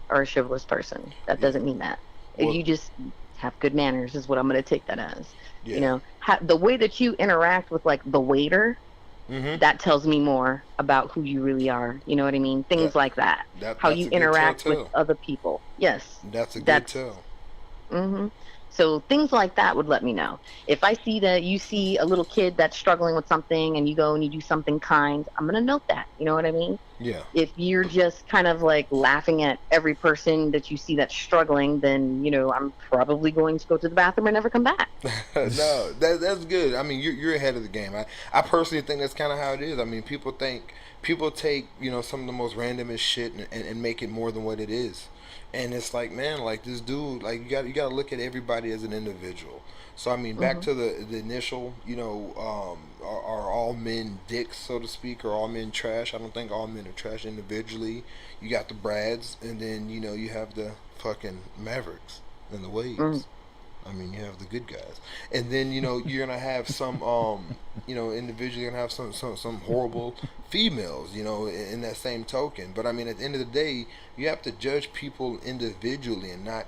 are a chivalrous person. That doesn't mean that. Well- You just have good manners is what I'm going to take that as. Yeah. The way that you interact with like the waiter, Mm-hmm. that tells me more about who you really are. You know what I mean? Things like that. How That's you a good interact with telltale. other people. Yes. That's a good That's- tell. hmm So things like that would let me know. If I see that you see a little kid that's struggling with something and you go and you do something kind, I'm going to note that. You know what I mean? Yeah. If you're just kind of like laughing at every person that you see that's struggling, then, I'm probably going to go to the bathroom and never come back. No, that's good. I mean, you're ahead of the game. I personally think that's kind of how it is. I mean, people take some of the most randomest shit and make it more than what it is. And it's like, man, like this dude, like you got to look at everybody as an individual. So I mean, back to the initial, are all men dicks, so to speak, or all men trash? I don't think all men are trash individually. You got the Brads, and then you have the fucking Mavericks and the Waves. I mean, you have the good guys, and then you're gonna have some individually, you're gonna have some horrible females, in that same token. But I mean, at the end of the day, you have to judge people individually and not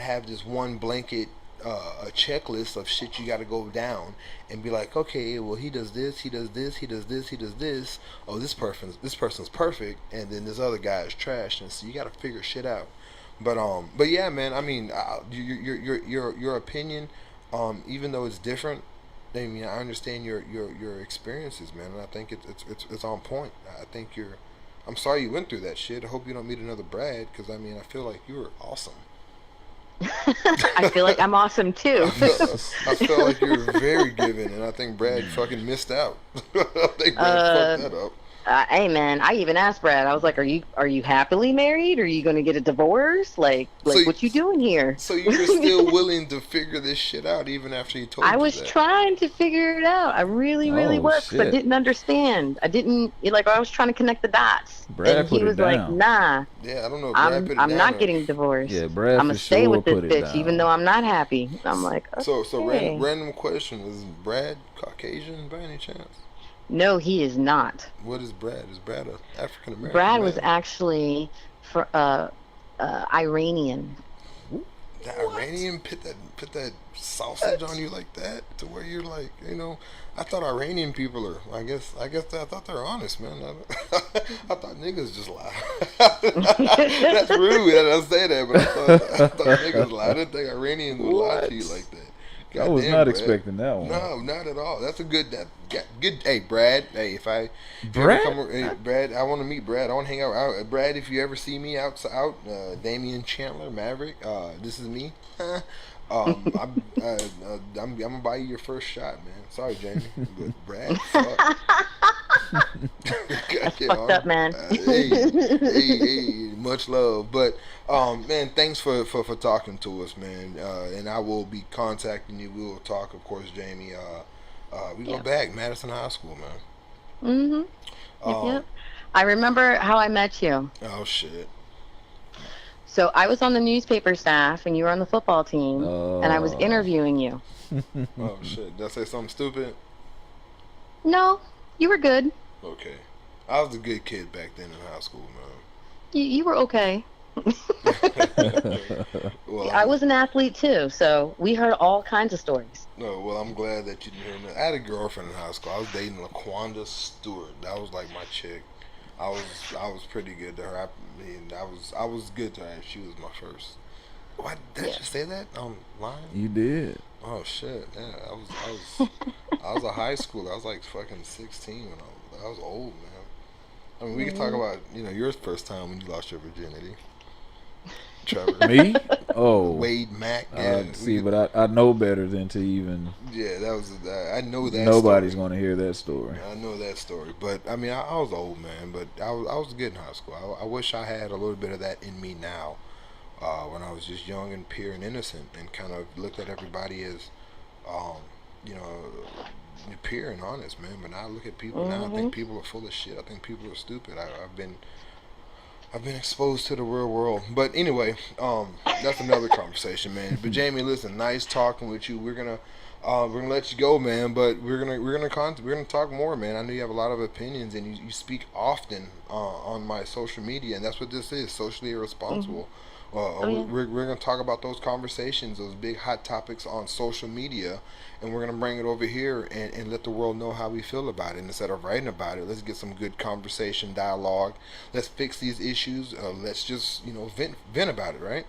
have this one blanket a checklist of shit you got to go down and be like, okay, well, he does this, he does this, he does this, he does this. Oh, this person's perfect, and then this other guy is trash, and so you got to figure shit out. But yeah, man. I mean, your opinion, even though it's different, I mean, I understand your experiences, man, and I think it's on point. I think I'm sorry you went through that shit. I hope you don't meet another Brad, because I mean, I feel like you were awesome. I feel like I'm awesome too. I feel like you're very giving, and I think Brad fucking missed out. I think Brad fucked that up. Hey man, I even asked Brad. I was like, "Are you happily married? Are you going to get a divorce? Like what you doing here?" So you were still willing to figure this shit out even after he told you I was that? trying to figure it out. I really was, 'cause I didn't understand. I was trying to connect the dots. Brad and put he it was like, down. "Nah, Yeah, I don't know. If Brad put it I'm down not or- getting divorced. Yeah, Brad I'm gonna for stay sure with this put it bitch, down. even though I'm not happy." I'm like, okay. So random question: is Brad Caucasian by any chance? No, he is not. What is Brad? Is Brad a African American? Brad was actually Iranian. The Iranian put that sausage on you like that to where you're like, I thought Iranian people are. I thought they're honest, man. I thought niggas just lie. That's rude that I say that, but I thought niggas lie. I didn't think Iranians would lie to you like that. I was Goddamn, not Brad. expecting that one. No, not at all. That's a good. Good. Hey, Brad. Hey, if you Brad? ever come, hey, Brad, I want to meet Brad. I want to hang out. Brad, if you ever see me out, Damian Chandler, Maverick. This is me. I'm gonna buy you your first shot, man. Sorry, Jamie, but Brad, fuck. That's fucked up, man. Hey, much love, but man, thanks for talking to us, man. And I will be contacting you. We will talk, of course, Jamie. We go back, Madison High School, man. Yep. I remember how I met you. Oh shit. So I was on the newspaper staff, and you were on the football team, and I was interviewing you. Oh shit. Did I say something stupid? No, you were good. Okay. I was a good kid back then in high school, man. You were okay. Well, I was an athlete too, so we heard all kinds of stories. No, well, I'm glad that you didn't hear that. I had a girlfriend in high school. I was dating LaQuanda Stewart. That was like my chick. I was pretty good to her. I mean, I was good to her. She was my first. What? Did I just say that online? You did. Oh shit! Yeah, I was a high schooler. I was like fucking 16 when I was old, man. I mean, we can talk about your first time when you lost your virginity. Trevor. Me? Oh, Wade Mack. Yeah, see, but I know better than to even. yeah, that was. I know that. Nobody's story. gonna hear that story. I know that story, but I mean, I was old, man. But I was good in high school. I wish I had a little bit of that in me now. When I was just young and pure and innocent, and kind of looked at everybody as, you know, pure and honest, man. But now I look at people now. I think people are full of shit. I think people are stupid. I've been exposed to the real world. But anyway, that's another conversation, man. But Jamie, listen, nice talking with you. We're gonna let you go, man. But we're gonna talk more, man. I know you have a lot of opinions, and you speak often on my social media, and that's what this is: socially irresponsible. We're going to talk about those conversations, those big hot topics on social media, and we're going to bring it over here and let the world know how we feel about it. And instead of writing about it, let's get some good conversation, dialogue. Let's fix these issues. Let's just, vent about it, right?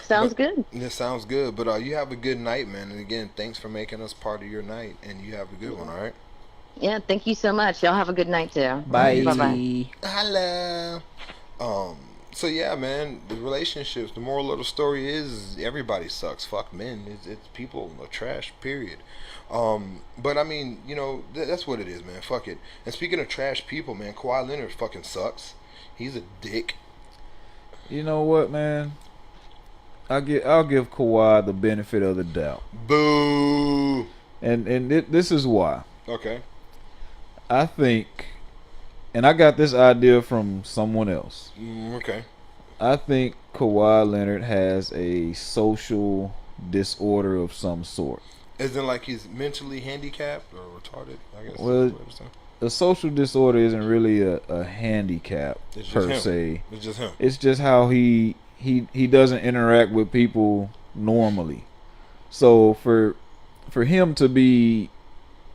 Sounds good. It sounds good. But you have a good night, man. And again, thanks for making us part of your night. And you have a good one, all right? Yeah, thank you so much. Y'all have a good night, too. Bye. Bye-bye. Hello. So yeah, man, the relationships, the moral of the story is everybody sucks. Fuck men. It's people are trash, period. But I mean, that's what it is, man. Fuck it. And speaking of trash people, man, Kawhi Leonard fucking sucks. He's a dick. You know what, man? I'll give Kawhi the benefit of the doubt. Boo. And this is why. Okay. I think, and I got this idea from someone else. Okay. I think Kawhi Leonard has a social disorder of some sort. Isn't like he's mentally handicapped or retarded, I guess. Well, a social disorder isn't really a handicap per se. It's just him. It's just how he doesn't interact with people normally. So for him to be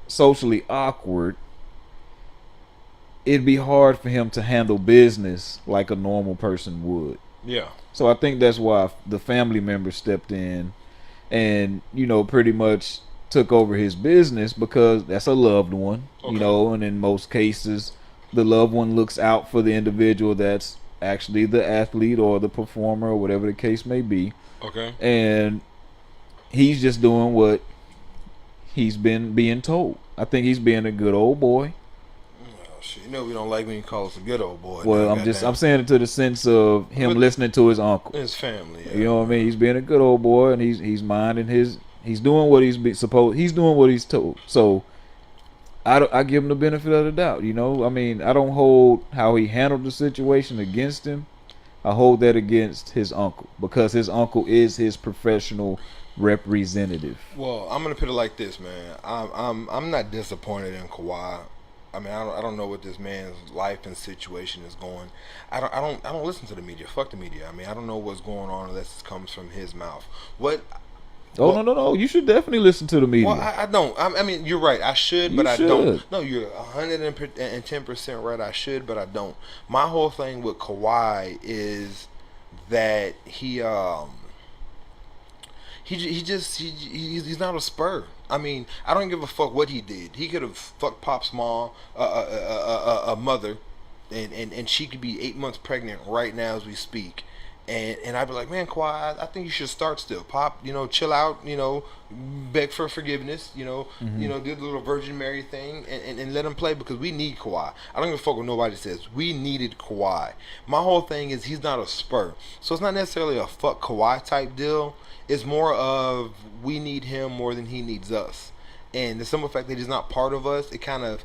socially awkward, it'd be hard for him to handle business like a normal person would. Yeah. So I think that's why the family members stepped in and, pretty much took over his business, because that's a loved one, and in most cases, the loved one looks out for the individual that's actually the athlete or the performer or whatever the case may be. Okay. And he's just doing what he's been being told. I think he's being a good old boy. We don't like when you call us a good old boy. Well, I'm saying it to the sense of him listening to his uncle, his family. Yeah. You know what I mean? He's being a good old boy, and he's minding he's doing what he's doing what he's told. So I give him the benefit of the doubt. I mean, I don't hold how he handled the situation against him. I hold that against his uncle, because his uncle is his professional representative. Well, I'm gonna put it like this, man. I'm not disappointed in Kawhi. I mean, I don't know what this man's life and situation is going. I don't listen to the media. Fuck the media. I mean, I don't know what's going on unless it comes from his mouth. No. You should definitely listen to the media. Well, I don't. I mean, you're right. I should, but I don't. No, you're 110% right. I should, but I don't. My whole thing with Kawhi is that he's not a Spur. I mean, I don't give a fuck what he did. He could have fucked Pop's mom, a mother, and she could be 8 months pregnant right now as we speak. And I'd be like, man, Kawhi, I think you should start still. Pop, chill out, beg for forgiveness, do the little Virgin Mary thing and let him play, because we need Kawhi. I don't give a fuck what nobody says. We needed Kawhi. My whole thing is he's not a Spur. So it's not necessarily a fuck Kawhi type deal. It's more of we need him more than he needs us. And the simple fact that he's not part of us, it kind of...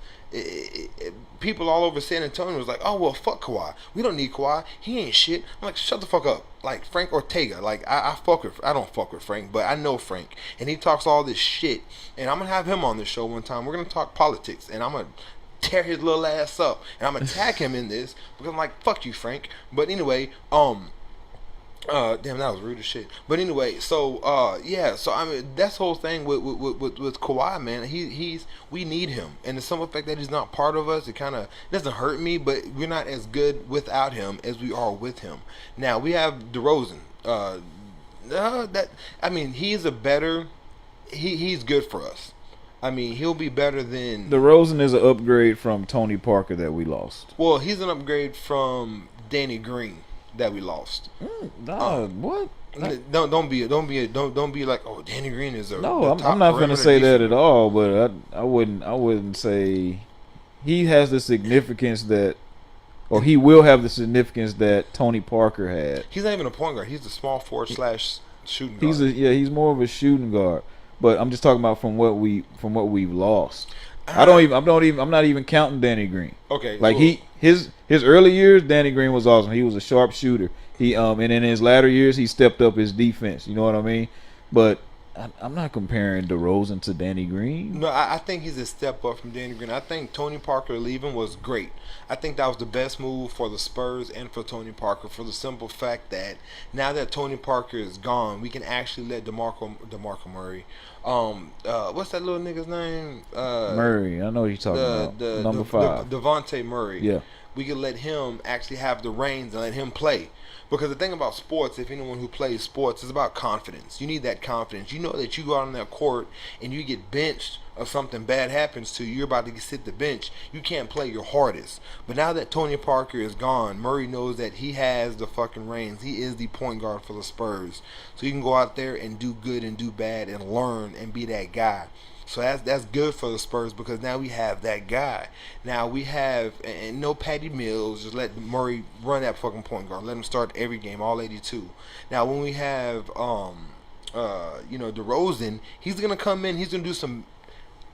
people all over San Antonio was like, oh, well, fuck Kawhi. We don't need Kawhi. He ain't shit. I'm like, shut the fuck up. Like, Frank Ortega. Like, I don't fuck with Frank, but I know Frank. And he talks all this shit. And I'm going to have him on this show one time. We're going to talk politics. And I'm going to tear his little ass up. And I'm going to tag him in this. Because I'm like, fuck you, Frank. But anyway, damn, that was rude as shit. But anyway, so I mean, that's the whole thing with Kawhi, man. We need him, and the simple fact that he's not part of us, it kind of doesn't hurt me. But we're not as good without him as we are with him. Now we have DeRozan. He's a better. He's good for us. I mean, he'll be better than... DeRozan is an upgrade from Tony Parker that we lost. Well, he's an upgrade from Danny Green. that we lost. What? Don't be like, oh, Danny Green is a No, the top I'm not gonna perimeter say that defender. at all. But I wouldn't say he has the significance that, or he will have the significance that Tony Parker had. He's not even a point guard. He's a small forward / shooting guard. He's more of a shooting guard. But I'm just talking about from what we've lost. I'm not even counting Danny Green. Okay, Like so, his early years, Danny Green was awesome. He was a sharp shooter. And in his latter years, he stepped up his defense. You know what I mean? But I'm not comparing DeRozan to Danny Green. No, I think he's a step up from Danny Green. I think Tony Parker leaving was great. I think that was the best move for the Spurs and for Tony Parker, for the simple fact that now that Tony Parker is gone, we can actually let DeMarco Murray. What's that little nigga's name? Murray. I know what you're talking about. Number 5. Devontae Murray. Yeah. We can let him actually have the reins and let him play. Because the thing about sports, if anyone who plays sports, is about confidence. You need that confidence. You know that you go out on that court and you get benched or something bad happens to you, you're about to sit the bench. You can't play your hardest. But now that Tony Parker is gone, Murray knows that he has the fucking reins. He is the point guard for the Spurs. So you can go out there and do good and do bad and learn and be that guy. So that's good for the Spurs because now we have that guy. Now we have, and no Patty Mills, just let Murray run that fucking point guard. Let him start every game, all 82. Now when we have, DeRozan, he's going to come in, he's going to do some,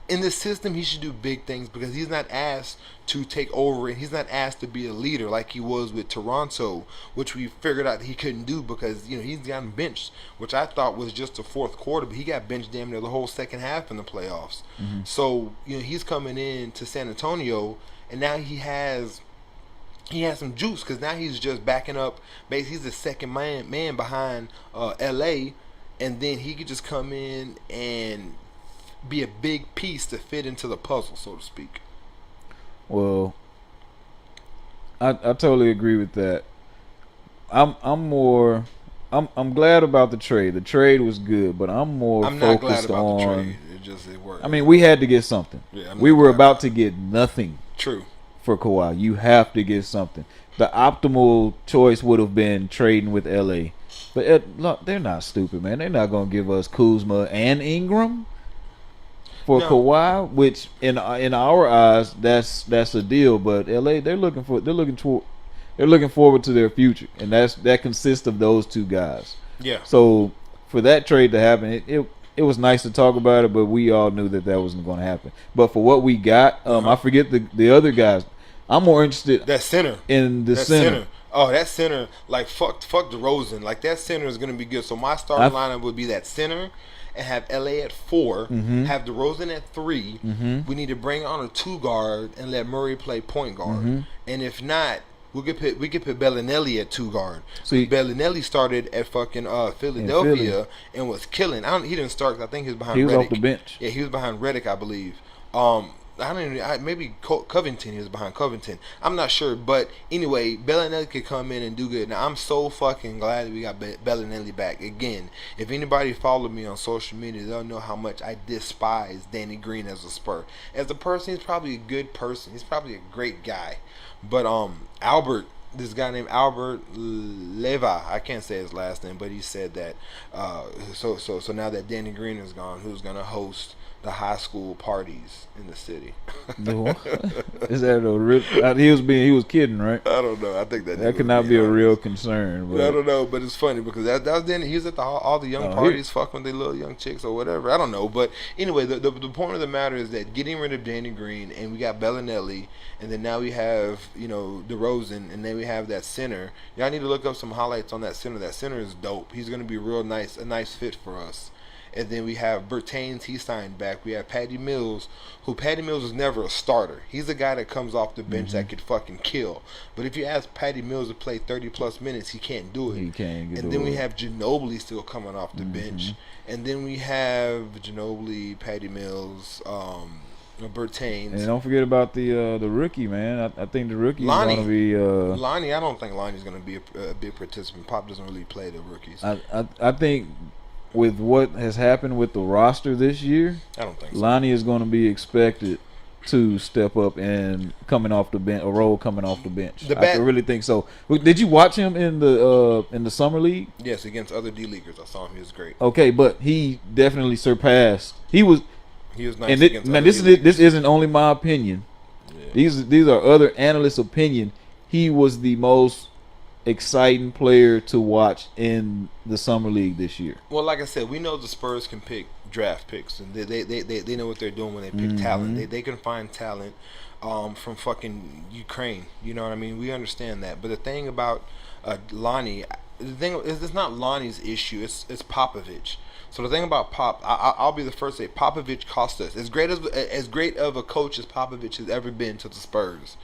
in this system, he should do big things because he's not asked to take over and he's not asked to be a leader like he was with Toronto, which we figured out he couldn't do because, he's gotten benched, which I thought was just the fourth quarter, but he got benched damn near the whole second half in the playoffs. Mm-hmm. So, he's coming in to San Antonio and now he has some juice because now he's just backing up. Basically, he's the second man behind LA, and then he could just come in and be a big piece to fit into the puzzle, so to speak. Well, I totally agree with that. I'm glad about the trade. The trade was good, but I'm not glad focused about on the trade. It worked. I mean, we had to get something. Yeah, we were about to get nothing. True. For Kawhi, you have to get something. The optimal choice would have been trading with LA, but look, they're not stupid, man. They're not gonna give us Kuzma and Ingram for Kawhi, which in our eyes that's a deal. But LA, they're looking forward to their future, and that consists of those two guys. Yeah. So for that trade to happen, it was nice to talk about it, but we all knew that wasn't going to happen. But for what we got, I forget the other guys. I'm more interested that center in the center. Oh, that center, like fuck DeRozan. Like that center is going to be good. So my starting lineup would be that center. And have LA at 4, have DeRozan at 3. We need to bring on a 2 guard and let Murray play point guard. And if not, we could put Bellinelli at 2 guard. See, Bellinelli started at fucking Philadelphia and was killing. He didn't start 'cause I think he was behind. He was Redick. off the bench. Yeah, he was behind Redick, I believe. Maybe Covington. He was behind Covington. I'm not sure, but anyway, Bellinelli could come in and do good. Now I'm so fucking glad that we got Bellinelli back again. If anybody followed me on social media, they'll know how much I despise Danny Green as a Spur. As a person, he's probably a good person. He's probably a great guy, but Albert. This guy named Albert Leva, I can't say his last name, but he said that. So now that Danny Green is gone, who's gonna host the high school parties in the city? Is that a real? He was kidding, right? I don't know. I think that could not be a real concern. But I don't know, but it's funny because that was Danny. He was at all the young parties, fucking with the little young chicks or whatever. I don't know, but anyway, the point of the matter is that getting rid of Danny Green and we got Bellinelli, and then now we have DeRozan, and then we have that center. Y'all need to look up some highlights on that center. That center is dope. He's gonna be a nice fit for us. And then we have Bertans, he signed back. We have Patty Mills, Patty Mills is never a starter. He's a guy that comes off the bench that could fucking kill. But if you ask Patty Mills to play 30-plus minutes, he can't do it. He can't. And then we have Ginobili still coming off the bench. And then we have Ginobili, Patty Mills, Bertans. And don't forget about the rookie, man. I think the rookie is going to be... Lonnie, I don't think Lonnie's going to be a big participant. Pop doesn't really play the rookies. I think... With what has happened with the roster this year, I don't think so. Lonnie is going to be expected to step up and coming off the bench, a role coming off the bench. I really think so. Did you watch him in the summer league? Yes, against other D leaguers. I saw him. He was great. Okay, but he definitely surpassed. He was nice. And this isn't only my opinion. Yeah. These are other analysts' opinion. He was the most exciting player to watch in the summer league this year. Well, like I said, we know the Spurs can pick draft picks, and they know what they're doing when they pick talent. They can find talent from fucking Ukraine. You know what I mean? We understand that. But the thing about Lonnie, the thing is, it's not Lonnie's issue. It's Popovich. So the thing about Pop, I'll be the first to say Popovich cost us as great of a coach as Popovich has ever been to the Spurs.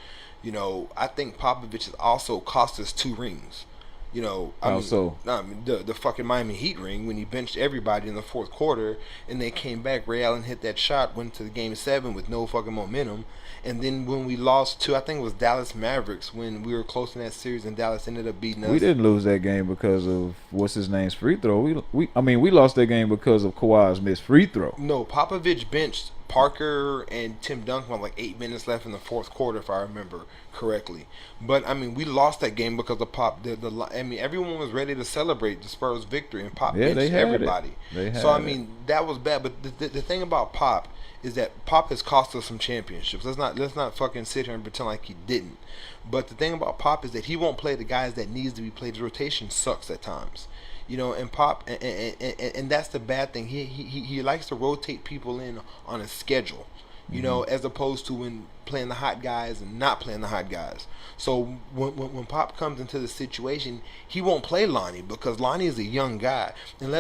You know, I think Popovich has also cost us 2 rings. You know, the fucking Miami Heat ring when he benched everybody in the fourth quarter and they came back. Ray Allen hit that shot, went to the game 7 with no fucking momentum. And then when we lost to, I think it was Dallas Mavericks, when we were close in that series and Dallas ended up beating us. We didn't lose that game because of what's his name's free throw. We lost that game because of Kawhi's missed free throw. No, Popovich benched Parker and Tim Duncan with like 8 minutes left in the fourth quarter, if I remember correctly. But I mean, we lost that game because of Pop. Everyone was ready to celebrate the Spurs' victory, and Pop benched everybody. That was bad. But the thing about Pop is that Pop has cost us some championships. Let's not fucking sit here and pretend like he didn't. But the thing about Pop is that he won't play the guys that needs to be played. The rotation sucks at times. You know, and Pop, and that's the bad thing. He likes to rotate people in on a schedule, you know, as opposed to when playing the hot guys and not playing the hot guys. So when Pop comes into the situation, he won't play Lonnie because Lonnie is a young guy. And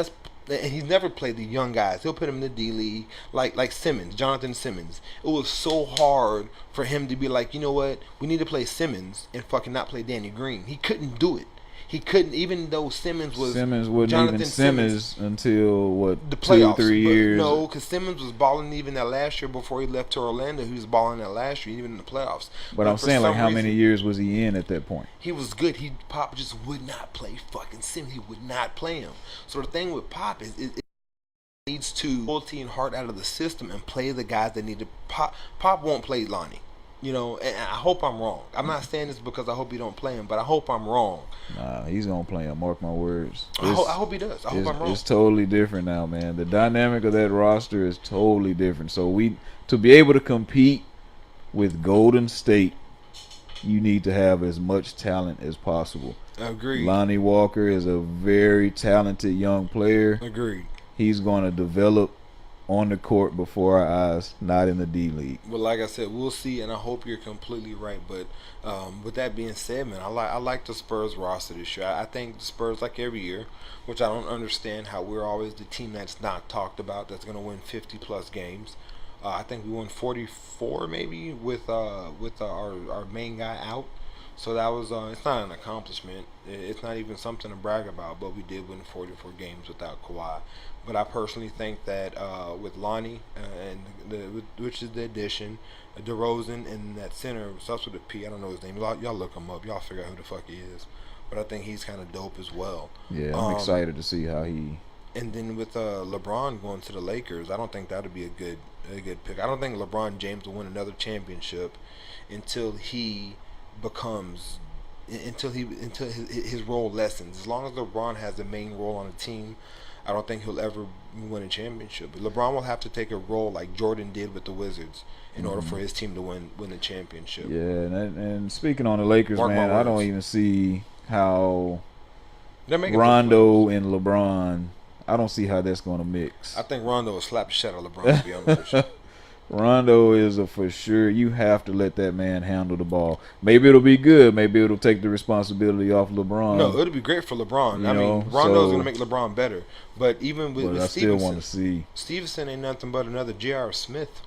he's never played the young guys. He'll put him in the D League, like Simmons, Jonathan Simmons. It was so hard for him to be like, you know what, we need to play Simmons and fucking not play Danny Green. He couldn't do it. He couldn't, even though Simmons wasn't Jonathan even Simmons until what, the playoffs, 2-3 years. No, because Simmons was balling even that last year before he left to Orlando. He was balling that last year, even in the playoffs. But I'm saying, like, how many years was he in at that point? He was good. Pop just would not play fucking Simmons. He would not play him. So the thing with Pop is it needs to loyalty and heart out of the system and play the guys that need to. Pop won't play Lonnie. You know, and I hope I'm wrong. I'm not saying this because I hope he don't play him, but I hope I'm wrong. Nah, he's gonna play him. Mark my words. I hope he does. I hope I'm wrong. It's totally different now, man. The dynamic of that roster is totally different. So to be able to compete with Golden State, you need to have as much talent as possible. Agreed. Lonnie Walker is a very talented young player. Agreed. He's gonna develop on the court before our eyes, not in the D League. Well, like I said, we'll see, and I hope you're completely right. But with that being said, man, I like the Spurs roster this year. I think the Spurs, like every year, which I don't understand how we're always the team that's not talked about, that's going to win 50-plus games. I think we won 44 maybe with our main guy out. So that was it's not an accomplishment. It's not even something to brag about, but we did win 44 games without Kawhi. But I personally think that with Lonnie which is the addition, DeRozan and that center starts with a P. I don't know his name. Y'all look him up. Y'all figure out who the fuck he is. But I think he's kind of dope as well. Yeah, I'm excited to see how he. And then with LeBron going to the Lakers, I don't think that would be a good pick. I don't think LeBron James will win another championship until he becomes until his role lessens. As long as LeBron has the main role on the team, I don't think he'll ever win a championship. But LeBron will have to take a role like Jordan did with the Wizards in order for his team to win the championship. Yeah, and speaking on the Lakers, man, I don't even see how Rondo and LeBron. I don't see how that's going to mix. I think Rondo will slap the shit out of LeBron, to be honest with you. Rondo is a for sure. You have to let that man handle the ball. Maybe it'll be good. Maybe it'll take the responsibility off LeBron. No, it'll be great for LeBron. Mean, Rondo's going to make LeBron better. But even with I Stevenson, still want to see. Stevenson ain't nothing but another J.R. Smith.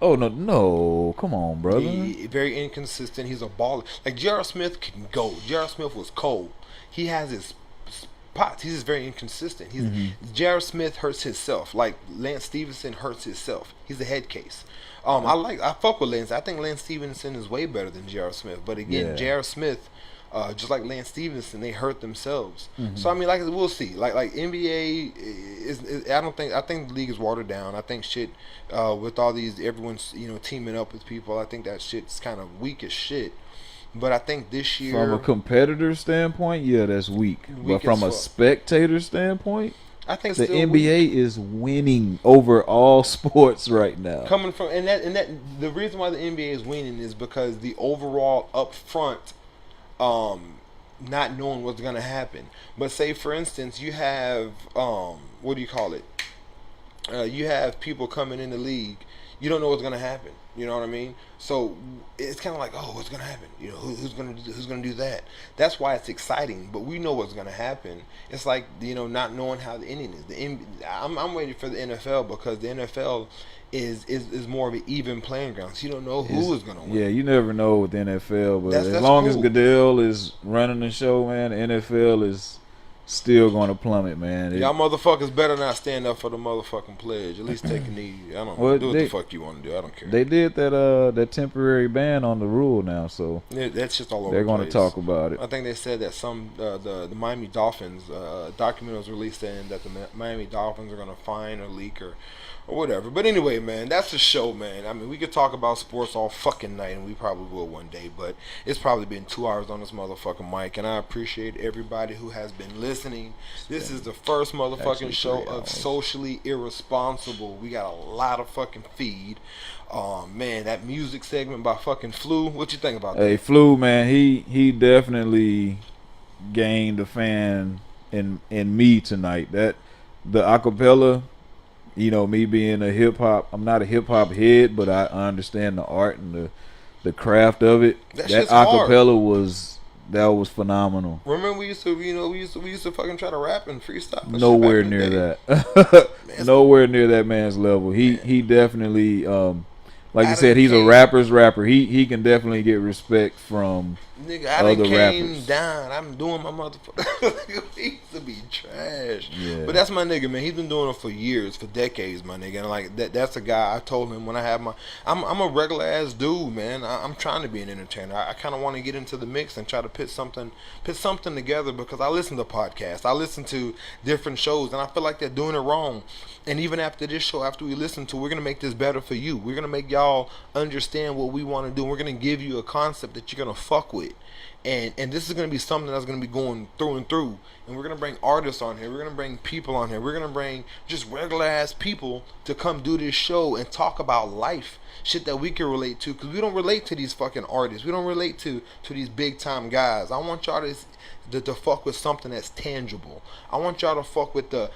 Oh, no. Come on, brother. Very inconsistent. He's a baller. Like, J.R. Smith can go. J.R. Smith was cold. He has his spots. He's just very inconsistent. J.R. Smith hurts himself. Like, Lance Stevenson hurts himself. He's a head case. I fuck with Lance. I think Lance Stevenson is way better than J.R. Smith. But again, J.R. Smith, Just like Lance Stevenson, they hurt themselves. Mm-hmm. So I mean, like we'll see. Like NBA is I think the league is watered down. I think shit with all these everyone's teaming up with people. I think that shit's kind of weak as shit. But I think this year, from a competitor standpoint, yeah, that's weak. But from a spectator standpoint, I think the still NBA is winning over all sports right now. Coming from and that the reason why the NBA is winning is because the overall upfront, not knowing what's gonna happen. But say for instance, you have what do you call it? You have people coming in the league. You don't know what's gonna happen. You know what I mean? So it's kind of like, oh, what's gonna happen? Who's gonna do that? That's why it's exciting. But we know what's gonna happen. It's like not knowing how the ending is. I'm waiting for the NFL because the NFL is more of an even playing ground. So you don't know who is gonna win. Yeah, you never know with the NFL. But That's as long cool. as Goodell is running the show, man, the NFL is still going to plummet, man. Y'all motherfuckers better not stand up for the motherfucking pledge. At least take a knee. I don't know. Do what the fuck you want to do. I don't care. They did that temporary ban on the rule now, so yeah, that's just all over. They're the going place. to talk about it. I think they said that some the Miami Dolphins document was released saying that the Miami Dolphins are going to fine or leak or whatever. But anyway, man, that's the show, man. I mean, we could talk about sports all fucking night, and we probably will one day, but it's probably been 2 hours on this motherfucking mic, and I appreciate everybody who has been listening. This is the first motherfucking show of Socially Irresponsible. We got a lot of fucking feed. Man, that music segment by fucking Flu, what you think about that? Hey, Flu, man, he definitely gained a fan in me tonight. That the acapella, me being a hip hop, I'm not a hip hop head, but I understand the art and the craft of it. That acapella was phenomenal. Remember we used to fucking try to rap and freestyle. Nowhere near that. Nowhere near that man's level. He definitely like you said, he's a rapper's rapper. He can definitely get respect from other rappers. Down. I'm doing my motherfucker. He used to be trash. Yeah. But that's my nigga, man. He's been doing it for years, for decades, my nigga. And like that's a guy I told him when I have I'm a regular ass dude, man. I'm trying to be an entertainer. I kind of want to get into the mix and try to put something together because I listen to podcasts. I listen to different shows and I feel like they're doing it wrong. And even after this show, after we listen to, we're going to make this better for you. We're going to make y'all understand what we want to do. We're going to give you a concept that you're going to fuck with. And this is going to be something that's going to be going through and through. And we're going to bring artists on here. We're going to bring people on here. We're going to bring just regular ass people to come do this show and talk about life. Shit that we can relate to. Because we don't relate to these fucking artists. We don't relate to these big time guys. I want y'all to fuck with something that's tangible. I want y'all to fuck with the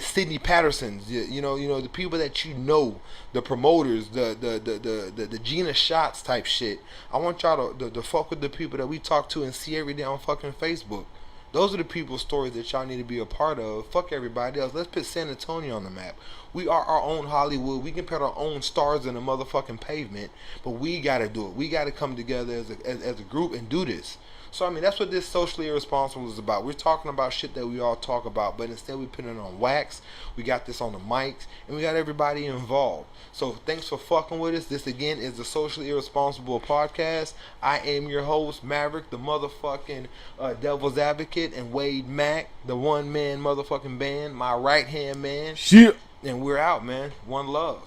Sidney Pattersons, the people that the promoters, the Gina Shots type shit. I want y'all to fuck with the people that we talk to and see every day on fucking Facebook. Those are the people's stories that y'all need to be a part of. Fuck everybody else. Let's put San Antonio on the map. We are our own Hollywood. We can put our own stars in the motherfucking pavement, but we gotta do it. We gotta come together as a group and do this. So, I mean, that's what this Socially Irresponsible is about. We're talking about shit that we all talk about, but instead we put it on wax. We got this on the mics, and we got everybody involved. So, thanks for fucking with us. This, again, is the Socially Irresponsible Podcast. I am your host, Maverick, the motherfucking Devil's Advocate, and Wade Mack, the one-man motherfucking band, my right-hand man. Shit. And we're out, man. One love.